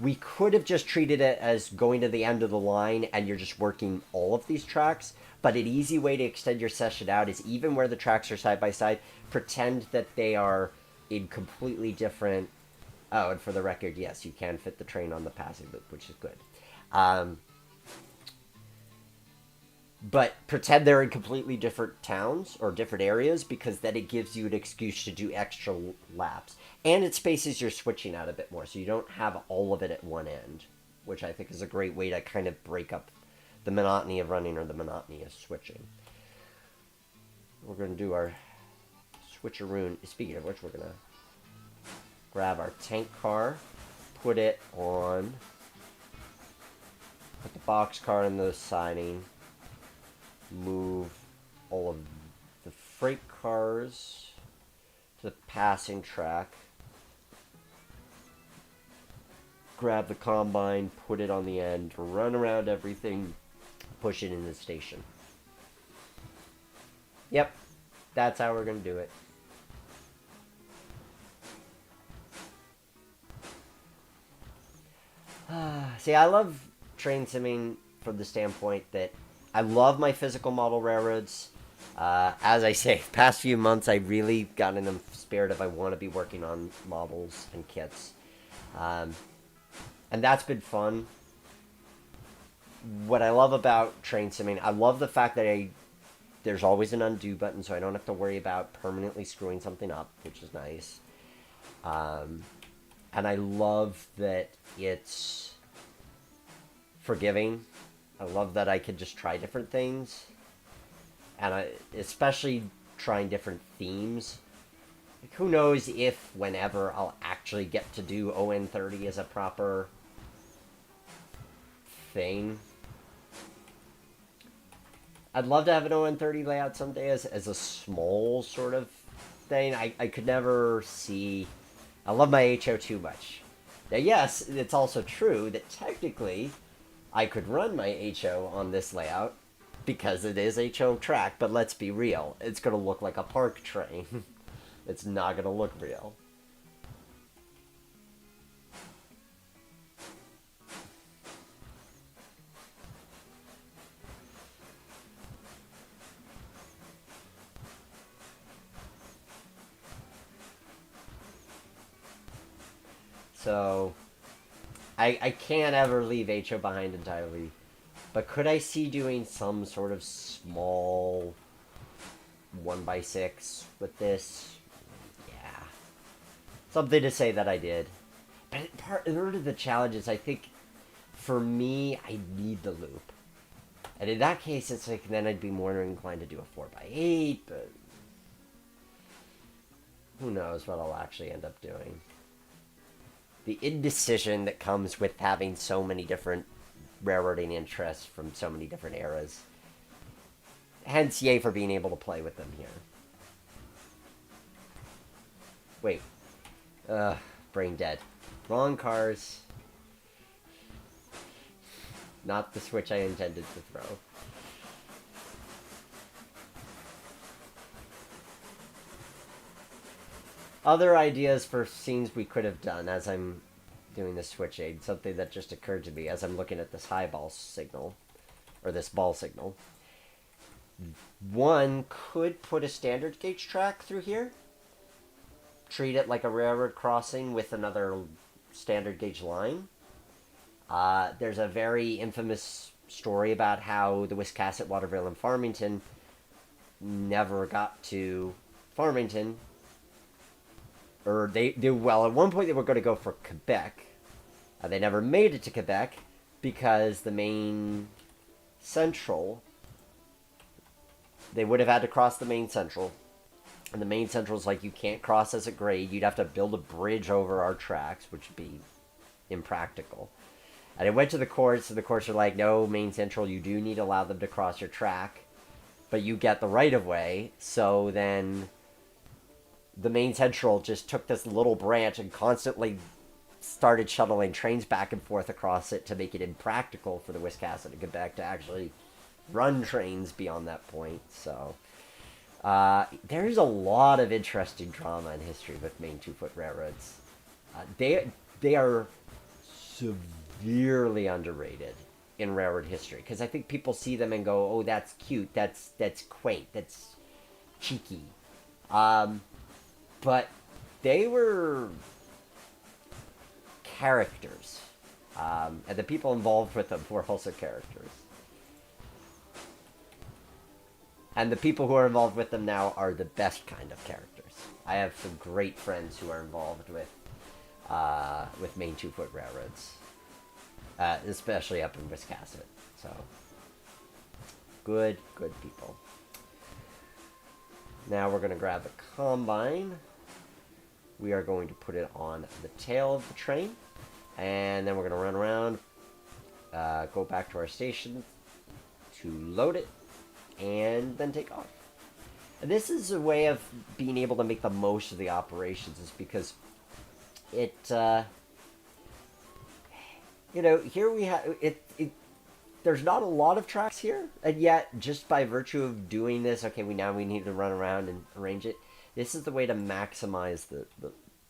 We could have just treated it as going to the end of the line and you're just working all of these tracks. But an easy way to extend your session out is even where the tracks are side by side, pretend that they are in completely different... Oh, and for the record, yes, you can fit the train on the passing loop, which is good. But pretend they're in completely different towns or different areas, because then it gives you an excuse to do extra laps. And it spaces your switching out a bit more, so you don't have all of it at one end, which I think is a great way to kind of break up the monotony of running or the monotony of switching. We're going to do our switcheroon. Speaking of which, we're going to grab our tank car, put it on, put the box car in the siding, move all of the freight cars to the passing track, grab the combine, put it on the end, run around everything, push it in the station. Yep, that's how we're going to do it. See, I love train simming from the standpoint that I love my physical model railroads. As I say, past few months I've really gotten in the spirit of I want to be working on models and kits. And that's been fun. What I love about train simming, I love the fact that there's always an undo button, so I don't have to worry about permanently screwing something up, which is nice. And I love that it's forgiving. I love that I can just try different things. And especially trying different themes. Like, who knows if, whenever, I'll actually get to do On30 as a proper thing. I'd love to have an On30 layout someday as a small sort of thing. I could never see... I love my HO too much. Now, yes, it's also true that technically I could run my HO on this layout because it is HO track, but let's be real. It's going to look like a park train. It's not going to look real. So, I can't ever leave HO behind entirely. But could I see doing some sort of small 1x6 with this? Yeah. Something to say that I did. But part of the challenge is, I think, for me, I need the loop. And in that case, it's like, then I'd be more inclined to do a 4x8, but who knows what I'll actually end up doing. The indecision that comes with having so many different railroading interests from so many different eras. Hence, yay for being able to play with them here. Wait. Brain dead. Wrong cars. Not the switch I intended to throw. Other ideas for scenes we could have done as I'm doing the switch aid. Something that just occurred to me as I'm looking at this high ball signal. Or this ball signal. One could put a standard gauge track through here. Treat it like a railroad crossing with another standard gauge line. There's a very infamous story about how the Wiscasset, Waterville, and Farmington never got to Farmington. Or well, at one point they were going to go for Quebec. They never made it to Quebec because the Maine Central, they would have had to cross the Maine Central. And the Maine Central's like, you can't cross as a grade. You'd have to build a bridge over our tracks, which would be impractical. And it went to the courts, and the courts are like, no, Maine Central, you do need to allow them to cross your track, but you get the right-of-way. So then the Maine Central just took this little branch and constantly started shuttling trains back and forth across it to make it impractical for the Wiscasset and Quebec to actually run trains beyond that point. So there's a lot of interesting drama in history with Maine two-foot railroads. They are severely underrated in railroad history because I think people see them and go, "Oh, that's cute. That's quaint. That's cheeky." But they were characters, and the people involved with them were also characters. And the people who are involved with them now are the best kind of characters. I have some great friends who are involved with Maine two-foot railroads, especially up in Wiscasset. So, good people. Now we're going to grab the combine. We are going to put it on the tail of the train, and then we're going to run around, go back to our station to load it, and then take off. And this is a way of being able to make the most of the operations, is because it, here we have, there's not a lot of tracks here, and yet, just by virtue of doing this, okay, we need to run around and arrange it. This is the way to maximize the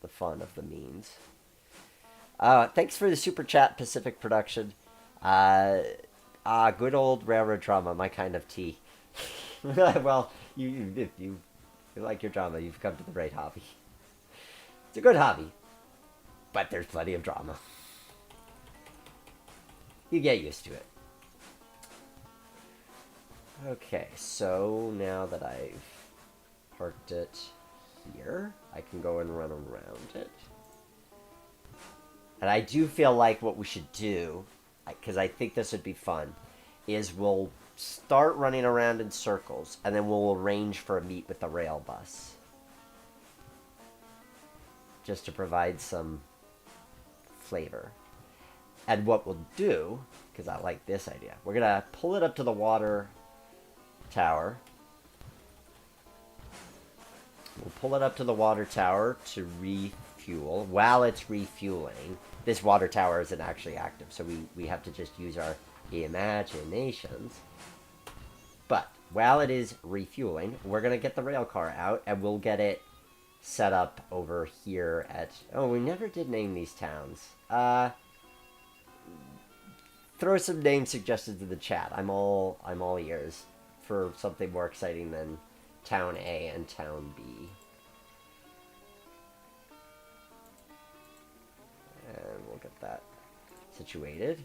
fun of the means. Thanks for the super chat, Pacific Production. Good old railroad drama, my kind of tea. Well, if you like your drama, you've come to the right hobby. It's a good hobby, but there's plenty of drama. You get used to it. Okay, so now that I've parked it here, I can go and run around it. And I do feel like what we should do, because I think this would be fun, is we'll start running around in circles, and then we'll arrange for a meet with the rail bus. Just to provide some flavor. And what we'll do, because I like this idea, we're going to pull it up to the water tower. We'll pull it up to the water tower to refuel. While it's refueling, this water tower isn't actually active, so we have to just use our imaginations. But while it is refueling, we're going to get the rail car out, and we'll get it set up over here at... Oh, we never did name these towns. Throw some name suggestions in the chat. I'm all ears for something more exciting than Town A and Town B. And we'll get that situated.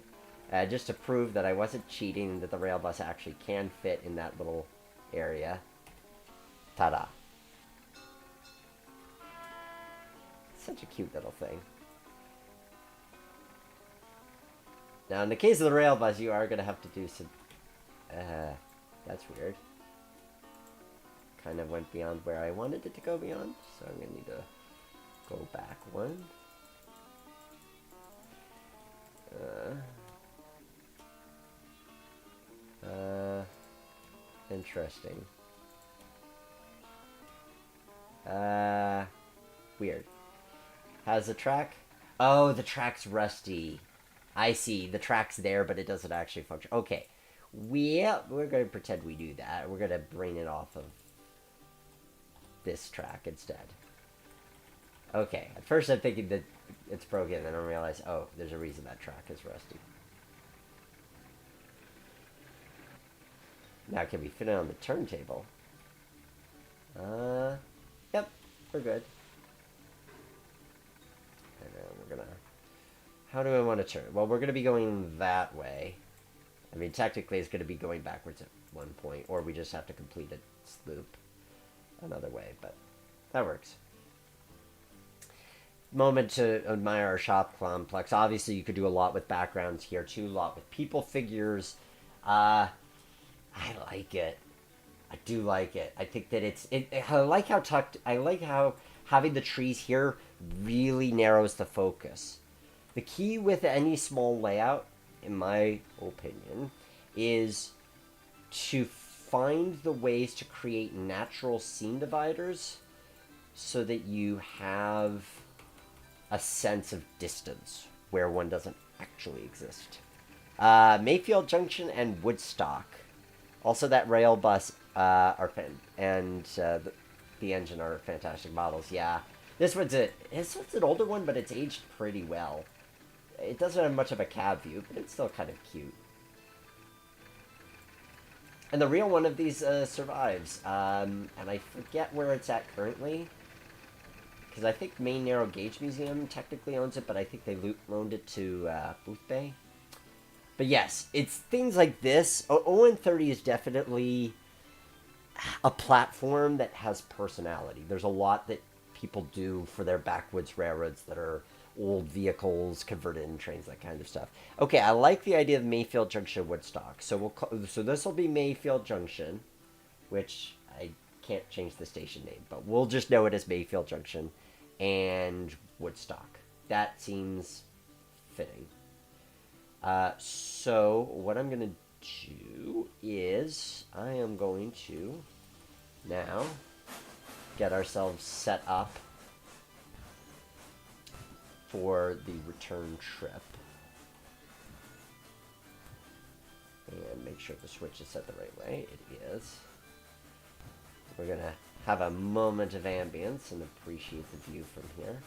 Just to prove that I wasn't cheating, that the rail bus actually can fit in that little area. Ta-da. Such a cute little thing. Now, in the case of the rail bus, you are going to have to do some... that's weird. Kind of went beyond where I wanted it to go beyond, so I'm going to need to go back one. Interesting. Weird. How's the track? Oh, the track's rusty. I see. The track's there, but it doesn't actually function. Okay. We're going to pretend we do that. We're going to bring it off of this track instead. Okay. At first I'm thinking that it's broken, and then I realize, oh, there's a reason that track is rusty. Now, can we fit it on the turntable? Yep, we're good. And then we're gonna... How do I want to turn? Well, we're gonna be going that way. I mean, technically it's gonna be going backwards at one point, or we just have to complete a loop another way, but that works. Moment to admire our shop complex. Obviously, you could do a lot with backgrounds here too, a lot with people figures. I like it. I do like it. I think that I like how tucked. I like how having the trees here really narrows the focus. The key with any small layout, in my opinion, is to find the ways to create natural scene dividers so that you have a sense of distance where one doesn't actually exist. Mayfield Junction and Woodstock. Also, that rail bus and the engine are fantastic models. Yeah, this one's an older one, but it's aged pretty well. It doesn't have much of a cab view, but it's still kind of cute. And the real one of these survives, and I forget where it's at currently, because I think Maine Narrow Gauge Museum technically owns it, but I think they loaned it to Booth Bay. But yes, it's things like this. On30 is definitely a platform that has personality. There's a lot that people do for their backwoods railroads that are old vehicles converted into trains, that kind of stuff. Okay, I like the idea of Mayfield Junction Woodstock. So so this will be Mayfield Junction, which I can't change the station name, but we'll just know it as Mayfield Junction and Woodstock. That seems fitting. So what I'm going to do is I am going to now get ourselves set up for the return trip. And make sure the switch is set the right way. It is. We're going to have a moment of ambience and appreciate the view from here.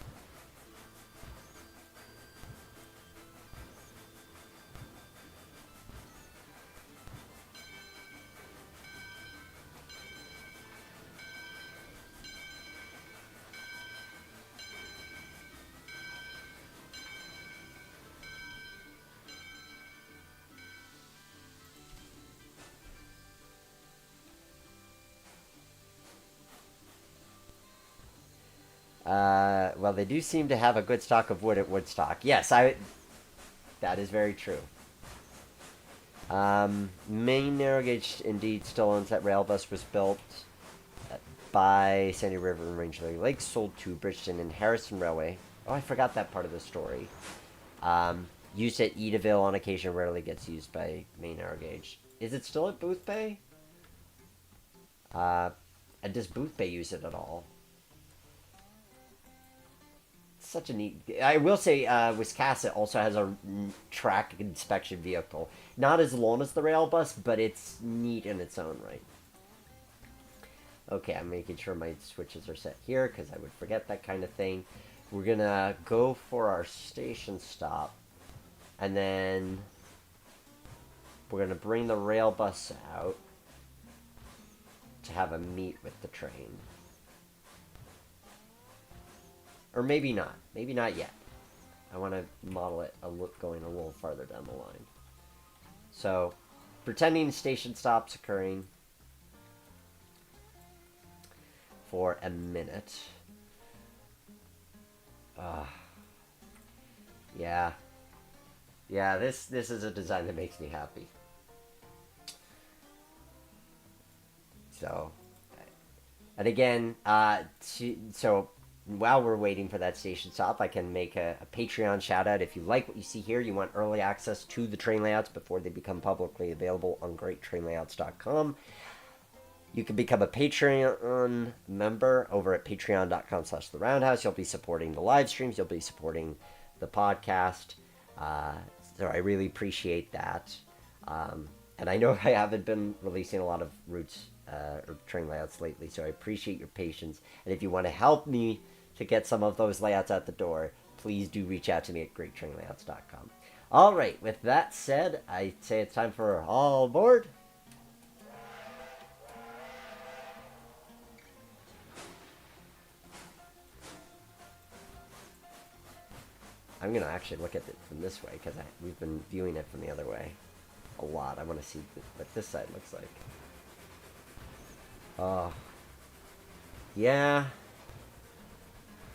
Well, they do seem to have a good stock of wood at Woodstock. Yes, that is very true. Maine Narrow Gauge indeed still owns that rail bus. Was built by Sandy River and Rangeley Lake, sold to Bridgeton and Harrison Railway. Oh, I forgot that part of the story. Used at Edaville on occasion, rarely gets used by Maine Narrow Gauge. Is it still at Booth Bay? And does Booth Bay use it at all? Such a neat... I will say, Wiscasset also has a track inspection vehicle. Not as long as the rail bus, but it's neat in its own right. Okay, I'm making sure my switches are set here, because I would forget that kind of thing. We're going to go for our station stop, and then we're going to bring the rail bus out to have a meet with the train. Or maybe not. Maybe not yet. I want to model it going a little farther down the line. So, pretending station stops occurring for a minute. Yeah. Yeah, this is a design that makes me happy. So, and again, so while we're waiting for that station stop, I can make a Patreon shout out. If you like what you see here, you want early access to the train layouts before they become publicly available on greattrainlayouts.com. You can become a Patreon member over at patreon.com/the roundhouse. You'll be supporting the live streams. You'll be supporting the podcast. So I really appreciate that. And I know I haven't been releasing a lot of routes or train layouts lately, so I appreciate your patience. And if you want to help me to get some of those layouts out the door, please do reach out to me at greattrainlayouts.com. All right, with that said, I say it's time for all aboard. I'm going to actually look at it from this way because we've been viewing it from the other way a lot. I want to see what this side looks like. Oh. Yeah.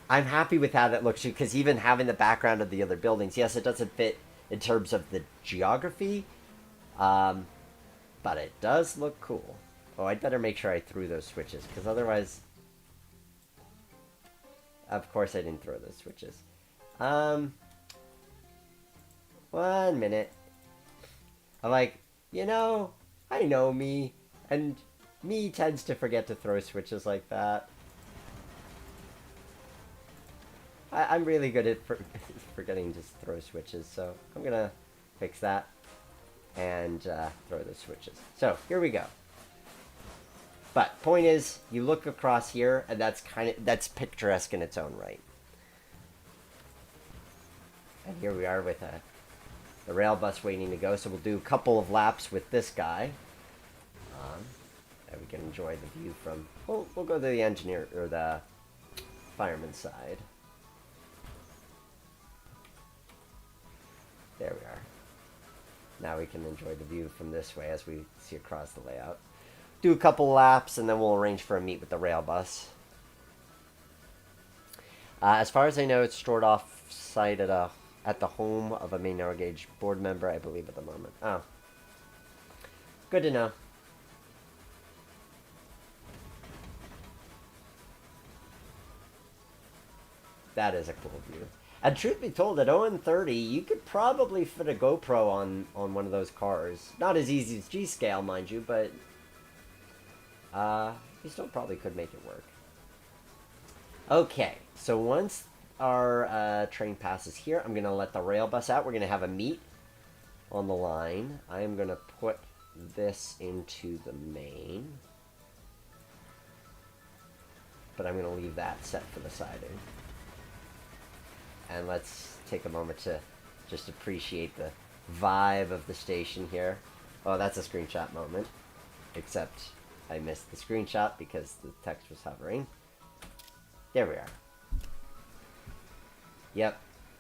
I'm happy with how that looks because even having the background of the other buildings, yes, it doesn't fit in terms of the geography, but it does look cool. Oh, I'd better make sure I threw those switches because otherwise... Of course I didn't throw those switches. 1 minute. I'm like, I know me, and me tends to forget to throw switches like that. I'm really good at forgetting to throw switches, so I'm gonna fix that and throw the switches. So here we go. But point is, you look across here, and that's picturesque in its own right. And here we are with the rail bus waiting to go. So we'll do a couple of laps with this guy, and we can enjoy the view from. We'll go to the engineer or the fireman's side. There we are. Now we can enjoy the view from this way as we see across the layout. Do a couple laps, and then we'll arrange for a meet with the rail bus. As far as I know, it's stored off-site at the home of a Maine narrow gauge board member, I believe, at the moment. Oh. Good to know. That is a cool view. And truth be told, at On30, you could probably fit a GoPro on one of those cars. Not as easy as G-Scale, mind you, but you still probably could make it work. Okay, so once our train passes here, I'm going to let the rail bus out. We're going to have a meet on the line. I am going to put this into the main. But I'm going to leave that set for the siding. And let's take a moment to just appreciate the vibe of the station here. Oh, that's a screenshot moment. Except I missed the screenshot because the text was hovering. There we are. Yep.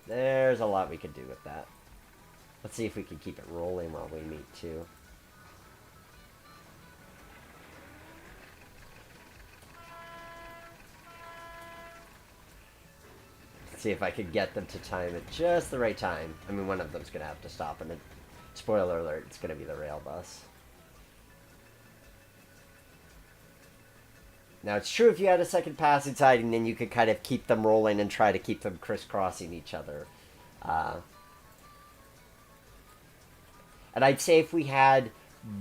There's a lot we could do with that. Let's see if we can keep it rolling while we meet too. See if I could get them to time at just the right time. I mean, one of them's gonna have to stop, and spoiler alert, it's gonna be the rail bus. Now, it's true if you had a second passing siding, then you could kind of keep them rolling and try to keep them crisscrossing each other. And I'd say if we had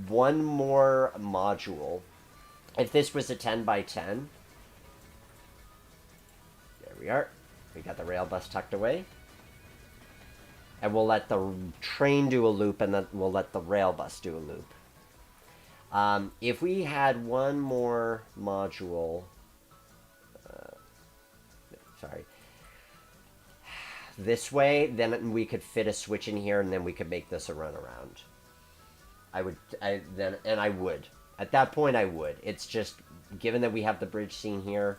one more module, if this was a 10 by 10, there we are. We got the rail bus tucked away. And we'll let the train do a loop, and then we'll let the rail bus do a loop. If we had one more module, sorry, this way, then we could fit a switch in here, and then we could make this a runaround. I would. At that point, I would. It's just, given that we have the bridge scene here,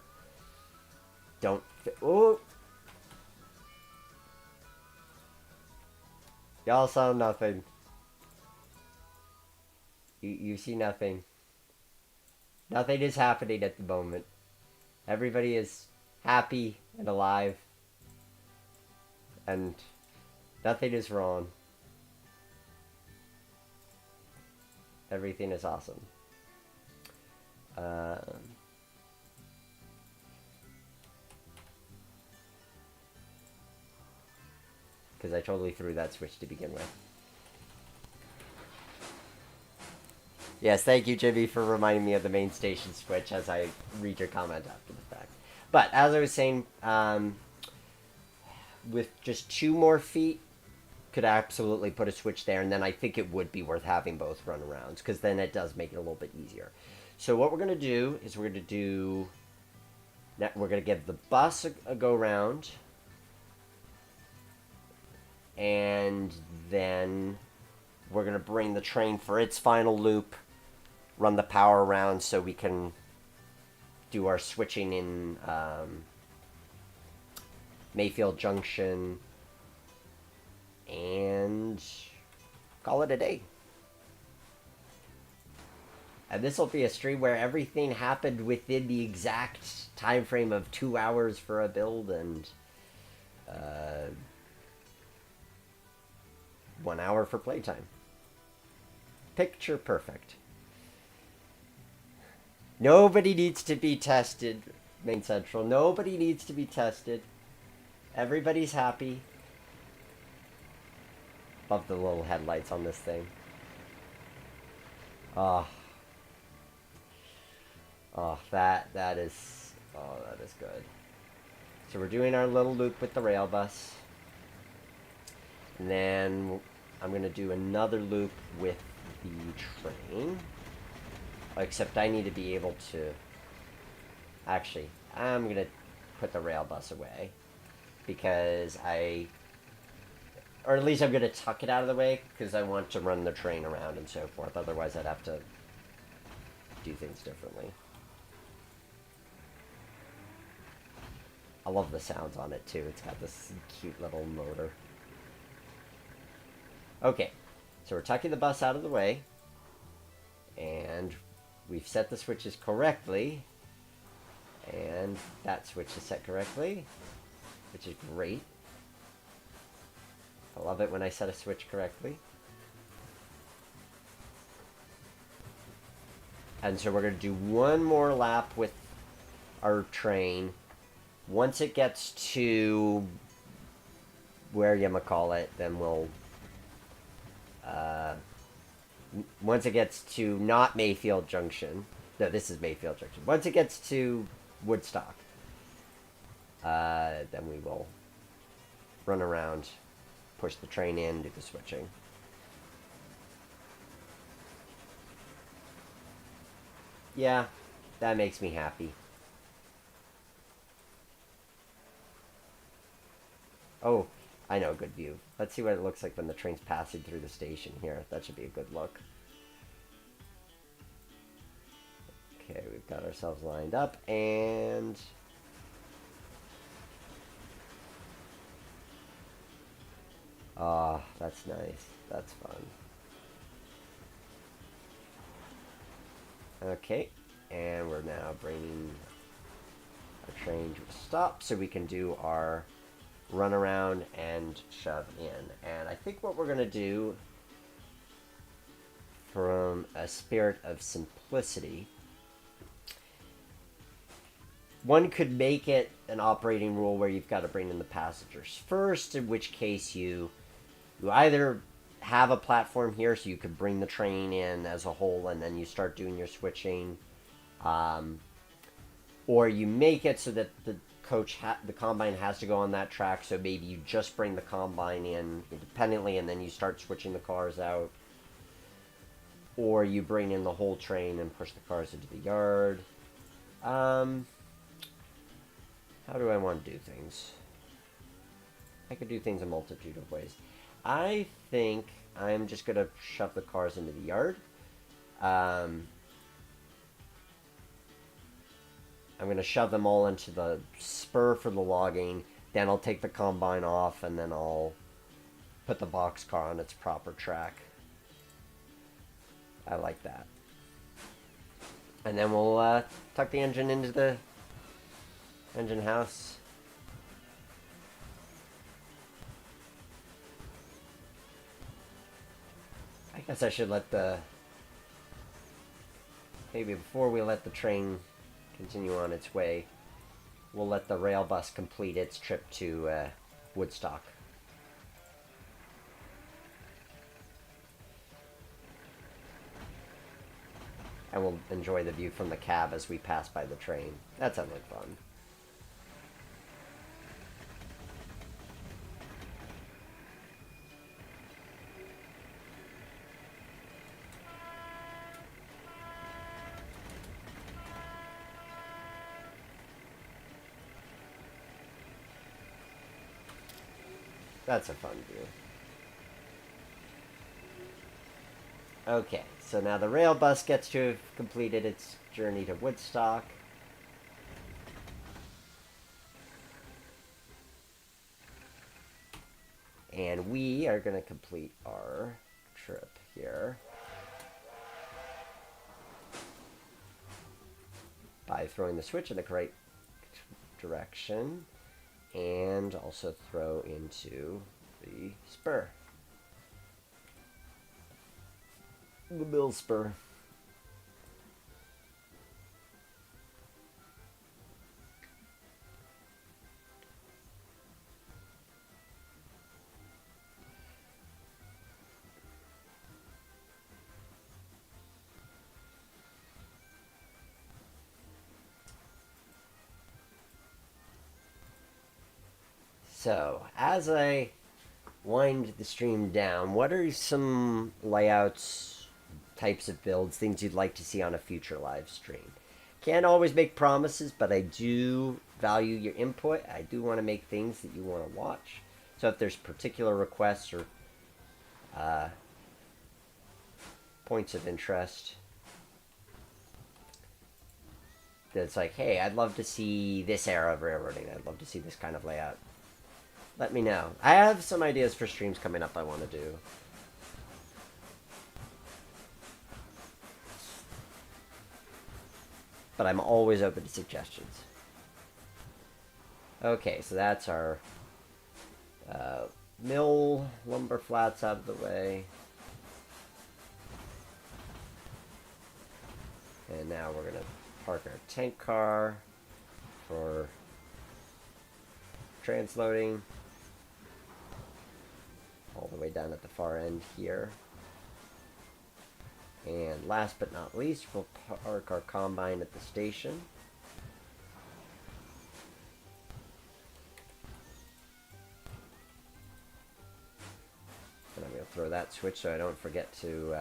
don't. Oh, y'all saw nothing. You see nothing. Nothing is happening at the moment. Everybody is happy and alive. And nothing is wrong. Everything is awesome. Because I totally threw that switch to begin with. Yes, thank you, Jimmy, for reminding me of the main station switch as I read your comment after the fact. But as I was saying, with just 2 more feet, could absolutely put a switch there, and then I think it would be worth having both runarounds, because then it does make it a little bit easier. So what we're going to do is we're going to give the bus a go round, and then we're going to bring the train for its final loop, run the power around so we can do our switching in Mayfield Junction, and call it a day. And this will be a stream where everything happened within the exact time frame of 2 hours for a build and 1 hour for playtime. Picture perfect. Nobody needs to be tested, Main Central. Nobody needs to be tested. Everybody's happy. Love the little headlights on this thing. Oh, that is good. So we're doing our little loop with the rail bus. And then I'm going to do another loop with the train. Except I need to be able to... Actually, I'm going to put the rail bus away. Because or at least I'm going to tuck it out of the way, because I want to run the train around and so forth. Otherwise, I'd have to do things differently. I love the sounds on it, too. It's got this cute little motor. Okay, so we're tucking the bus out of the way. And we've set the switches correctly. And that switch is set correctly, which is great. I love it when I set a switch correctly. And so we're going to do one more lap with our train. Once it gets to where you call it, then we'll... once it gets to not Mayfield Junction... No, this is Mayfield Junction. Once it gets to Woodstock, then we will run around, push the train in, do the switching. Yeah, that makes me happy. Oh, I know, good view. Let's see what it looks like when the train's passing through the station here. That should be a good look. Okay, we've got ourselves lined up, and... Ah, that's nice. That's fun. Okay, and we're now bringing our train to a stop so we can do our run around and shove in. And I think what we're going to do, from a spirit of simplicity, one could make it an operating rule where you've got to bring in the passengers first, in which case you either have a platform here so you could bring the train in as a whole and then you start doing your switching, or you make it so that the combine has to go on that track, so maybe you just bring the combine in independently and then you start switching the cars out, or you bring in the whole train and push the cars into the yard. How do I want to do things? I could do things a multitude of ways. I think I'm just going to shove the cars into the yard. I'm going to shove them all into the spur for the logging. Then I'll take the combine off, and then I'll put the boxcar on its proper track. I like that. And then we'll tuck the engine into the engine house. I guess I should let the maybe before we let the train continue on its way, we'll let the rail bus complete its trip to Woodstock. And we'll enjoy the view from the cab as we pass by the train. That sounds like fun. That's a fun view. Okay, so now the rail bus gets to have completed its journey to Woodstock. And we are going to complete our trip here by throwing the switch in the correct direction and also throw into the spur. The mill spur. So, as I wind the stream down, what are some layouts, types of builds, things you'd like to see on a future live stream? Can't always make promises, but I do value your input. I do want to make things that you want to watch. So if there's particular requests or points of interest, that's like, hey, I'd love to see this era of railroading. I'd love to see this kind of layout. Let me know. I have some ideas for streams coming up I want to do. But I'm always open to suggestions. Okay, so that's our mill lumber flats out of the way. And now we're going to park our tank car for transloading. All the way down at the far end here. And last but not least, we'll park our combine at the station. And I'm going to throw that switch so I don't forget to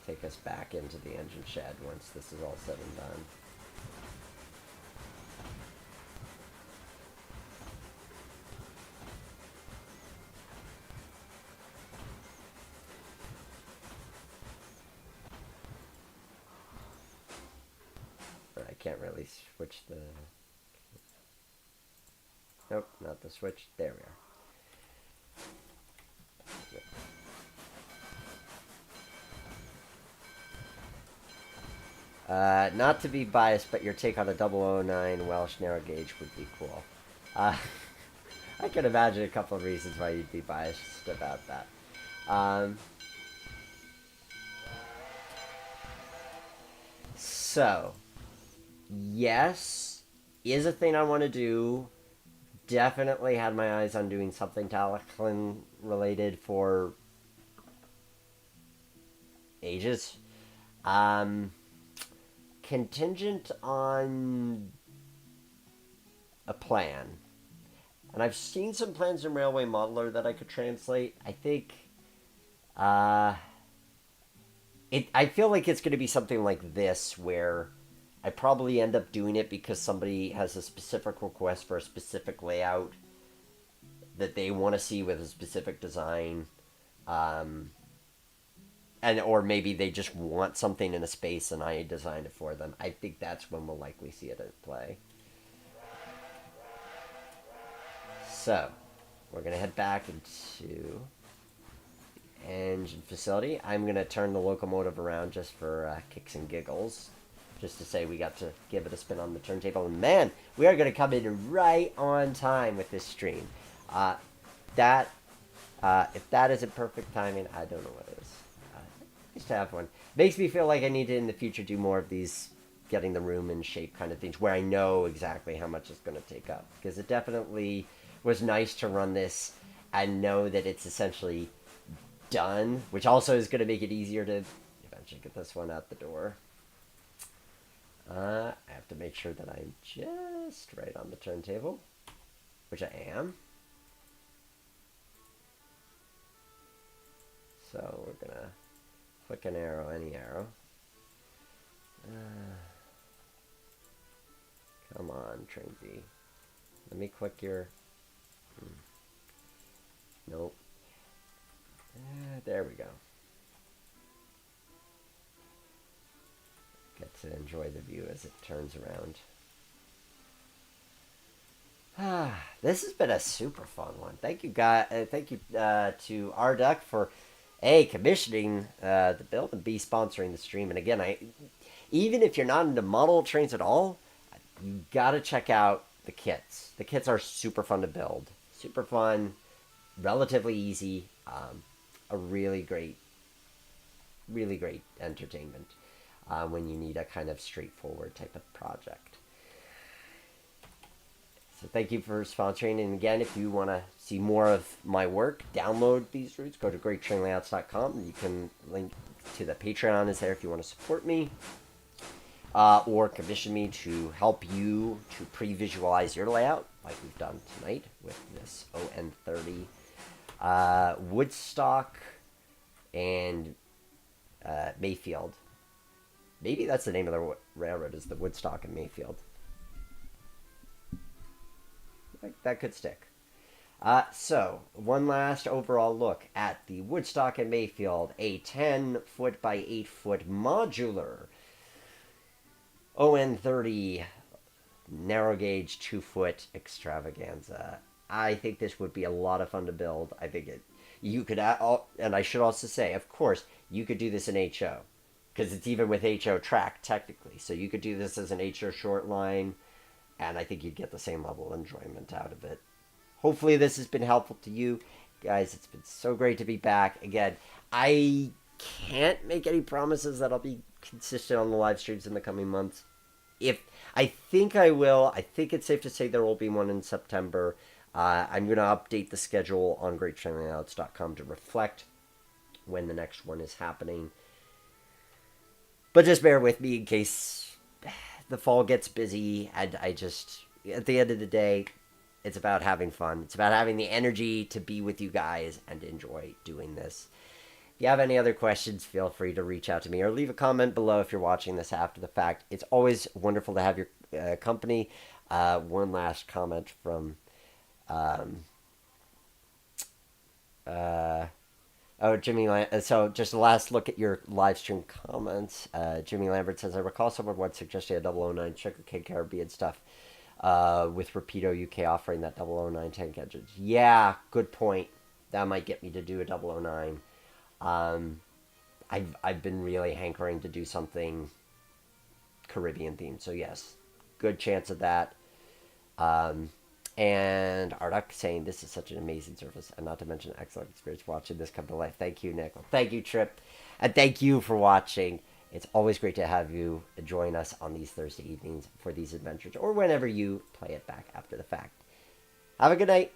take us back into the engine shed once this is all said and done. Can't really switch the... Nope, not the switch. There we are. Not to be biased, but your take on a 009 Welsh narrow gauge would be cool. I can imagine a couple of reasons why you'd be biased about that. So... Yes, is a thing I want to do. Definitely had my eyes on doing something Talclin related for ages. Contingent on a plan. And I've seen some plans in Railway Modular that I could translate. I think I feel like it's going to be something like this where I probably end up doing it because somebody has a specific request for a specific layout that they want to see with a specific design. Or maybe they just want something in a space and I designed it for them. I think that's when we'll likely see it at play. So, we're going to head back into the engine facility. I'm going to turn the locomotive around just for kicks and giggles. Just to say we got to give it a spin on the turntable. And man, we are going to come in right on time with this stream. If that isn't perfect timing, I don't know what is. Nice to have one. Makes me feel like I need to in the future do more of these getting the room in shape kind of things where I know exactly how much it's going to take up. Because it definitely was nice to run this and know that it's essentially done, which also is going to make it easier to eventually get this one out the door. I have to make sure that I'm just right on the turntable, which I am. So we're going to click an arrow, any arrow. Come on, Trinity. Let me click your... Nope. There we go. Get to enjoy the view as it turns around. This has been a super fun one. Thank you, guys. Thank you to RDuck for commissioning the build and B sponsoring the stream. And again, even if you're not into model trains at all, you gotta check out the kits. The kits are super fun to build, super fun, relatively easy, a really great entertainment when you need a kind of straightforward type of project. So thank you for sponsoring. And again, if you want to see more of my work, download these routes, go to greattrainlayouts.com. You can link to the Patreon is there if you want to support me. Or commission me to help you to pre-visualize your layout, like we've done tonight with this On30. Woodstock and Mayfield. Maybe that's the name of the railroad, is the Woodstock and Mayfield. That could stick. So, one last overall look at the Woodstock and Mayfield, a 10-foot by 8-foot modular On30 narrow gauge 2-foot extravaganza. I think this would be a lot of fun to build. I think you could, and I should also say, of course, you could do this in HO, because it's even with HO track technically. So you could do this as an HO short line, and I think you'd get the same level of enjoyment out of it. Hopefully this has been helpful to you. Guys, it's been so great to be back. Again, I can't make any promises that I'll be consistent on the live streams in the coming months. I think I will. I think it's safe to say there will be one in September. I'm going to update the schedule on greattrainlayouts.com to reflect when the next one is happening. But just bear with me in case the fall gets busy, and at the end of the day, it's about having fun. It's about having the energy to be with you guys and enjoy doing this. If you have any other questions, feel free to reach out to me or leave a comment below if you're watching this after the fact. It's always wonderful to have your company. One last comment from... Jimmy so just a last look at your live stream comments. Jimmy Lambert says, I recall someone once suggesting a 009 Sugar Cane Caribbean stuff with Rapido UK offering that 009 tank engines. Yeah, good point. That might get me to do a 009. I've been really hankering to do something Caribbean themed, so yes, good chance of that. And Arduck saying this is such an amazing service, and not to mention excellent experience watching this come to life. Thank you, Nick. Thank you, Trip. And thank you for watching. It's always great to have you join us on these Thursday evenings for these adventures, or whenever you play it back after the fact. Have a good night.